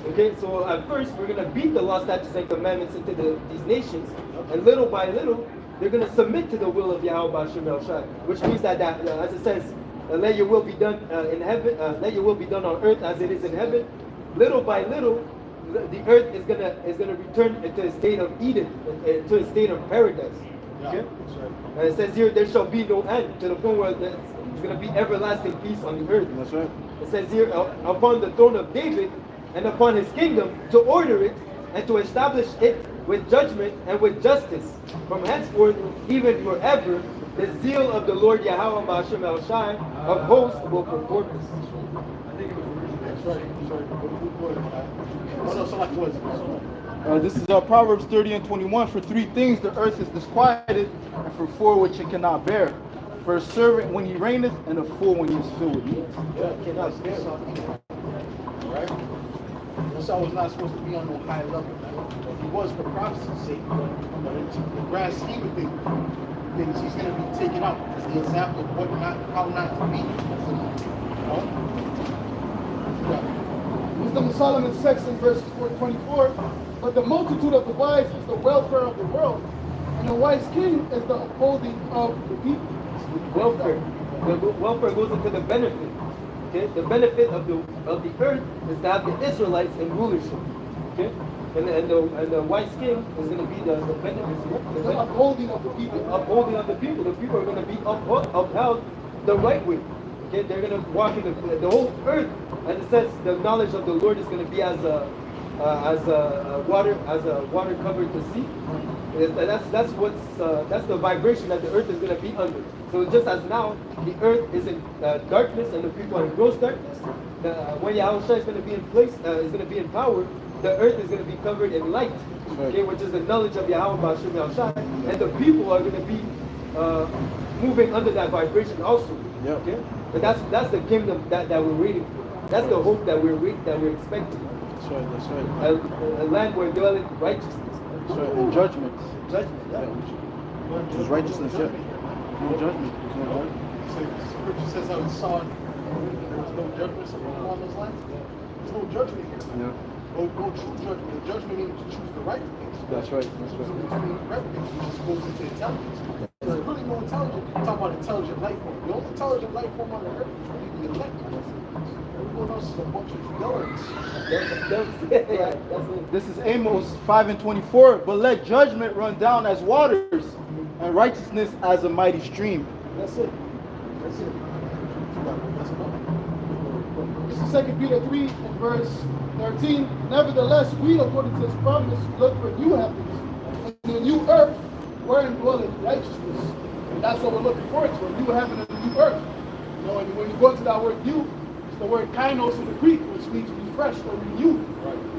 Okay, so at first we're going to beat the law, statutes, and commandments into these nations, and little by little they're going to submit to the will of Yahweh Hashem El Shai, which means that as it says, let your will be done in heaven, let your will be done on earth as it is in heaven. Little by little, the earth is gonna return into a state of Eden, into a state of paradise. Okay? And it says here, there shall be no end, to the point where there's going to be everlasting peace on the earth. That's right. It says here, upon the throne of David and upon his kingdom, to order it and to establish it with judgment and with justice, from henceforth even forever. The zeal of the Lord Yahweh Hashem El Shai of hosts will perform this. This is Proverbs 30 and 21. For 3 things the earth is disquieted, and for 4 which it cannot bear. For a servant when he reigneth, and a fool when he is filled with meat. Cannot bear. right? Esau was not supposed to be on no high level. He was for prophecy's sake, but in the grand scheme of things, he's going to be taken out as the example of how not to be. Wisdom of Solomon 6 in verse 24. But the multitude of the wise is the welfare of the world, and the wise king is the upholding of the people. Welfare. The welfare goes into the benefit. Okay, the benefit of the earth is to have the Israelites in rulership. Okay, and the wise king is going to be the benefit. The upholding of the people. Upholding of the people. The people are going to be upheld the right way. Okay, they're going to walk in the whole earth, as it says, the knowledge of the Lord is going to be as a water covered the sea. That's the vibration that the earth is going to be under. So just as now the earth is in darkness and the people are in gross darkness, when Yahushua is going to be in place, is going to be in power, the earth is going to be covered in light, okay, which is the knowledge of Yahweh Bashim Yahushua, and the people are going to be moving under that vibration also. Yep. Okay, but that's the kingdom that we're waiting for. That's the hope that we're expecting. That's right. That's right. A land where dwelleth righteousness. That's right. And judgments. Judgment. Yeah. Which is righteousness. Yeah. No judgment. There's no judgment. So scripture says how he saw there was no judgment upon those lands. There's no judgment here. Yeah. No true judgment. The judgment means to choose the right things. That's right. That's Choosing right. between the right things, which just goes into intelligence. There's really no intelligence. You talk about intelligent life form. The only intelligent life form on the earth is really the elect. Everyone else is a bunch of villains. This is Amos 5:24. But let judgment run down as waters, and righteousness as a mighty stream. That's it. That's it. Let's go. This is 2 Peter 3 and verse 13. Nevertheless, we, according to his promise, look for new heavens and a new earth wherein dwelleth righteousness. And that's what we're looking forward to, a new heaven and a new earth. You know, and when you go into that word new, it's the word kainos in the Greek, which means refreshed or renewed.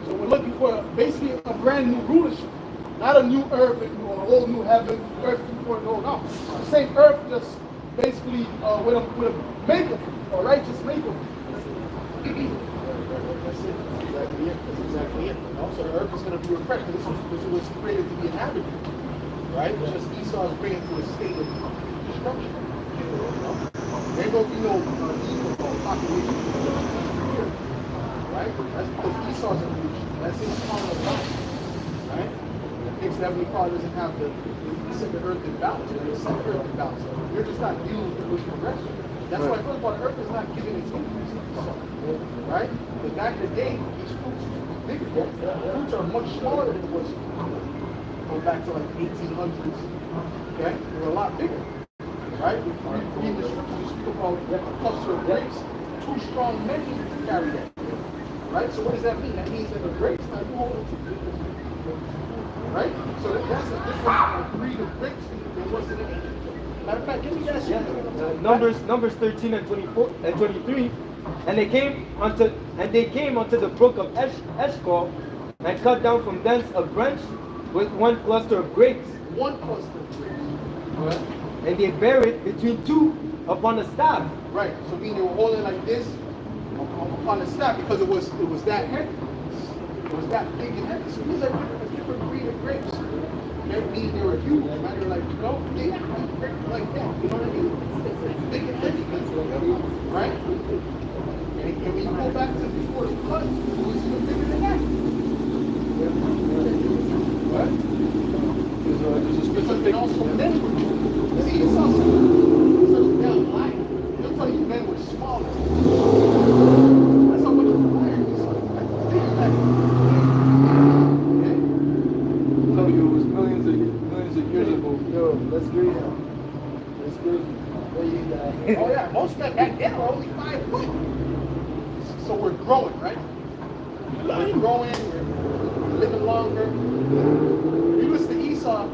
So we're looking for basically a brand new rulership. Not a new earth and a whole new heaven, earth 2.0. No, the same earth, just basically with a maker, a righteous maker. That's it. That's exactly it. That's exactly it. And also, the earth is going to be refreshed. This was created to be inhabited, right? Just Esau is bringing to a state of destruction. There ain't going to be no evil population, right? That's because Esau's evolution. That's his part of life, right? Thinks that Heavenly Father doesn't have the set the earth in balance, or the set the earth in balance. You're just not dealing with progression. That's why first of all, the earth is not giving its increase, right? Because back in the day, these fruits were bigger. Fruits are much smaller than it was going back to like 1800s. Okay, they were a lot bigger, right? We read the scriptures, you speak about a cluster of grapes. 2 strong men need to carry that, right? So what does that mean? That means that the grapes are holding 2 fingers. Right? So that's a different breed of grapes than was in the ancient. Matter of fact, give me that shit. Numbers 13 and 24 and 23. And they came unto the brook of Eshcol, and cut down from thence a branch with 1 cluster of grapes. 1 cluster of grapes. Right? And they bare it between 2 upon a staff. Right. So meaning they were holding like this upon the staff because it was that heavy. It was that big and heavy. So these are a different breed of grapes. That means they were huge. Right? They were like, they have grapes like that. You know what I mean? It's big and heavy. Right? And when you go back to before the flood, it was even bigger than that. What? Because they also men were huge. See, it's also down lying. They'll tell you men were smaller. That's how much of a liar you saw. Tell you it was millions of years ago. Yo, that's great. That's great. Oh yeah, most men back then were only 5 foot. So we're growing, right? We're growing, we're living longer. If you listen to Esau,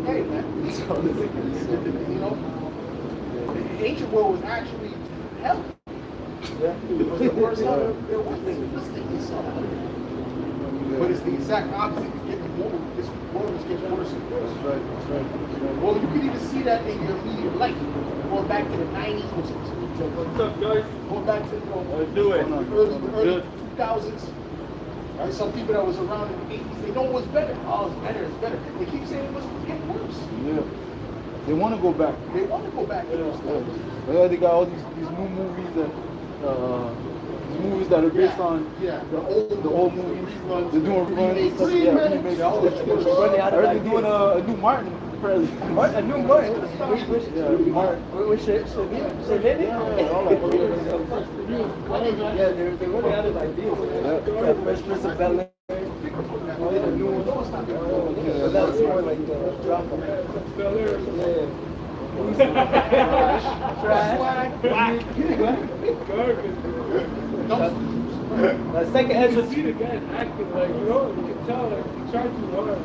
hey man, you know, the ancient world was actually hell. It was the worst hell there was. Listen to Esau. But it's the exact opposite. This world is getting worse and worse. That's right. Well, you can even see that in your immediate life. Going back to the 90s, What's up, guys? going back to Do it. the early 2000s. Right? Some people that was around in the 80s, they know what's better. Oh, it's better, it's better. They keep saying it was getting worse. Yeah. They want to go back. They want to go back to those times. Yeah, they got all these new movies that are based on the old movies. They're doing reruns. Stuff. Yeah, remakes. They're doing a new Martin. A new Martin. Yeah, Martin. Yeah, they're running out of ideas. Yeah, Fresh Prince of Bel-Air. A new one. But that's more like drop. Second entrance. See the guy acting like, you can tell, like, he tried too hard.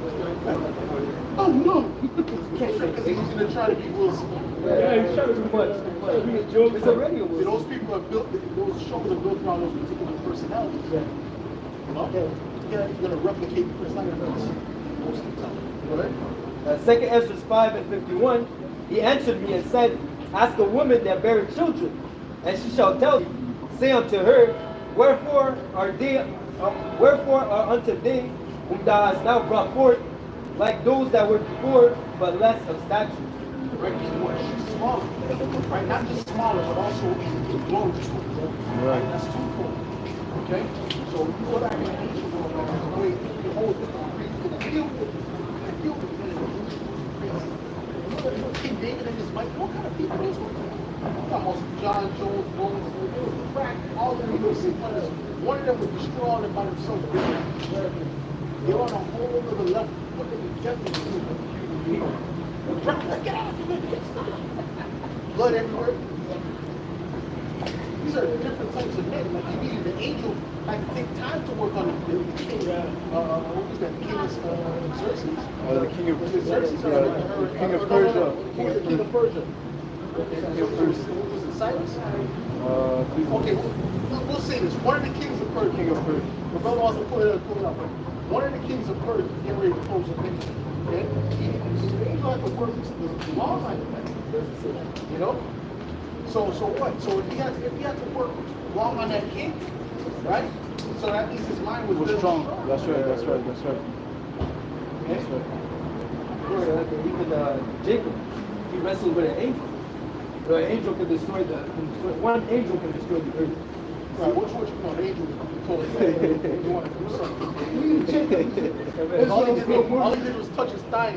Oh no! Because he's going to try to be Will Smith. Yeah, he's trying to do much. It's already a See, those people are built, those shows are built around those particular personalities. Yeah. You know? Yeah, he's going to replicate the personality most of the time. Right? Second Ezra 5 and 51, he answered me and said, ask a woman that beareth children, and she shall tell you. Say unto her, wherefore are unto they whom thou hast now brought forth, like those that were before, but less of stature. Right? She's smaller. Right? Not just smaller, but also in glory. Right? That's twofold. Okay? So you go back in the ancient world, like, the way you hold it, King David in his mic. What kind of people those were? Almost John Jones, Bones, they were crack, all of them, you see, one of them would destroy all them by themselves. They're on a whole other level. What they would definitely do. Get out of here, blood everywhere. These are different types of men. Like you needed an angel had to take time to work on the king. What was that? King of Xerxes? The king of Xerxes? King of Persia. King of Persia. King of Persia. Was it Cyrus? Okay, we'll say this. One of the kings of Persia. King of Persia. My brother wants to pull it up. One of the kings of Persia getting ready to close the thing. Okay? The angel had to work the law line. You know? So what? So if he had to work long on that king, right? So that means his mind was strong. That's right. That's right. Even Jacob, he wrestled with an angel. The angel can destroy one angel can destroy the earth. Right, which one you know? The angel told him you want to do something. All he did was touch his thigh.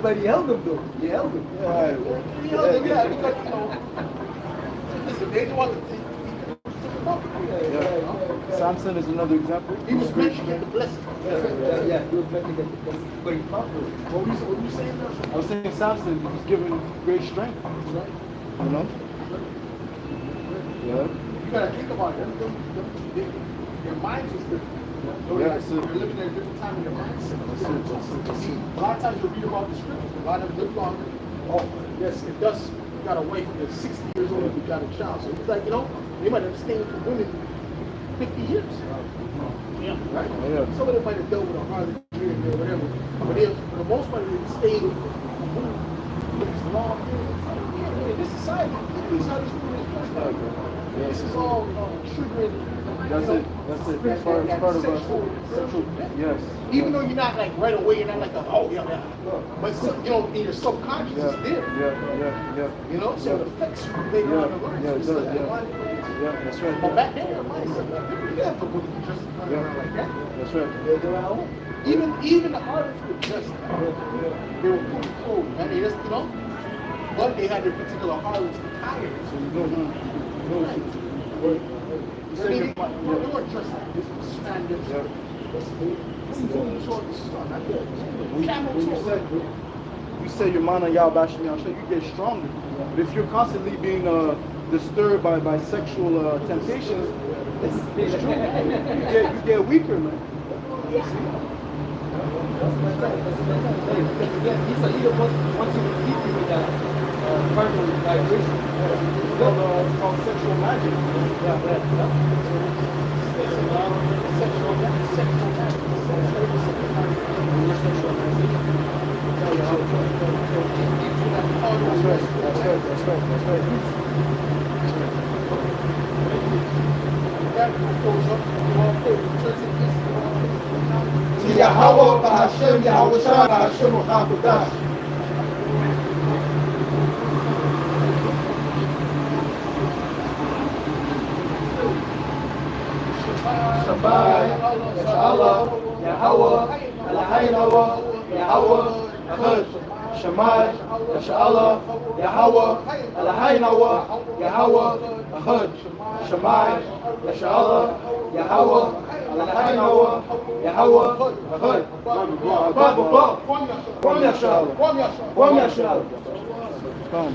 But he held him though. He held him. Yeah, because you know, listen, they didn't want to. Samson is another example. He was meant to get the blessing. Yeah, he was meant to get the blessing. But he fought for it. What were you saying now? I was saying Samson was given great strength. You know? Yeah. You gotta think about it. Their minds was different. They're living at a different time in their mindset. See, a lot of times you read about the scriptures. A lot of them live longer. Oh, yes, it does. You got a wife that's 60 years old and you got a child. So it's like, you know, they might have stayed for women 50 years. Yeah. Right? Yeah. Some of them might have dealt with a harlot here and there, whatever. But they, for the most part, they stayed with these long periods of time. Yeah, this society, these are these women. This is all triggering. That's it. It's part of us. Sexual. Yes. Even though you're not like right away, you're not like yeah. But so, you know, in your subconscious, it's there. Yeah. You know, so it affects you later on in life. Yeah, that's right. But back then, your mindset was different. You have to put it just around like that. That's right. Even the artists were dressed. They were fully clothed. I mean, that's, you know, but they had their particular harlots attire. So you know. I mean, they weren't dressed like this. Standard. You say your man and y'all bashing y'all, you get stronger. But if you're constantly being disturbed by sexual temptations, it's true. You get weaker, man. He's a leader wants you to keep you with that carnal vibration. It's called sexual magic. Sexual magic. Yahweh Bahashem Yahweh Shah Bahashem Hakodash. Shabbat Yahweh Yahweh Eloheinu Yahweh Echad. Shemai Yahweh Yahweh Eloheinu Yahweh Echad. Shemai Yahweh Yahweh Eloheinu Yahweh Echad. Kwam Yashal. Come.